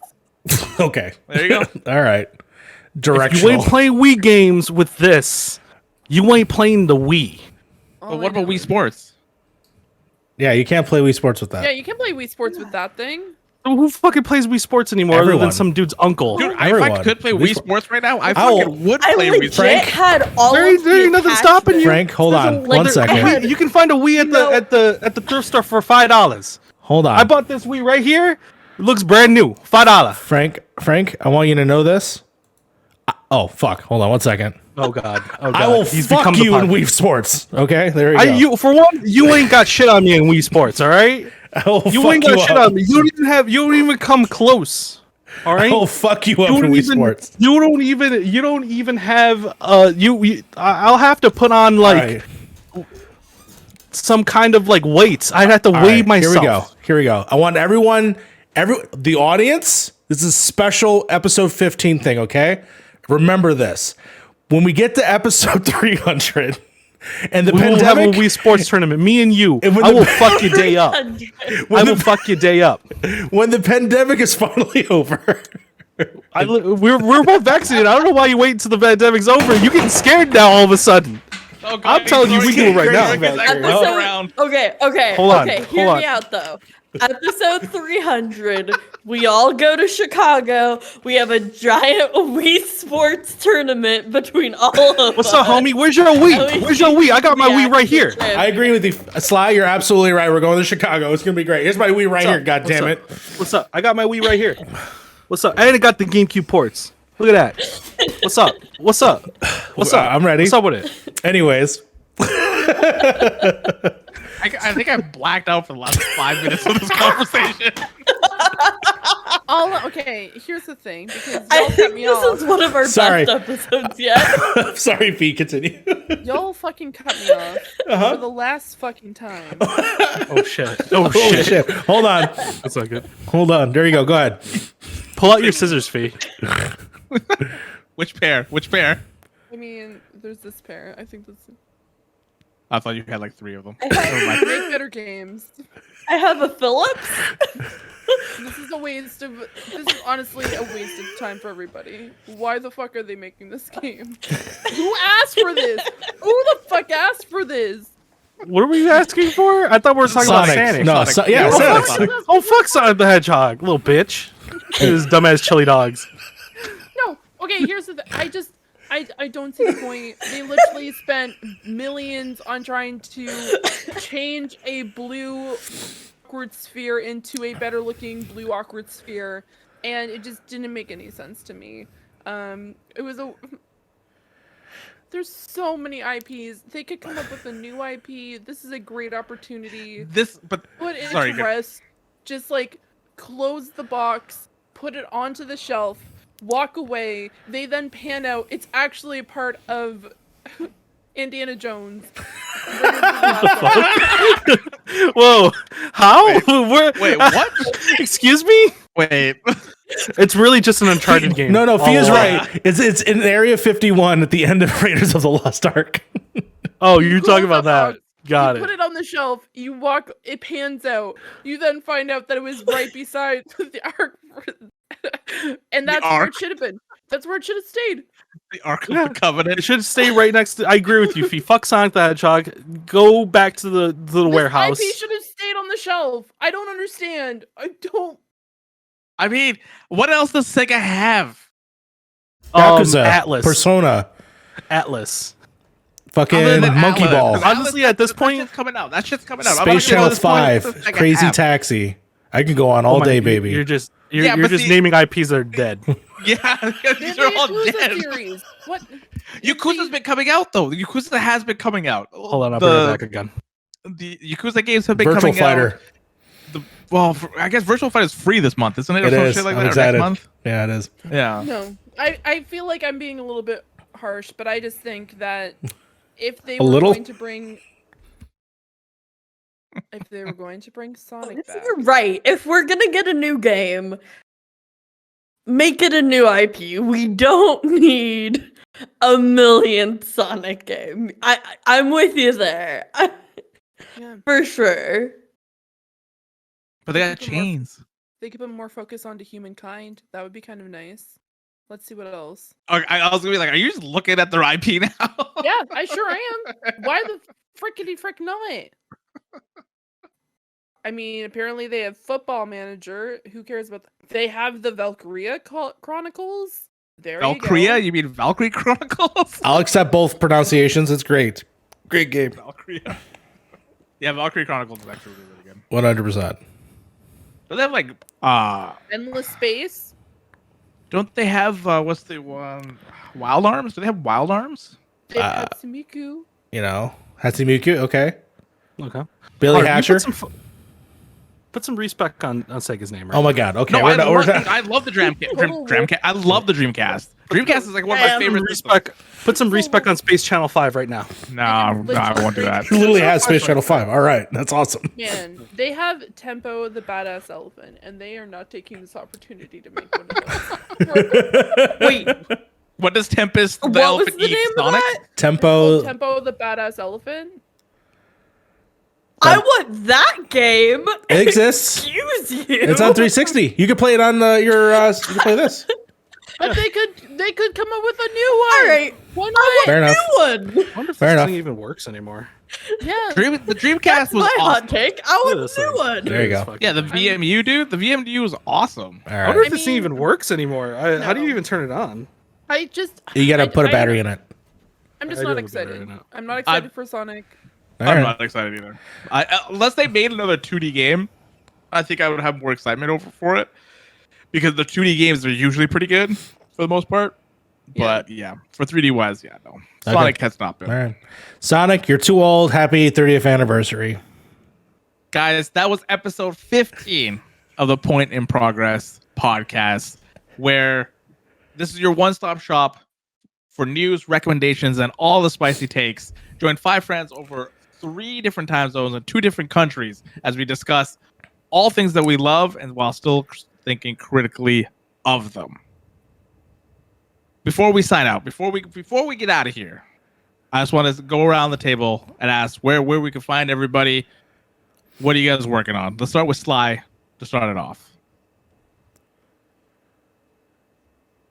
Okay. There you go. All right. If you Directional. ain't playing Wii games with this, you ain't playing the Wii. But what about Wii Sports? Yeah, you can't play Wii Sports with that. Yeah, you can play Wii Sports with that thing. Who fucking plays Wii Sports anymore other Everyone. than some dude's uncle? Dude, if Everyone. I could play Wii Wii Sports right now, I Ow. fucking would I play Wii legit Sports. had all There of ain't- there the ain't nothing stopping you. Frank, hold on. like, One I second. had- You can find a Wii at the thrift store for $5. Hold on. I bought this Wii right here. It looks brand new. $5. Frank, I want you to know this. Oh, fuck. Hold on one second. Oh god. Oh god. I will He's fuck become the you in pun. Wii Sports. Okay? There you go. You for one, you ain't got shit on me in Wii Sports, all right? I will You fuck ain't you got shit up. on me. You don't even come close. All right? I will fuck you up You in don't Wii even Sports. you don't even have I'll have to put on like some kind of like weights. I'd have to All weigh right, myself. Here we go. I want the audience. This is a special episode 15 thing, okay? Remember this. When we get to episode 300 and the We will have a pandemic, Wii Sports tournament. Me and you. And when I the- will fuck your day up. I will fuck your day up. when the pandemic is finally over, We're both vaccinated. I don't know why you wait until the pandemic's over. You getting scared now all of a sudden. Oh, I'm telling you, we do it right now. Okay. Hold on, Hear hold me on. out though. Episode 300, we all go to Chicago. We have a giant Wii Sports tournament between all of us. What's up, homie? Where's your Wii? Where's your Wii? I got my Wii right here. I agree with you, Sly. You're absolutely right. We're going to Chicago. It's gonna be great. Here's my Wii right here. God damn it! What's up? I got my Wii right here. What's up? I ain't got the GameCube ports. Look at that. What's up? What's up? What's up? I'm ready. What's up with it? Anyways, I think I blacked out for the last 5 minutes of this conversation. Okay, here's the thing, because y'all cut think me this off. is one of our Sorry. best episodes yet. Sorry, P. Continue. Y'all fucking cut me off Uh-huh. for the last fucking time. Oh shit! Oh Holy shit. Hold on. That's not good. Hold on. There you go. Go ahead. Pull out your scissors, Fee. Which pair? Which pair? I mean, there's this pair. I think that's I thought you had like 3 of them. I have, make better games. I have a Phillips. This is a waste of. This is honestly a waste of time for everybody. Why the fuck are they making this game? Who asked for this? Who the fuck asked for this? What are we asking for? I thought we were talking about Sonic. No, Sonic. yeah, Oh, Sonic. Oh fuck Sonic the Hedgehog, little bitch. His dumbass chili dogs. No. Okay, here's the thing. I don't see the point. They literally spent millions on trying to change a blue awkward sphere into a better looking blue awkward sphere, and it just didn't make any sense to me. It was a. There's so many IPs. They could come up with a new IP. This is a great opportunity. Put it sorry, to rest. Just like close the box, put it onto the shelf, walk away. They then pan out. It's actually a part of Indiana Jones. Whoa! How? Wait, what? Excuse me? Wait. It's really just an Uncharted game. No, Fia's All right. It's in Area 51 at the end of Raiders of the Lost Ark. Oh, you're Close talking the about that. box, Got you it. put it on the shelf. You walk. It pans out. You then find out that it was right beside the ark, and that's where Ark. it should have been. That's where it should have stayed. The Ark of Yeah. the Covenant. It should stay right next to. I agree with you, Fee. Fuck Sonic the Hedgehog. Go back to the warehouse. This IP should have stayed on the shelf. I don't understand. I don't. I mean, what else does Sega have? Yakuza, Atlas. Persona, Atlas. fucking Other than Monkey Atlas. Ball, Atlas, Honestly, at this that point- shit's coming out. That shit's coming out. Space Channel 5, Sega Crazy have. Taxi. I can go on all Oh my- day, baby. You're just Yeah, you're but just see- naming IPs that are dead. Yeah, these are all Yakuza dead. series. What? Yakuza's been coming out though. Yakuza has been coming out. Hold on, I'll bring it back again. The Yakuza games have been Virtual coming Fighter. out. I guess Virtual Fighter is free this month, isn't it? Or It some is. shit like I'm that, or excited. next month? Yeah, it is. Yeah. No, I feel like I'm being a little bit harsh, but I just think that if they A were little? going to bring, Sonic back, You're right. If we're gonna get a new game, make it a new IP. We don't need a millionth Sonic game. I'm with you there. yeah, For sure. But they got People more- chains. they could put more focus onto humankind. That would be kind of nice. Let's see what else. I was gonna be like, are you just looking at their IP now? Yeah, I sure am. Why the frickety frick not? I mean, apparently they have Football Manager. Who cares about They have the Valkyria Chronicles. There you Valkyria? go. You mean Valkyrie Chronicles? I'll accept both pronunciations. It's great. Great game. Valkyria. Yeah, Valkyrie Chronicles is actually really, really good. 100%. Don't they have like Endless Space. don't they have what's the one? Wild Arms? Do they have Wild Arms? They have Hatsumiku. You know, Hatsimiku, okay. Okay. Billy Harv, you Hatcher. Put some respect on Sega's name, right? Oh my god. Okay. No, we're not, we're I love the Dreamcast. I love the Dreamcast. Dreamcast is like one of my favorite respect. Put some respect on Space Channel 5 right now. No, I won't do that. He literally has Space Shuttle 5. All right. That's awesome. Man, they have Tempo the Badass Elephant, and they are not taking this opportunity to make one of those. Wait, what does Tempest the What was elephant the eat? name of Sonic? that? Tempo. Tempo the Badass Elephant. I want that game. It exists. Excuse you. It's on 360. You can play it on your. You can play this. But they could come up with a new one. All right. Why not? Fair enough. New one. I wonder if Fair this enough. thing even works anymore. Yeah. The Dreamcast That's was my hot awesome. take. I want Yeah, a this new thing. one. There you go. Fucking- Yeah, the VMU, dude. The VMU was awesome. All I wonder right. if this thing mean- even works anymore. How do you No. even turn it on? I just. You got to put a I- battery in it. I'm just I not do have a battery excited. in it. I'm not excited for Sonic. All I'm right. not excited either. Unless they made another 2D game, I think I would have more excitement for it. Because the 2D games are usually pretty good for the most part. But yeah, for 3D wise, yeah, no. Sonic has not been. All right. Sonic, you're too old. Happy 30th anniversary. Guys, that was episode 15 of the Point in Progress podcast, where this is your one-stop shop for news, recommendations, and all the spicy takes. Join 5 friends over 3 different time zones in 2 different countries as we discuss all things that we love and while still thinking critically of them. Before we sign out, before we get out of here, I just want to go around the table and ask where we can find everybody. What are you guys working on? Let's start with Sly to start it off.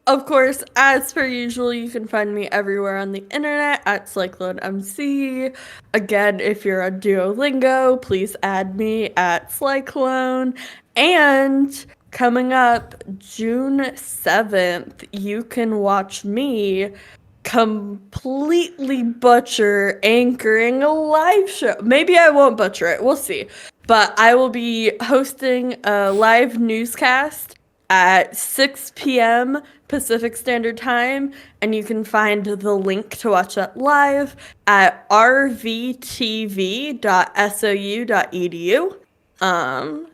Of course, as per usual, you can find me everywhere on the internet at CycloneMC. Again, if you're on Duolingo, please add me at Cyclone. And coming up June 7th, you can watch me completely butcher anchoring a live show. Maybe I won't butcher it. We'll see. But I will be hosting a live newscast at 6 p.m. Pacific Standard Time, and you can find the link to watch that live at rvtv.sou.edu.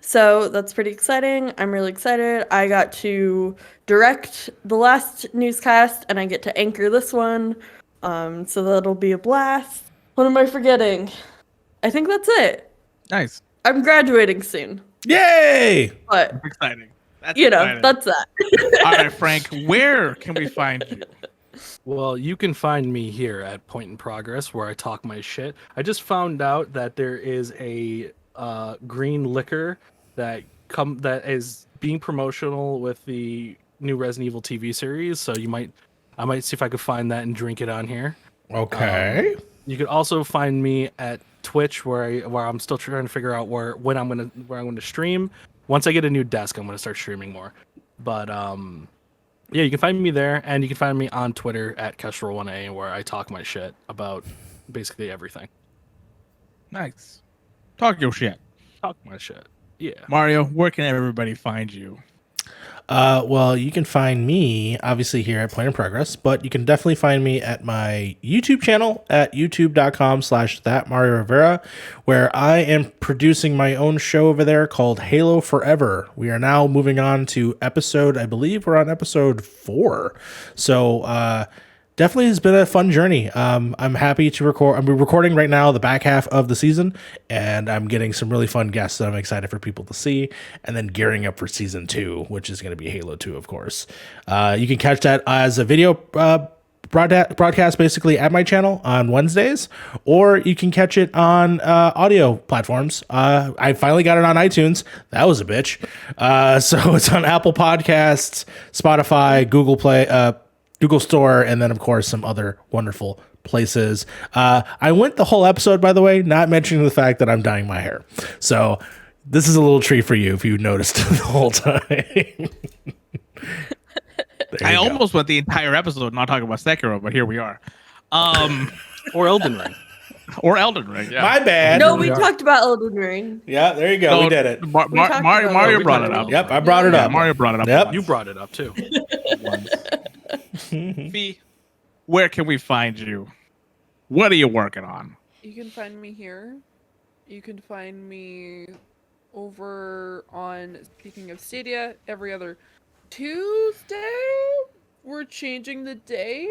So that's pretty exciting. I'm really excited. I got to direct the last newscast, and I get to anchor this one. So that'll be a blast. What am I forgetting? I think that's it. Nice. I'm graduating soon, Yay! but That's exciting. That's you know, exciting. that's that. All right, Frank, where can we find you? Well, you can find me here at Point in Progress, where I talk my shit. I just found out that there is a green liquor that is being promotional with the new Resident Evil TV series. So I might see if I could find that and drink it on here. Okay. You could also find me at Twitch, where I'm still trying to figure out where I'm gonna stream. Once I get a new desk, I'm gonna start streaming more. But yeah, you can find me there, and you can find me on Twitter at Kestrel1A, where I talk my shit about basically everything. Nice. Talk your shit. Talk my shit. Yeah. Mario, where can everybody find you? Well, you can find me obviously here at Point in Progress, but you can definitely find me at my YouTube channel at youtube.com/thatMarioRivera, where I am producing my own show over there called Halo Forever. We are now moving on to I believe we're on episode 4. So, definitely has been a fun journey. I'm happy to record. I'm recording right now the back half of the season, and I'm getting some really fun guests that I'm excited for people to see, and then gearing up for season 2, which is going to be Halo 2, of course. You can catch that as a video broadcast basically at my channel on Wednesdays, or you can catch it on audio platforms. I finally got it on iTunes. That was a bitch. So it's on Apple Podcasts, Spotify, Google Play, Google Store, and then of course some other wonderful places. I went the whole episode, by the way, not mentioning the fact that I'm dyeing my hair. So this is a little treat for you if you noticed the whole time. I almost went the entire episode not talking about Sekiro, but here we are. Or Elden Ring. Or Elden Ring, yeah. My bad. No, we talked about Elden Ring. Yeah, there you go. So, we did it. Mario brought it up. Yep, I brought it up. Mario brought it up. Yep. You brought it up too. Fee, where can we find you? What are you working on? You can find me here. You can find me over on, speaking of Stadia, every other Tuesday. We're changing the day.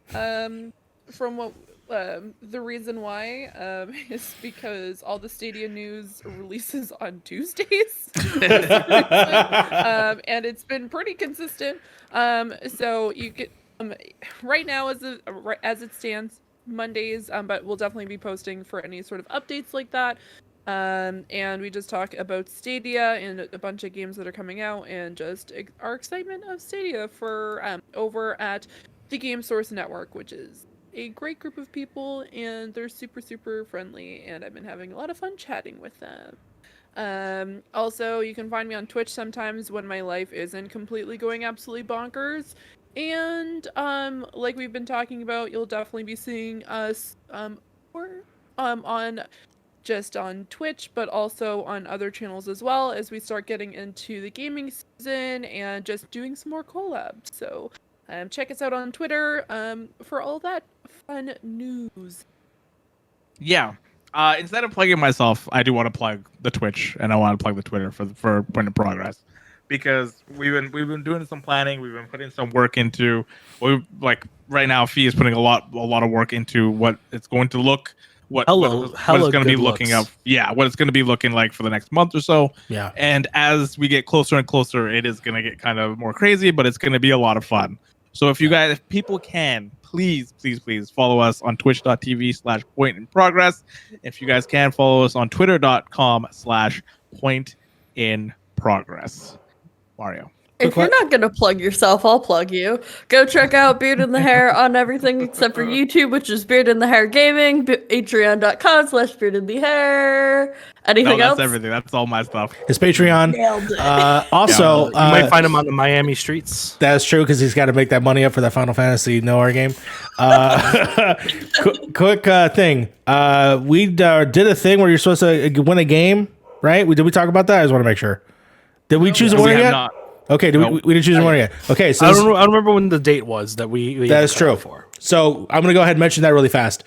From what the reason why is because all the Stadia news releases on Tuesdays. And it's been pretty consistent. So you get right now as it stands, Mondays, but we'll definitely be posting for any sort of updates like that. And we just talk about Stadia and a bunch of games that are coming out, and just our excitement of Stadia for over at the Game Source Network, which is a great group of people, and they're super, super friendly, and I've been having a lot of fun chatting with them. Also, you can find me on Twitch sometimes when my life isn't completely going absolutely bonkers. And like we've been talking about, you'll definitely be seeing us on just on Twitch, but also on other channels as well, as we start getting into the gaming season and just doing some more collabs. So check us out on Twitter for all that fun news. Yeah. Instead of plugging myself, I do want to plug the Twitch and I want to plug the Twitter for Point in Progress, because we've been doing some planning. We've been putting some work into. Right now, Fee is putting a lot of work into what it's going to look. What it's going to be looking up. Yeah, what it's going to be looking like for the next month or so. Yeah. And as we get closer and closer, it is going to get kind of more crazy, but it's going to be a lot of fun. So if people can, please follow us on twitch.tv/pointinprogress. If you guys can, follow us on twitter.com/pointinprogress. Mario. If you're not going to plug yourself, I'll plug you. Go check out Beard in the Hair on everything except for YouTube, which is Beard in the Hair Gaming, patreon.com/Beard in the Hair. Anything else? That's everything. That's all my stuff. His Patreon. Nailed it. Also, you might find him on the Miami streets. that's true because he's got to make that money up for that Final Fantasy Noir game. Quick thing. We did a thing where you're supposed to win a game, right? Did we talk about that? I just want to make sure. Did we choose a winner yet? Not. Okay, we didn't choose a winner yet. Okay, so I don't remember when the date was that we that is true. For. So I'm gonna go ahead and mention that really fast.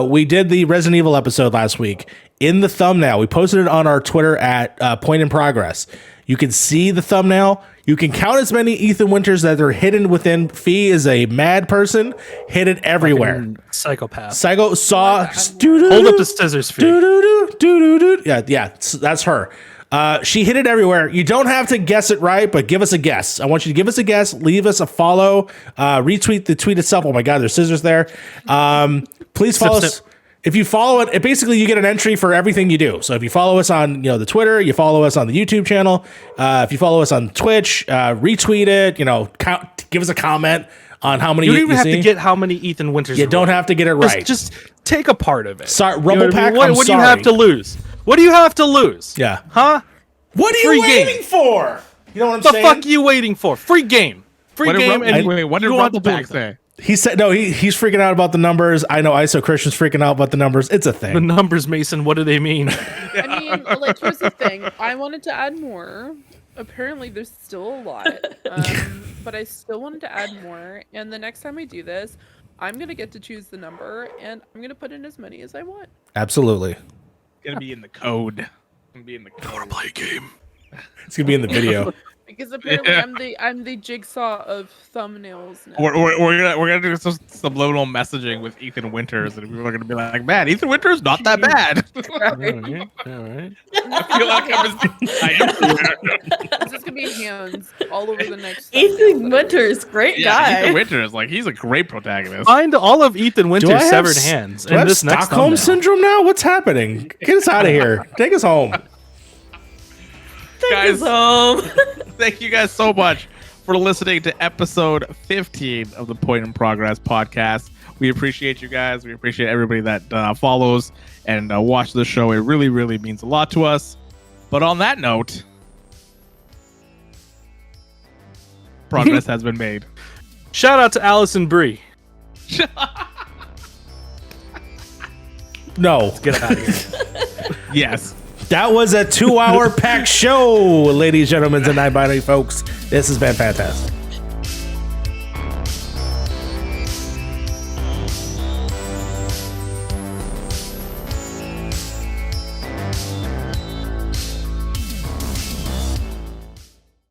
We did the Resident Evil episode last week. In the thumbnail, we posted it on our Twitter at Point in Progress. You can see the thumbnail. You can count as many Ethan Winters that are hidden within. Fee is a mad person, hidden everywhere. Fucking psychopath. Psycho saw. Hold up the scissors, Fee. Yeah, that's her. She hit it everywhere. You don't have to guess it right, but give us a guess. I want you to give us a guess. Leave us a follow. Retweet the tweet itself. Oh my God, there's scissors there. Please follow us. If you follow it, basically you get an entry for everything you do. So if you follow us on the Twitter, you follow us on the YouTube channel. If you follow us on Twitch, retweet it. Give us a comment on how many. You don't even have to get how many Ethan Winters. You don't have to get it right. Just take a part of it. Sorry, Rumble Pack. What do you have to lose? What do you have to lose? Yeah. Huh? What are you waiting for? You know what I'm saying? The fuck are you waiting for? Free game. What did Rumble Pack say? He said no. He's freaking out about the numbers. I know. ISO Christian's freaking out about the numbers. It's a thing. The numbers, Mason. What do they mean? I mean, here's the thing. I wanted to add more. Apparently, there's still a lot, but I still wanted to add more. And the next time we do this, I'm gonna get to choose the number, and I'm gonna put in as many as I want. Absolutely. It's gonna be in the code. Play game. It's gonna be in the video. Because apparently I'm the jigsaw of thumbnails now. We're gonna do some subliminal messaging with Ethan Winters, and people are gonna be like, "Man, Ethan Winters not that bad." All right. I feel like I am. It's just gonna be hands all over the next. Ethan Winters, great guy. Ethan Winters, he's a great protagonist. Find all of Ethan Winter's severed hands. Do I have Stockholm syndrome now? What's happening? Get us out of here. Take us home. Guys, thank you guys so much for listening to episode 15 of the Point in Progress podcast. We appreciate you guys. We appreciate everybody that follows and watches the show. It really, really means a lot to us. But on that note, progress has been made. Shout out to Allison Brie. No. Get out of here. Yes. That was a 2-hour packed show, ladies, gentlemen, and non-binary folks. This has been fantastic.